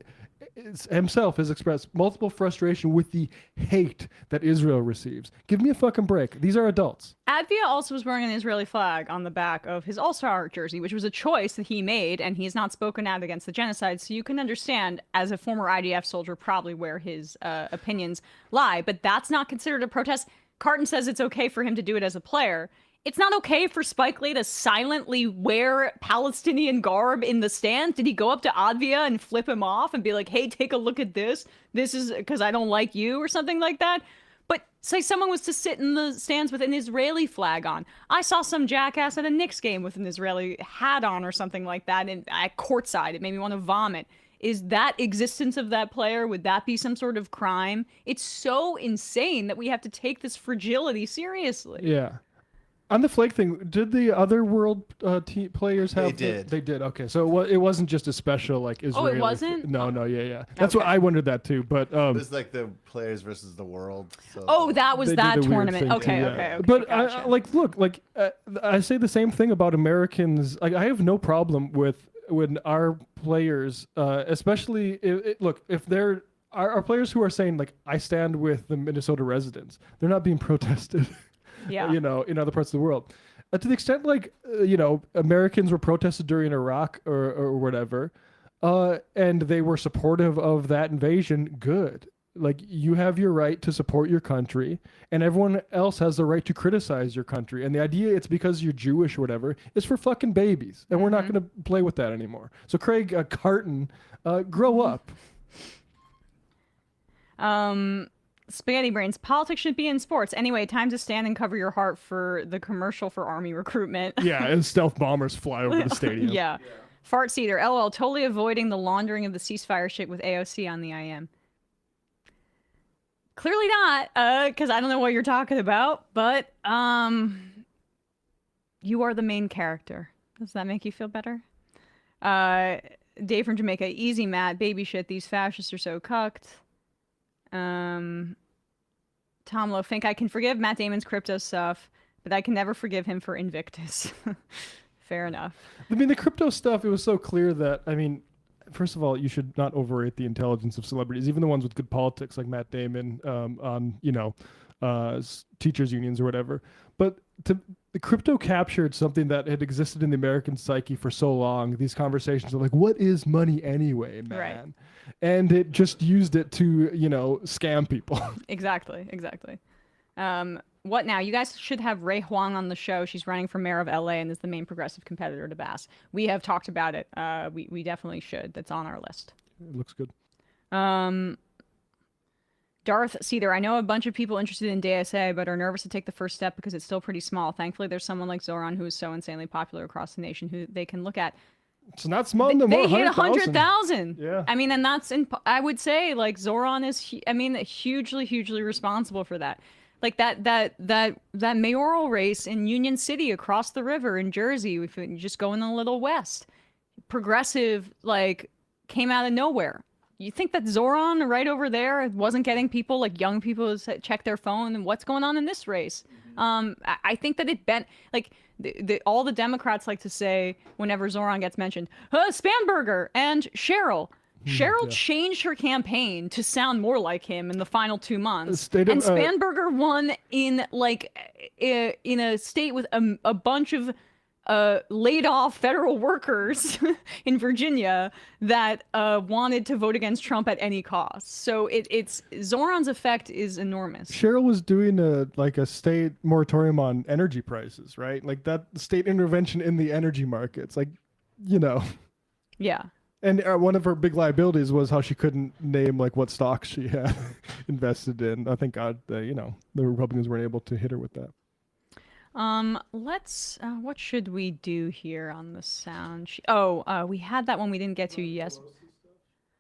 himself has expressed multiple frustration with the hate that Israel receives. Give me a fucking break. These are adults. Advia also was wearing an Israeli flag on the back of his All-Star jersey, which was a choice that he made, and he's not spoken out against the genocide, so you can understand, as a former IDF soldier, probably where his opinions lie, but that's not considered a protest. Carton says it's okay for him to do it as a player. It's not okay for Spike Lee to silently wear Palestinian garb in the stands. Did he go up to Advia and flip him off and be like, hey, take a look at this? This is because I don't like you or something like that? But say someone was to sit in the stands with an Israeli flag on. I saw some jackass at a Knicks game with an Israeli hat on or something like that and at courtside. It made me want to vomit. Is that existence of that player, would that be some sort of crime? It's so insane that we have to take this fragility seriously. Yeah. On the flag thing, did the other world players have? They did. They did. Okay, so it wasn't just a special like Israeli. Oh, it wasn't? No, yeah. That's what I wondered that too. But It was like the players versus the world. So Oh, that was they that did a weird tournament. thing Okay, too, okay. But Gotcha. look, I say the same thing about Americans. Like, I have no problem with when our players, especially if they're our players who are saying like, I stand with the Minnesota residents. They're not being protested. Yeah. In other parts of the world. To the extent like, Americans were protested during Iraq or whatever, and they were supportive of that invasion, good. Like, you have your right to support your country, and everyone else has the right to criticize your country. And the idea it's because you're Jewish or whatever is for fucking babies, and we're not going to play with that anymore. So Craig Carton, grow up. Spaghetti Brains, politics should be in sports. Anyway, time to stand and cover your heart for the commercial for Army recruitment. Yeah, and stealth bombers fly over the stadium. Yeah. Fart Cedar, LOL, totally avoiding the laundering of the ceasefire shit with AOC on the IM. Clearly not, because I don't know what you're talking about, but you are the main character. Does that make you feel better? Dave from Jamaica, easy Matt, baby shit, these fascists are so cucked. Tom Lowe, think I can forgive Matt Damon's crypto stuff, but I can never forgive him for Invictus. Fair enough. I mean, the crypto stuff, it was so clear that, first of all, you should not overrate the intelligence of celebrities, even the ones with good politics like Matt Damon on, teachers unions or whatever. But the crypto captured something that had existed in the American psyche for so long. These conversations of like, what is money anyway, man? Right. And it just used it to, scam people. Exactly. what now? You guys should have Ray Huang on the show. She's running for mayor of LA and is the main progressive competitor to Bass. We have talked about it. We definitely should. That's on our list. It looks good. Darth Seder, I know a bunch of people interested in DSA, but are nervous to take the first step because it's still pretty small. Thankfully, there's someone like Zoran who is so insanely popular across the nation who they can look at. It's not small no more. They hit 100,000. Yeah. I mean, and that's I would say like Zoran is, hugely responsible for that. Like that mayoral race in Union City across the river in Jersey, if you just go in the little west, progressive like came out of nowhere. You think that Zoran right over there wasn't getting people like young people to check their phone and what's going on in this race? I think that it bent like all the Democrats like to say whenever Zoran gets mentioned, Spanberger and Cheryl. Cheryl changed her campaign to sound more like him in the final 2 months. And Spanberger won in like in a state with a bunch of laid off federal workers in Virginia that wanted to vote against Trump at any cost. So it's Zoran's effect is enormous. Cheryl was doing a state moratorium on energy prices, right? Like that state intervention in the energy markets, like, you know. Yeah. And one of her big liabilities was how she couldn't name like what stocks she had invested in. I thank God, the Republicans weren't able to hit her with that. Let's what should we do here on the sound? We had that one we didn't get to. Yes.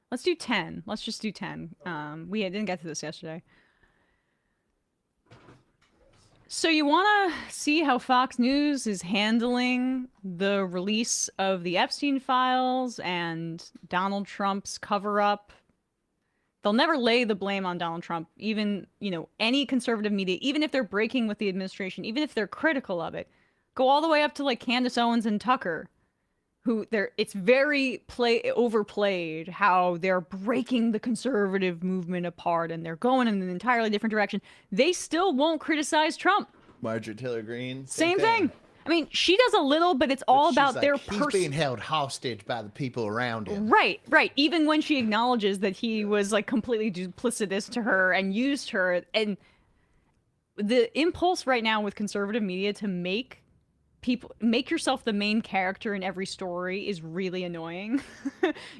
Let's do 10. Let's just do 10. We didn't get to this yesterday. So you want to see how Fox News is handling the release of the Epstein files and Donald Trump's cover-up? They'll never lay the blame on Donald Trump, even, any conservative media, even if they're breaking with the administration, even if they're critical of it. Go all the way up to like Candace Owens and Tucker, it's very overplayed how they're breaking the conservative movement apart and they're going in an entirely different direction. They still won't criticize Trump. Marjorie Taylor Greene. Same thing. I mean, she does a little, but it's all about their He's being held hostage by the people around him. Right. Even when she acknowledges that he was like completely duplicitous to her and used her, and the impulse right now with conservative media to make yourself the main character in every story is really annoying.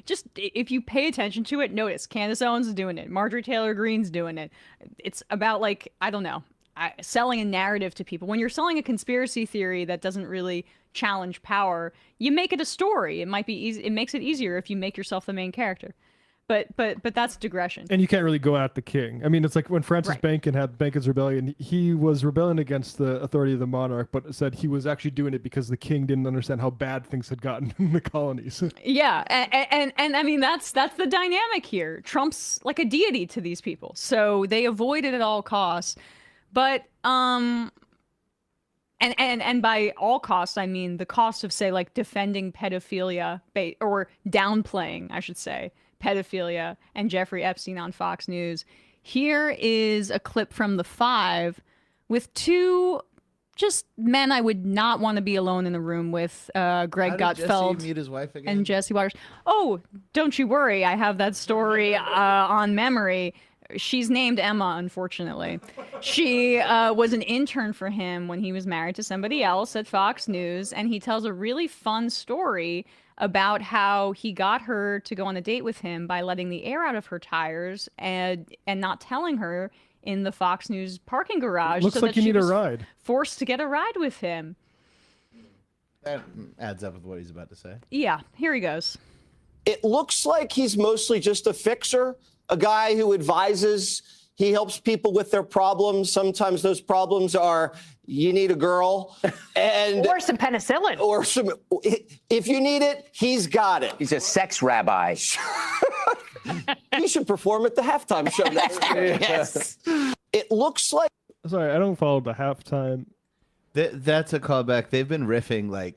Just if you pay attention to it, notice Candace Owens is doing it. Marjorie Taylor Greene's doing it. It's about like, I don't know. Selling a narrative to people. When you're selling a conspiracy theory that doesn't really challenge power, you make it a story. It might be easy. It makes it easier if you make yourself the main character. But that's digression. And you can't really go at the king. I mean, it's like when Francis Bacon had Bacon's Rebellion, he was rebelling against the authority of the monarch, but said he was actually doing it because the king didn't understand how bad things had gotten in the colonies. Yeah, and I mean that's the dynamic here. Trump's like a deity to these people, so they avoid it at all costs. But and by all costs, I mean the cost of, say, like defending pedophilia or downplaying, I should say, pedophilia and Jeffrey Epstein on Fox News. Here is a clip from The Five with two just men I would not want to be alone in the room with, Greg Gutfeld Jesse meet his wife again? and Jesse Waters. Oh, don't you worry. I have that story on memory. She's named Emma, unfortunately. She was an intern for him when he was married to somebody else at Fox News, and he tells a really fun story about how he got her to go on a date with him by letting the air out of her tires and not telling her in the Fox News parking garage. Looks so like that you she need a was ride. forced to get a ride with him. That adds up with what he's about to say. Yeah, here he goes. It looks like he's mostly just a fixer, a guy who advises. He helps people with their problems. Sometimes those problems are you need a girl and or some penicillin. Or some if you need it, he's got it. He's a sex rabbi. He should perform at the halftime show next year. Yes. It looks like Sorry, I don't follow the halftime. That's a callback. They've been riffing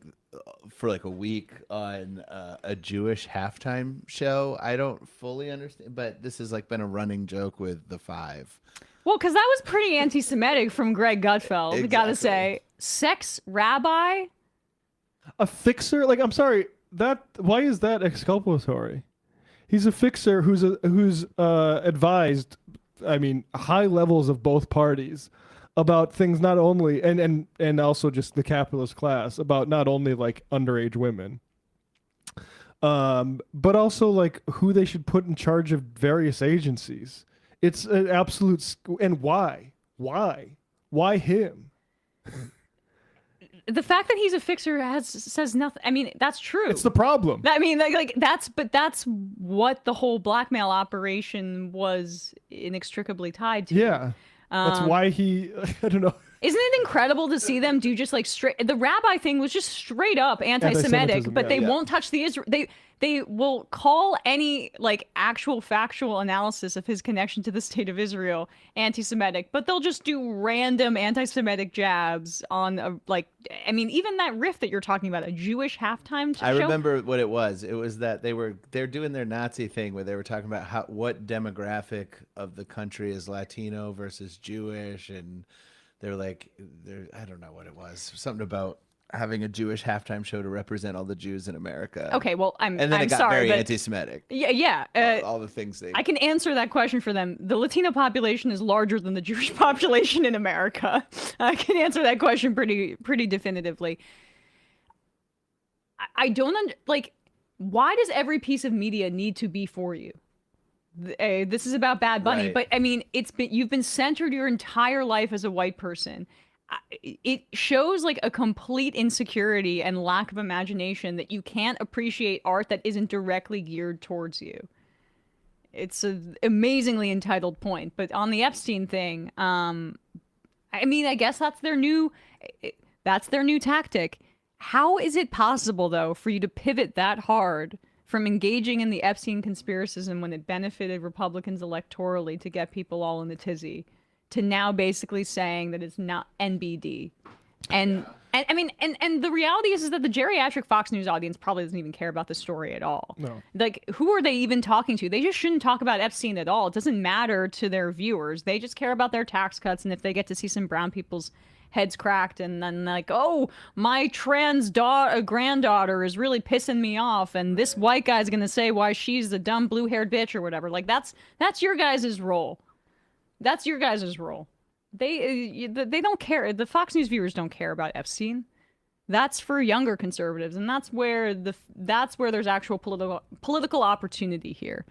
for like a week on a Jewish halftime show. I don't fully understand, but this has like been a running joke with The Five. Well, because that was pretty anti-Semitic from Greg Gutfeld, Exactly. gotta say. Sex rabbi? A fixer? Like, I'm sorry, why is that exculpatory? He's a fixer who's advised, I mean, high levels of both parties about things not only and also just the capitalist class, about not only like underage women, but also like who they should put in charge of various agencies. It's an absolute and why him? The fact that he's a fixer says nothing. I mean, that's true. It's the problem. I mean, that's what the whole blackmail operation was inextricably tied to. Yeah, that's why he. I don't know. Isn't it incredible to see them do just like straight? The rabbi thing was just straight up anti-Semitic, but they won't touch the Israel. They will call any like actual factual analysis of his connection to the state of Israel anti-Semitic, but they'll just do random anti-Semitic jabs on I mean, even that riff that you're talking about, a Jewish halftime show. I remember what it was. It was that they're doing their Nazi thing where they were talking about what demographic of the country is Latino versus Jewish, and they're I don't know what it was. Something about having a Jewish halftime show to represent all the Jews in America. Okay, well, and then it got sorry, very anti-Semitic. Yeah. All the things I can answer that question for them. The Latino population is larger than the Jewish population in America. I can answer that question pretty definitively. I don't why does every piece of media need to be for you? This is about Bad Bunny, Right. but I mean, you've been centered your entire life as a white person. It shows like a complete insecurity and lack of imagination that you can't appreciate art that isn't directly geared towards you. It's an amazingly entitled point. But on the Epstein thing, I mean, I guess that's their new tactic. How is it possible, though, for you to pivot that hard from engaging in the Epstein conspiracism when it benefited Republicans electorally to get people all in the tizzy, to now basically saying that it's not NBD? And I mean, and the reality is that the geriatric Fox News audience probably doesn't even care about the story at all. No. Like, who are they even talking to? They just shouldn't talk about Epstein at all. It doesn't matter to their viewers. They just care about their tax cuts, and if they get to see some brown people's heads cracked and then like, oh, my trans granddaughter is really pissing me off, and this white guy's gonna say why she's a dumb blue-haired bitch or whatever. Like, that's your guys' role. That's your guys' role. They don't care. The Fox News viewers don't care about Epstein. That's for younger conservatives, and that's where there's actual political opportunity here,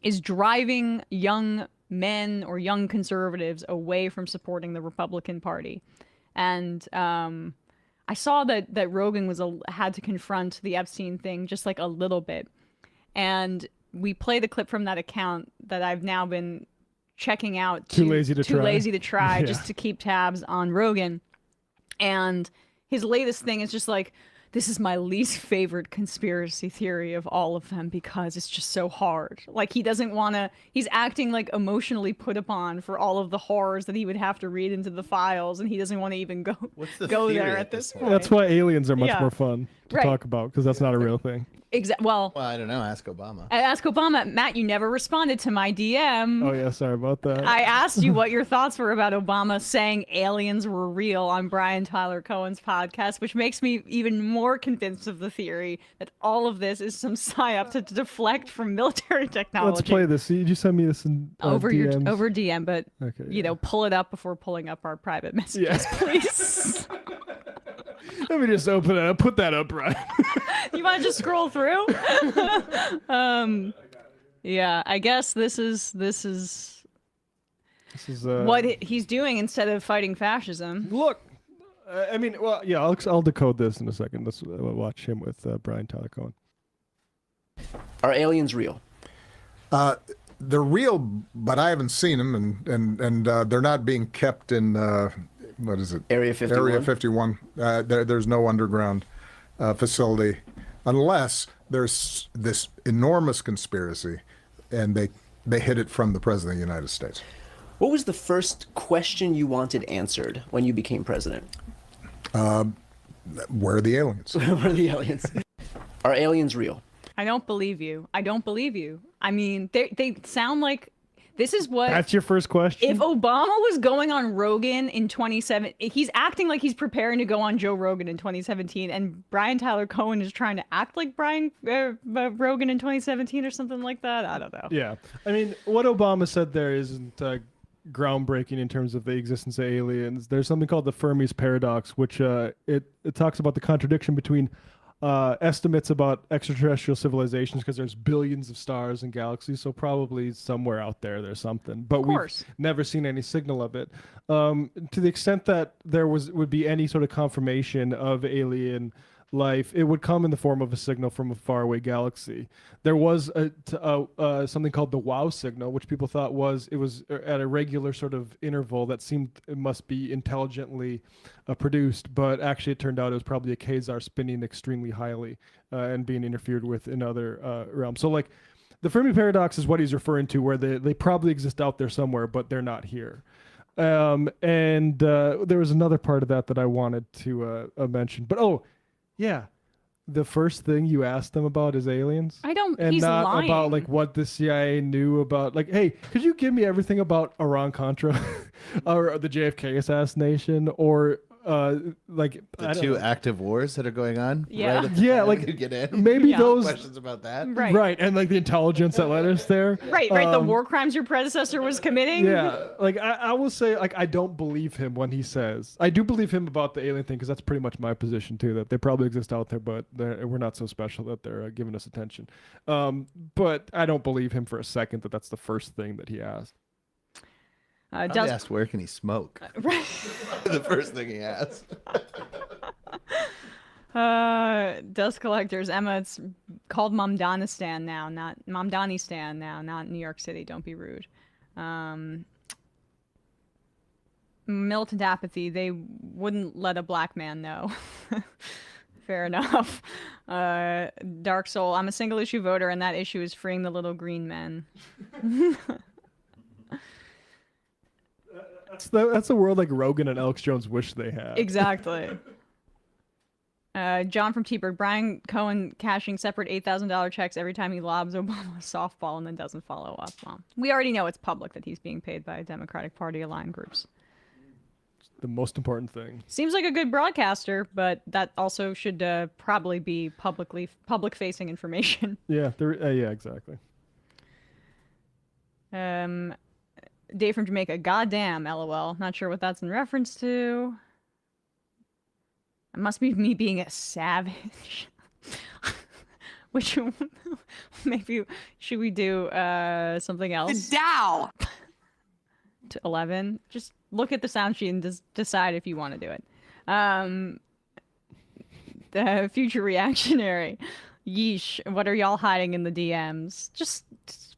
is driving young men or young conservatives away from supporting the Republican Party. And I saw that Rogan had to confront the Epstein thing just like a little bit, and we play the clip from that account that I've now been checking out. Too lazy to try. Yeah. Just to keep tabs on Rogan. And his latest thing is just like, this is my least favorite conspiracy theory of all of them because it's just so hard. Like, he doesn't want to, he's acting like emotionally put upon for all of the horrors that he would have to read into the files, and he doesn't want to even go there at this point. That's why aliens are much more fun to Right. talk about, because that's not a real thing. Well, I don't know. Ask Obama. Matt, you never responded to my DM. Oh yeah, sorry about that. I asked you what your thoughts were about Obama saying aliens were real on Brian Tyler Cohen's podcast, which makes me even more convinced of the theory that all of this is some psyop to deflect from military technology. Let's play this. Did you send me this in over DMs? over DM, but Okay, pull it up before pulling up our private messages, please. Let me just open it up. Put that up, Brian. You want to just scroll through? Yeah, I guess this is what he's doing instead of fighting fascism. Look, I mean, well, yeah, I'll decode this in a second. Let's watch him with Brian Tyler Cohen. Are aliens real? They're real, but I haven't seen them, and they're not being kept in what is it? Area 51. Area 51. There's no underground facility, unless there's this enormous conspiracy, and they hid it from the president of the United States. What was the first question you wanted answered when you became president? Where are the aliens? Where are the aliens? Are aliens real? I don't believe you. I mean, they sound like this is what. That's your first question? If Obama was going on Rogan in 2017, he's acting like he's preparing to go on Joe Rogan in 2017, and Brian Tyler Cohen is trying to act like Brian Rogan in 2017 or something like that. I don't know. Yeah, I mean, what Obama said there isn't groundbreaking in terms of the existence of aliens. There's something called the Fermi's paradox, which it talks about the contradiction between estimates about extraterrestrial civilizations, because there's billions of stars and galaxies, so probably somewhere out there there's something, but we've never seen any signal of it. To the extent that there would be any sort of confirmation of alien life, it would come in the form of a signal from a faraway galaxy. There was something called the WOW signal, which people thought was at a regular sort of interval that seemed it must be intelligently produced, but actually it turned out it was probably a quasar spinning extremely highly and being interfered with in other realms. So like the Fermi paradox is what he's referring to, where they probably exist out there somewhere, but they're not here. And there was another part of that I wanted to mention, but yeah, the first thing you asked them about is aliens. And he's not lying. about like what the CIA knew about. Like, hey, could you give me everything about Iran-Contra or the JFK assassination, or like The two active wars that are going on. Yeah. Right at the Yeah, time like you get in. maybe those questions about that. Right. and like the intelligence that led us there. Right. The war crimes your predecessor was committing. Yeah, like I will say, like I don't believe him when he says. I do believe him about the alien thing, because that's pretty much my position too. That they probably exist out there, but we're not so special that they're giving us attention. But I don't believe him for a second that that's the first thing that he asked. Probably asked where can he smoke. Right. The first thing he asked. Dust collectors. Emma, it's called Momdanistan now, not Momdanistan now, not New York City. Don't be rude. Militant apathy. They wouldn't let a black man know. Fair enough. Dark Soul. I'm a single issue voter, and that issue is freeing the little green men. That's the world like Rogan and Alex Jones wish they had. Exactly. John from T-Berg. Brian Cohen cashing separate $8,000 checks every time he lobs Obama a softball and then doesn't follow up. Well, we already know it's public that he's being paid by Democratic Party aligned groups. The most important thing. Seems like a good broadcaster, but that also should probably be public-facing information. Yeah, yeah, exactly. Dave from Jamaica. Goddamn, LOL. Not sure what that's in reference to. It must be me being a savage. Which maybe should we do something else? The Dow. To 11. Just look at the sound sheet and just decide if you want to do it. The future reactionary. Yeesh. What are y'all hiding in the DMs? Just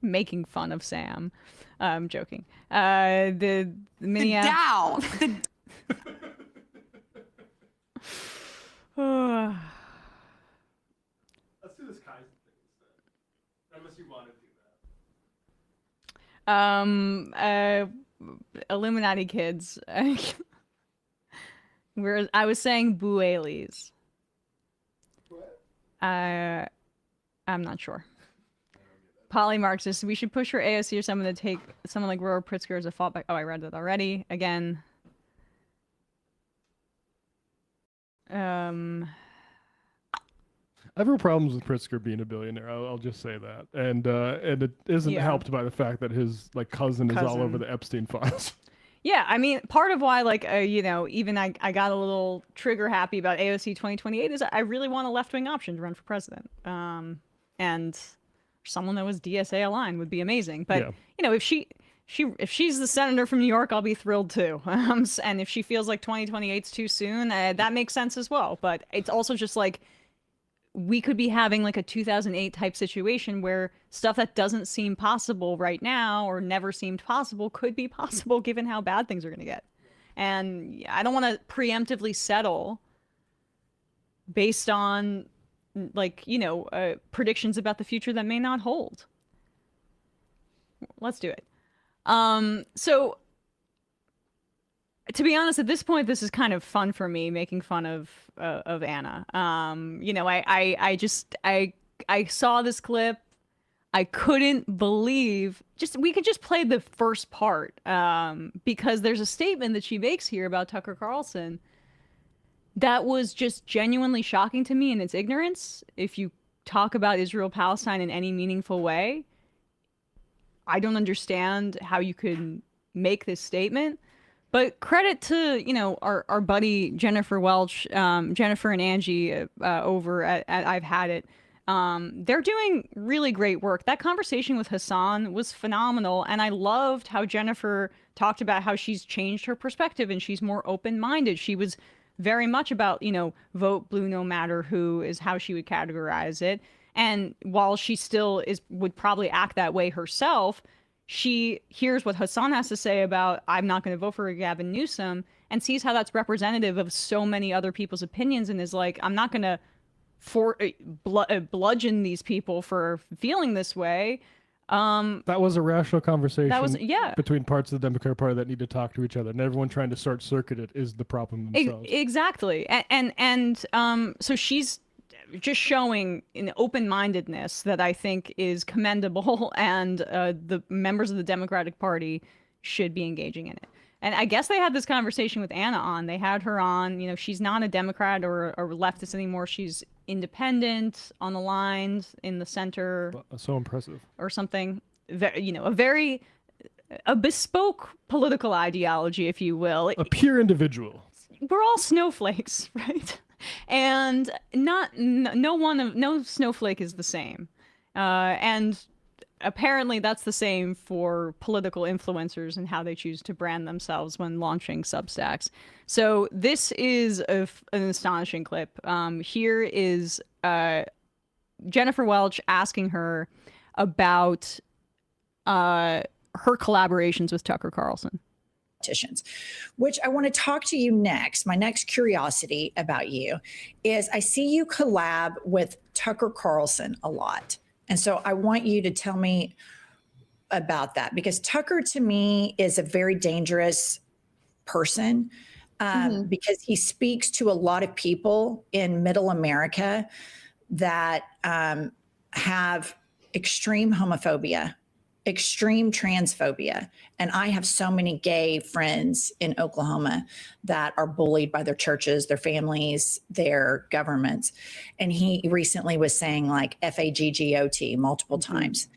making fun of Sam. I'm joking. The Dow. Let's do this Kaizen thing instead. Unless you want to do that. Illuminati kids. I was saying Buelis. I'm not sure. Poly-Marxist. We should push for AOC or someone to take someone like Roar Pritzker as a fallback. Oh, I read that already. Again. I have real problems with Pritzker being a billionaire. I'll just say that, and it isn't helped by the fact that his cousin is all over the Epstein files. Yeah, I mean, part of why even I got a little trigger happy about AOC 2028 is I really want a left-wing option to run for president. And someone that was DSA aligned would be amazing. But if she's the senator from New York, I'll be thrilled too. And if she feels like 2028's too soon, that makes sense as well. But it's also just like we could be having like a 2008 type situation where stuff that doesn't seem possible right now or never seemed possible could be possible given how bad things are going to get. And I don't want to preemptively settle based on predictions about the future that may not hold. Let's do it. So to be honest, at this point, this is kind of fun for me, making fun of Anna. I saw this clip. I couldn't believe we could just play the first part because there's a statement that she makes here about Tucker Carlson that was just genuinely shocking to me in its ignorance. If you talk about Israel-Palestine in any meaningful way, I don't understand how you could make this statement. But credit to, our buddy Jennifer Welch, Jennifer and Angie over at I've Had It. They're doing really great work. That conversation with Hassan was phenomenal. And I loved how Jennifer talked about how she's changed her perspective and she's more open-minded. She was very much about, vote blue no matter who is how she would categorize it. And while she still would probably act that way herself, she hears what Hassan has to say about, I'm not going to vote for Gavin Newsom, and sees how that's representative of so many other people's opinions, and is like, I'm not going to bludgeon these people for feeling this way. That was a rational conversation between parts of the Democratic Party that need to talk to each other, and everyone trying to short circuit it is the problem themselves. Exactly. And so she's just showing an open-mindedness that I think is commendable, and the members of the Democratic Party should be engaging in it. And I guess they had this conversation with Anna on. They had her on. She's not a Democrat or leftist anymore. She's independent, on the lines, in the center. So impressive. Or something. A bespoke political ideology, if you will. A pure individual. We're all snowflakes, right? And no snowflake is the same. And apparently that's the same for political influencers and how they choose to brand themselves when launching Substacks. So this is an astonishing clip. Here is Jennifer Welch asking her about her collaborations with Tucker Carlson. Which I want to talk to you next. My next curiosity about you is I see you collab with Tucker Carlson a lot. And so I want you to tell me about that, because Tucker to me is a very dangerous person because he speaks to a lot of people in middle America that have extreme homophobia, extreme transphobia. And I have so many gay friends in Oklahoma that are bullied by their churches, their families, their governments. And he recently was saying like FAGGOT multiple times.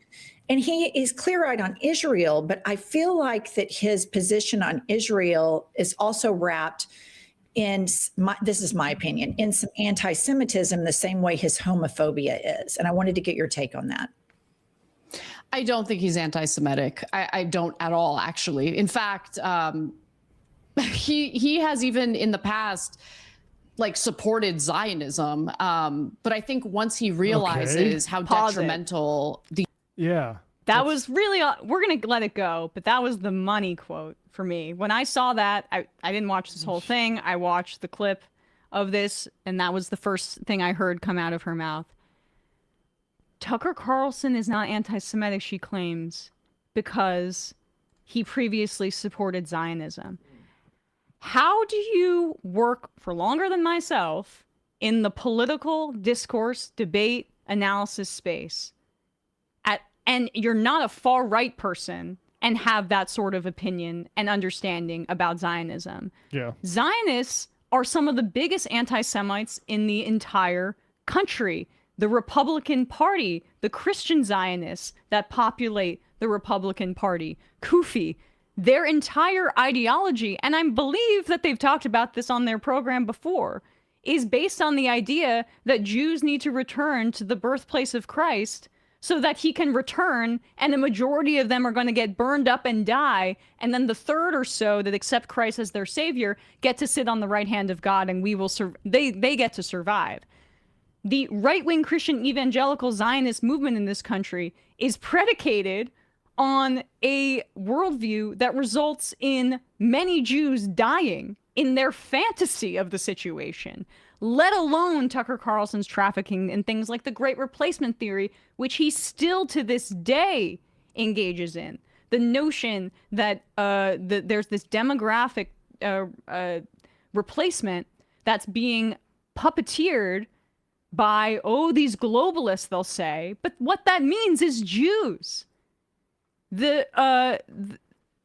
And he is clear-eyed on Israel, but I feel like that his position on Israel is also wrapped in, this is my opinion, in some anti-Semitism the same way his homophobia is. And I wanted to get your take on that. I don't think he's anti-Semitic. I don't at all, actually. In fact, he has even in the past supported Zionism. But I think once he realizes how detrimental that was really, we're going to let it go, but that was the money quote for me. When I saw that, I didn't watch this whole thing. I watched the clip of this, and that was the first thing I heard come out of her mouth. Tucker Carlson is not anti-Semitic, she claims, because he previously supported Zionism. How do you work for longer than myself in the political discourse, debate, analysis space, and you're not a far-right person and have that sort of opinion and understanding about Zionism? Yeah. Zionists are some of the biggest anti-Semites in the entire country. The Republican Party, the Christian Zionists that populate the Republican Party, Kufi, their entire ideology, and I believe that they've talked about this on their program before, is based on the idea that Jews need to return to the birthplace of Christ so that he can return, and a majority of them are going to get burned up and die, and then the third or so that accept Christ as their savior get to sit on the right hand of God, and they get to survive. The right-wing Christian evangelical Zionist movement in this country is predicated on a worldview that results in many Jews dying in their fantasy of the situation, let alone Tucker Carlson's trafficking in things like the Great Replacement theory, which he still to this day engages in. The notion that there's this demographic replacement that's being puppeteered by, these globalists, they'll say, but what that means is Jews. The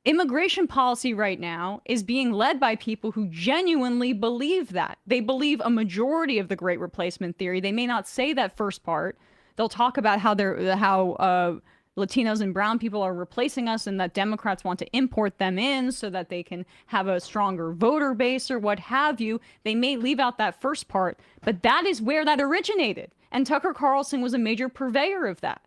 immigration policy right now is being led by people who genuinely believe that. They believe a majority of the Great Replacement theory. They may not say that first part. They'll talk about how Latinos and brown people are replacing us and that Democrats want to import them in so that they can have a stronger voter base or what have you. They may leave out that first part, but that is where that originated. And Tucker Carlson was a major purveyor of that.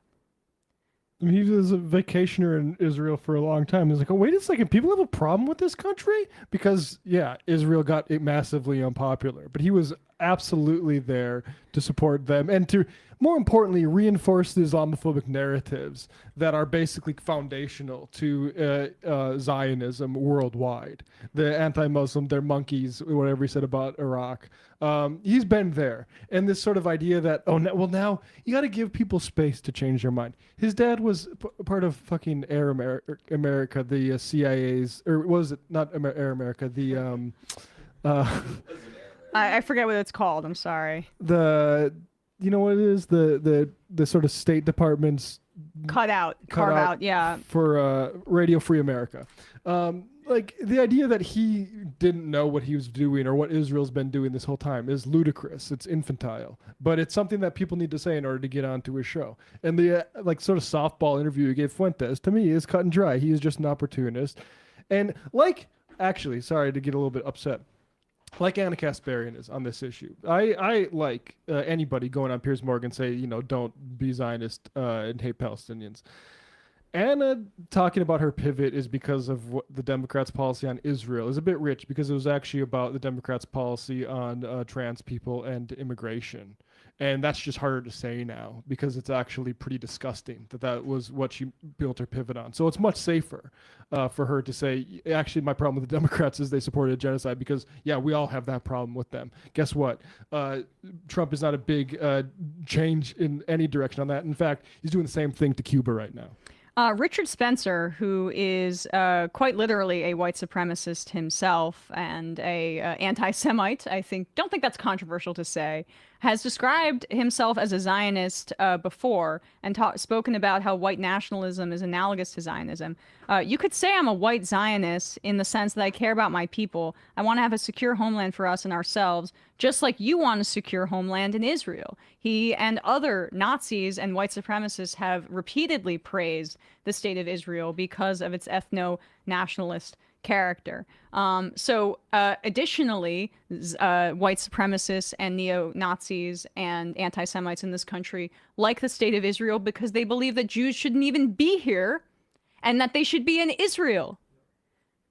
I mean, he was a vacationer in Israel for a long time. He's like, oh, wait a second, people have a problem with this country? Because, yeah, Israel got massively unpopular. But he was absolutely there to support them and to, more importantly, reinforce the Islamophobic narratives that are basically foundational to Zionism worldwide. The anti-Muslim, they're monkeys, whatever he said about Iraq. He's been there. And this sort of idea that, now you got to give people space to change their mind. His dad was part of fucking Air America, the CIA's, or was it not Air America, the... I forget what it's called. I'm sorry. You know what it is? The sort of State Department's carve out, yeah. For Radio Free America. Like the idea that he didn't know what he was doing or what Israel's been doing this whole time is ludicrous. It's infantile, but it's something that people need to say in order to get onto his show. And the like sort of softball interview he gave Fuentes to me is cut and dry. He is just an opportunist. And actually, sorry to get a little bit upset. Like Anna Kasparian is on this issue. I like anybody going on Piers Morgan say, don't be Zionist and hate Palestinians. Anna talking about her pivot is because of what the Democrats' policy on Israel is a bit rich because it was actually about the Democrats' policy on trans people and immigration. And that's just harder to say now because it's actually pretty disgusting that was what she built her pivot on. So it's much safer for her to say, actually, my problem with the Democrats is they supported genocide because, yeah, we all have that problem with them. Guess what? Trump is not a big change in any direction on that. In fact, he's doing the same thing to Cuba right now. Richard Spencer, who is quite literally a white supremacist himself and a anti-Semite, don't think that's controversial to say, has described himself as a Zionist before and spoken about how white nationalism is analogous to Zionism. You could say I'm a white Zionist in the sense that I care about my people. I want to have a secure homeland for us and ourselves, just like you want a secure homeland in Israel. He and other Nazis and white supremacists have repeatedly praised the state of Israel because of its ethno-nationalist character. Additionally, white supremacists and neo-Nazis and anti-Semites in this country like the state of Israel because they believe that Jews shouldn't even be here and that they should be in Israel.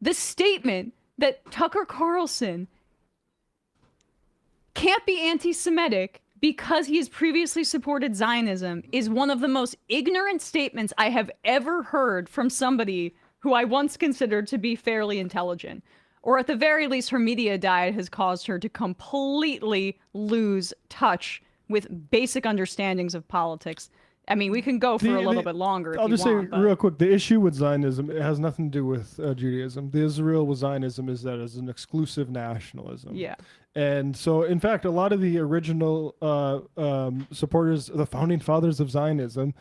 The statement that Tucker Carlson can't be anti-Semitic because he has previously supported Zionism is one of the most ignorant statements I have ever heard from somebody who I once considered to be fairly intelligent. Or at the very least, her media diet has caused her to completely lose touch with basic understandings of politics. I mean, we can go for a little bit longer if I'll you just want, say real quick, the issue with Zionism, it has nothing to do with Judaism. The Israel with Zionism is that it's an exclusive nationalism. Yeah. And so, in fact, a lot of the original supporters, the founding fathers of Zionism,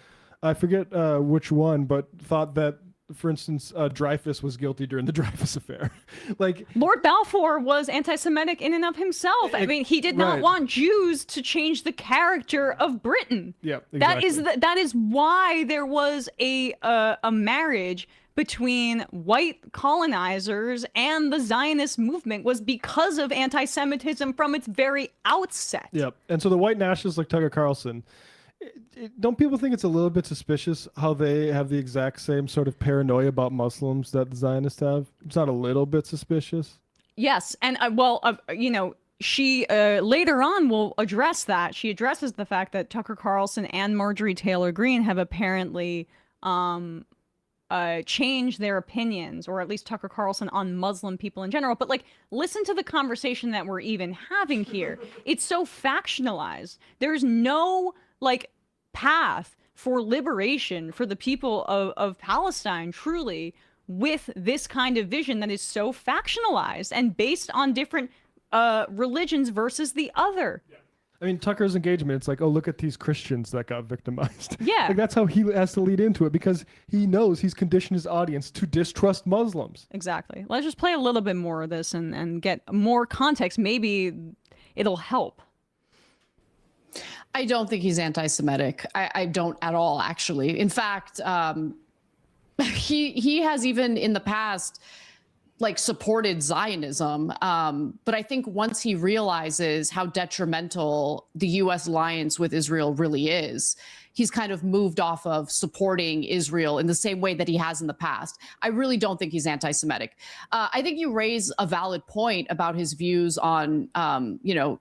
I forget which one, but thought that, for instance, Dreyfus was guilty during the Dreyfus affair. Like Lord Balfour was anti-Semitic in and of himself. I mean, he did not want Jews to change the character of Britain. Yeah, exactly. That is why there was a marriage between white colonizers and the Zionist movement was because of anti-Semitism from its very outset. Yep. And so the white nationalists like Tucker Carlson, don't people think it's a little bit suspicious how they have the exact same sort of paranoia about Muslims that the Zionists have? It's not a little bit suspicious? Yes. And she later on will address that. She addresses the fact that Tucker Carlson and Marjorie Taylor Greene have apparently changed their opinions, or at least Tucker Carlson, on Muslim people in general. But listen to the conversation that we're even having here. It's so factionalized. There's no path for liberation for the people of Palestine, truly, with this kind of vision that is so factionalized and based on different religions versus the other. Yeah. I mean, Tucker's engagement, it's like, oh, look at these Christians that got victimized. Yeah. That's how he has to lead into it, because he knows he's conditioned his audience to distrust Muslims. Exactly. Let's just play a little bit more of this and get more context. Maybe it'll help. I don't think he's anti-Semitic. I don't at all, actually. In fact, he has even in the past like supported Zionism. But I think once he realizes how detrimental the U.S. alliance with Israel really is, he's kind of moved off of supporting Israel in the same way that he has in the past. I really don't think he's anti-Semitic. I think you raise a valid point about his views on,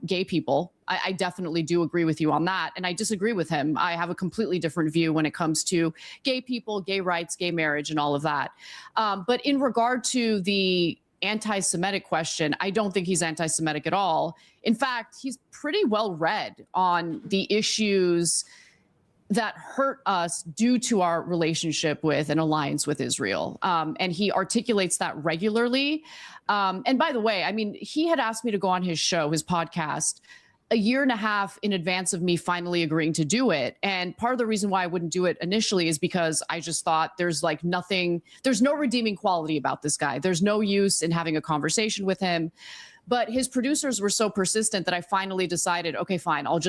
gay people. I definitely do agree with you on that. And I disagree with him. I have a completely different view when it comes to gay people, gay rights, gay marriage, and all of that. But in regard to the anti-Semitic question, I don't think he's anti-Semitic at all. In fact, he's pretty well read on the issues that hurt us due to our relationship with an alliance with Israel. And he articulates that regularly. And by the way, I mean, he had asked me to go on his show, his podcast, a year and a half in advance of me finally agreeing to do it. And part of the reason why I wouldn't do it initially is because I just thought there's like nothing, there's no redeeming quality about this guy. There's no use in having a conversation with him. But his producers were so persistent that I finally decided, okay, fine, I'll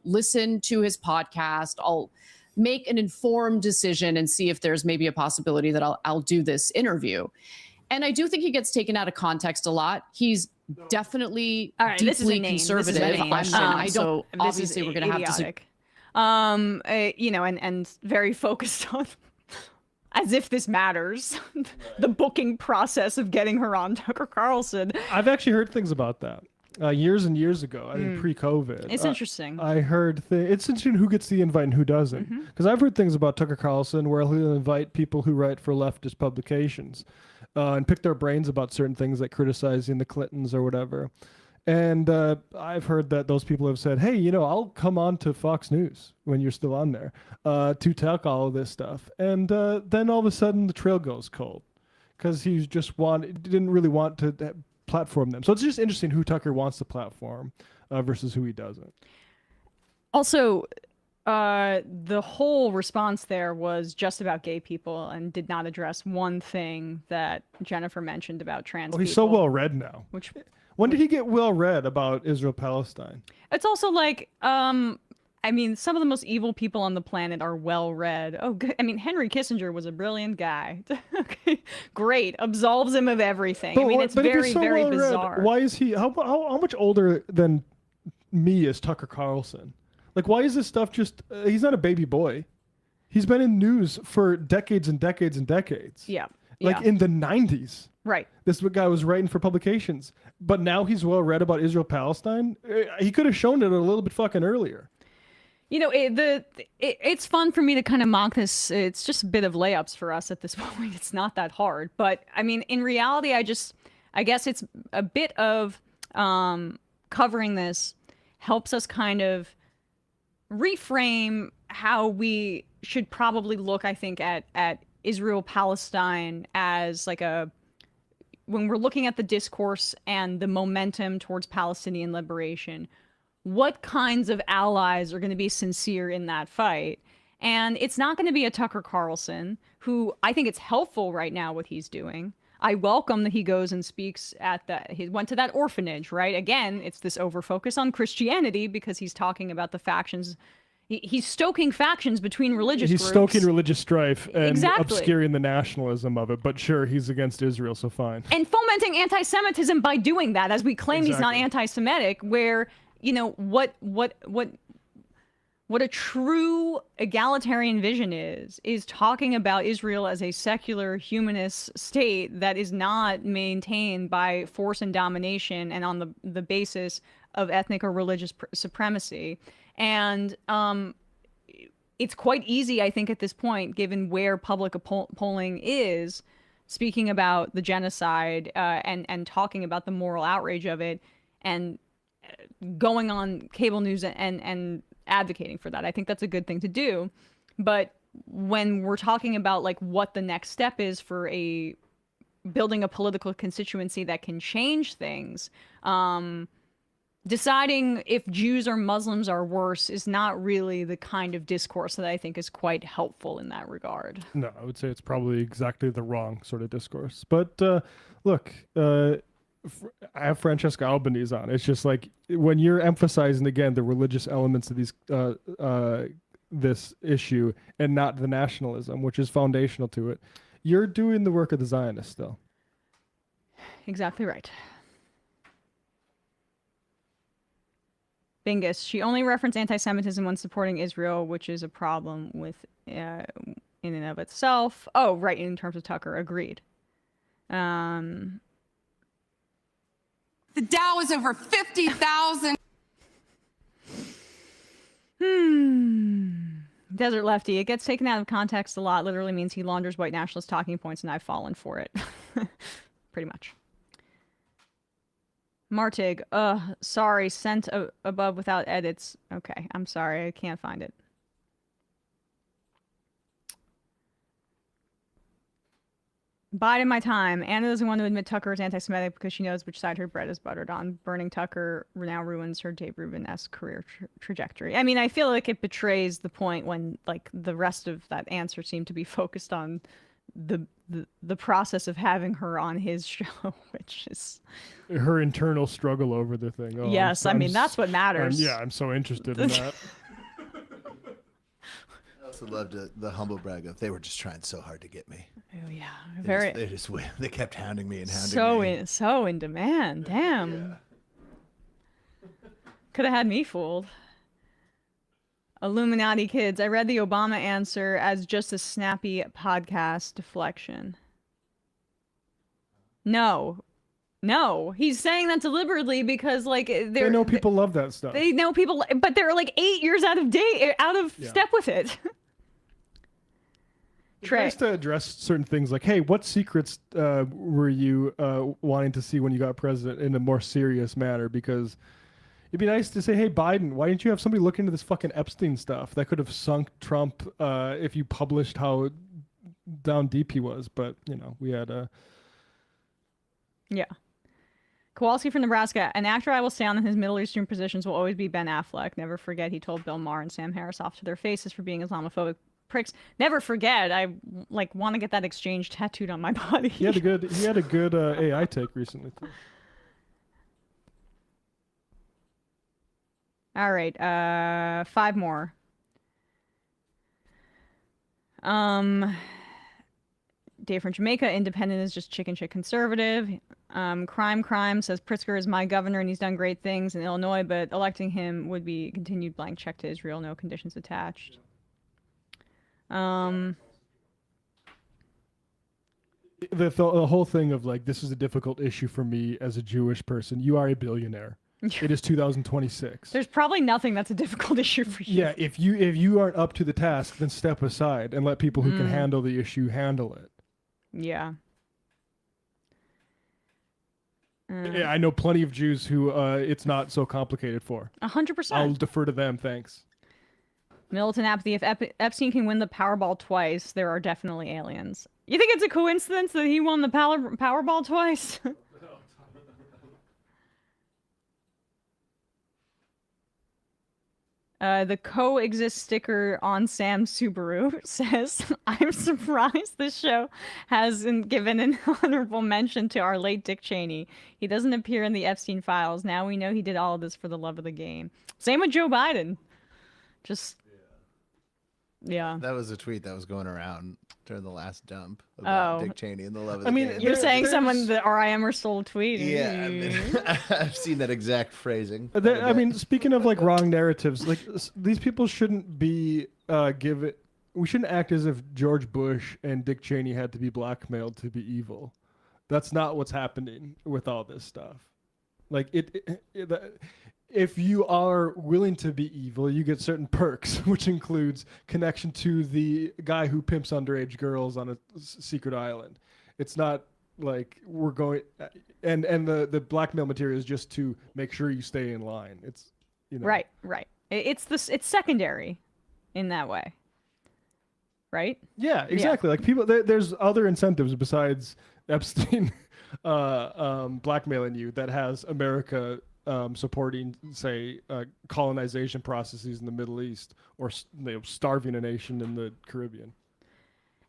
listen to his podcast. I'll make an informed decision and see if there's maybe a possibility that I'll do this interview. And I do think he gets taken out of context a lot. He's definitely deeply conservative. Obviously we're going to have to, and very focused on, as if this matters, the booking process of getting her on Tucker Carlson. I've actually heard things about that years and years ago. I mean, pre-COVID. It's interesting. I heard it's interesting who gets the invite and who doesn't. Because I've heard things about Tucker Carlson where he'll invite people who write for leftist publications and pick their brains about certain things like criticizing the Clintons or whatever. And I've heard that those people have said, hey, I'll come on to Fox News when you're still on there to talk all of this stuff. And then all of a sudden the trail goes cold because he just didn't really want to platform them. So it's just interesting who Tucker wants to platform versus who he doesn't. Also, the whole response there was just about gay people and did not address one thing that Jennifer mentioned about trans people. He's so well read now. When did he get well read about Israel-Palestine? It's also like, some of the most evil people on the planet are well read. Oh, good. I mean, Henry Kissinger was a brilliant guy. Okay, great. Absolves him of everything. But, it's very, very bizarre. Why is he, how much older than me is Tucker Carlson? Like, why is this stuff just, he's not a baby boy. He's been in news for decades and decades and decades. Yeah. Like in the 90s. Right. This guy was writing for publications. But now he's well read about Israel-Palestine. He could have shown it a little bit fucking earlier. It's fun for me to kind of mock this. It's just a bit of layups for us at this point. It's not that hard. But I mean, in reality, I guess it's a bit of covering this helps us kind of reframe how we should probably look, I think, at Israel-Palestine as like when we're looking at the discourse and the momentum towards Palestinian liberation, what kinds of allies are going to be sincere in that fight? And it's not going to be a Tucker Carlson, who I think it's helpful right now what he's doing. I welcome that he goes and speaks he went to that orphanage, right? Again, it's this overfocus on Christianity because he's talking about the factions. He's stoking factions between religious groups. He's stoking religious strife and Exactly. obscuring the nationalism of it. But sure, he's against Israel, so fine. And fomenting anti-Semitism by doing that, as we claim he's not Exactly. anti-Semitic, where, what a true egalitarian vision is talking about Israel as a secular humanist state that is not maintained by force and domination and on the basis of ethnic or religious supremacy. And it's quite easy, I think, at this point, given where public polling is, speaking about the genocide and talking about the moral outrage of it and going on cable news and advocating for that. I think that's a good thing to do. But when we're talking about like what the next step is for building a political constituency that can change things, deciding if Jews or Muslims are worse is not really the kind of discourse that I think is quite helpful in that regard. No, I would say it's probably exactly the wrong sort of discourse. But look, I have Francesca Albanese on. It's just like when you're emphasizing again the religious elements of these this issue and not the nationalism, which is foundational to it, you're doing the work of the Zionists still. Exactly right. Bingus. She only referenced anti-Semitism when supporting Israel, which is a problem with in and of itself. Oh, right. In terms of Tucker, agreed. The Dow is over 50,000. Desert Lefty. It gets taken out of context a lot. Literally means he launders white nationalist talking points, and I've fallen for it. Pretty much. Martig. Sorry. Sent above without edits. Okay. I'm sorry. I can't find it. Biding my time. Anna doesn't want to admit Tucker is anti-Semitic because she knows which side her bread is buttered on. Burning Tucker now ruins her Dave Rubin-esque career trajectory. I mean, I feel like it betrays the point when, like, the rest of that answer seemed to be focused on the process of having her on his show, which is her internal struggle over the thing. Oh, yes, I mean that's what matters. I'm so interested in that. I also loved the humble brag of they were just trying so hard to get me. Oh yeah, They kept hounding me and me. So in demand. Damn. Yeah. Could have had me fooled. Illuminati kids. I read the Obama answer as just a snappy podcast deflection. No, he's saying that deliberately because, like, they know people love that stuff. They know people, but they're like 8 years out of step with it. It's nice to address certain things like, hey, what secrets were you wanting to see when you got president in a more serious manner? Because it'd be nice to say, hey, Biden, why didn't you have somebody look into this fucking Epstein stuff? That could have sunk Trump if you published how down deep he was. But, you know, we had a... Yeah. Kowalski from Nebraska. An actor I will stay on in his Middle Eastern positions will always be Ben Affleck. Never forget he told Bill Maher and Sam Harris off to their faces for being Islamophobic pricks. Never forget. I want to get that exchange tattooed on my body. He had a good AI take recently too. All right, 5 more. Dave from Jamaica. Independent is just chicken shit conservative. Crime says Pritzker is my governor and he's done great things in Illinois, but electing him would be continued blank check to Israel, no conditions attached. The whole thing of like, this is a difficult issue for me as a Jewish person. You are a billionaire. It is 2026. There's probably nothing that's a difficult issue for you. Yeah, if you aren't up to the task, then step aside and let people who can handle the issue handle it. Yeah. Yeah, I know plenty of Jews who it's not so complicated for. 100%. I'll defer to them, thanks. Militant apathy. If Epstein can win the Powerball twice, there are definitely aliens. You think it's a coincidence that he won the Powerball twice? The coexist sticker on Sam's Subaru says, I'm surprised this show hasn't given an honorable mention to our late Dick Cheney. He doesn't appear in the Epstein files. Now we know he did all of this for the love of the game. Same with Joe Biden. Just, yeah. That was a tweet that was going around during the last dump about Dick Cheney and the love of the game. You're saying someone, the RIMer stole a tweet. Yeah, I mean, I've seen that exact phrasing. I mean, speaking of like wrong narratives, like these people shouldn't be we shouldn't act as if George Bush and Dick Cheney had to be blackmailed to be evil. That's not what's happening with all this stuff. Like if you are willing to be evil, you get certain perks, which includes connection to the guy who pimps underage girls on a secret island. It's not like we're going, and the blackmail material is just to make sure you stay in line. It's, you know. Right. It's secondary in that way. Right? Yeah, exactly. Yeah. Like people, there's other incentives besides Epstein blackmailing you that has America supporting, say, colonization processes in the Middle East, or starving a nation in the Caribbean.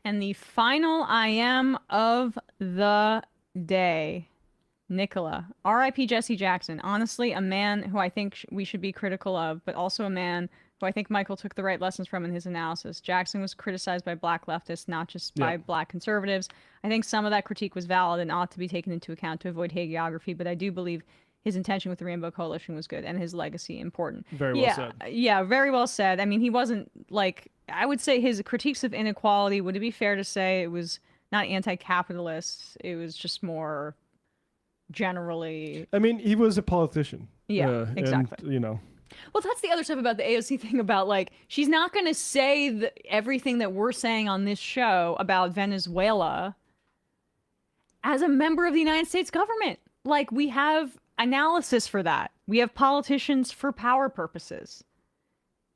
And the final I am of the day Nicola. R.I.P. Jesse Jackson. Honestly, a man who I think we should be critical of, but also a man who I think Michael took the right lessons from in his analysis. Jackson was criticized by black leftists, not just by black conservatives. I think some of that critique was valid and ought to be taken into account to avoid hagiography, but I do believe his intention with the Rainbow Coalition was good and his legacy important. Very well said. Yeah, very well said. I mean, he wasn't like, I would say his critiques of inequality, would it be fair to say it was not anti-capitalist? It was just more generally. I mean, he was a politician. Yeah, exactly. And, you know. Well, that's the other stuff about the AOC thing about, like, she's not going to say everything that we're saying on this show about Venezuela as a member of the United States government. Like, we have analysis for that. We have politicians for power purposes.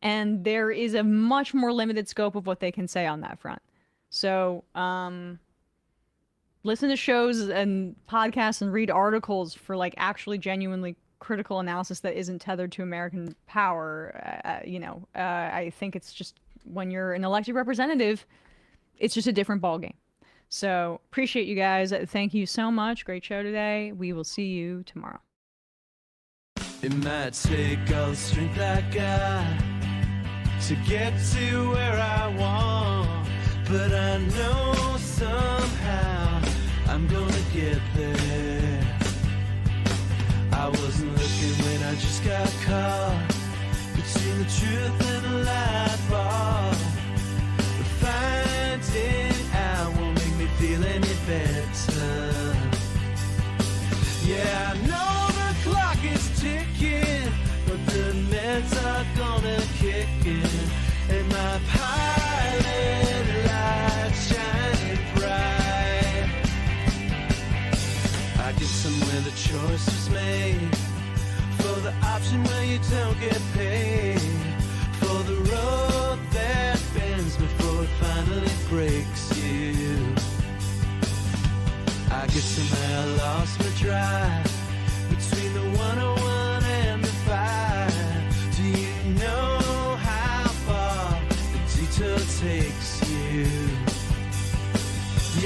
And there is a much more limited scope of what they can say on that front. So, listen to shows and podcasts and read articles for, like, actually genuinely critical analysis that isn't tethered to American power. I think it's just, when you're an elected representative, it's just a different ballgame. So appreciate you guys. Thank you so much. Great show today. We will see you tomorrow. It might take all the strength I got to get to where I want, but I know somehow I'm gonna get there. I wasn't looking when I just got caught between the truth and the light bar. But finding out won't make me feel any better. Yeah, I know the clock is ticking, but the meds are gonna kick in, and my pilot light shining bright. I get somewhere the choice was made, for the option where you don't get paid, for the road that bends before it finally breaks you. I guess somehow I lost my drive between the 101 and the 5. Do you know how far the detour takes you?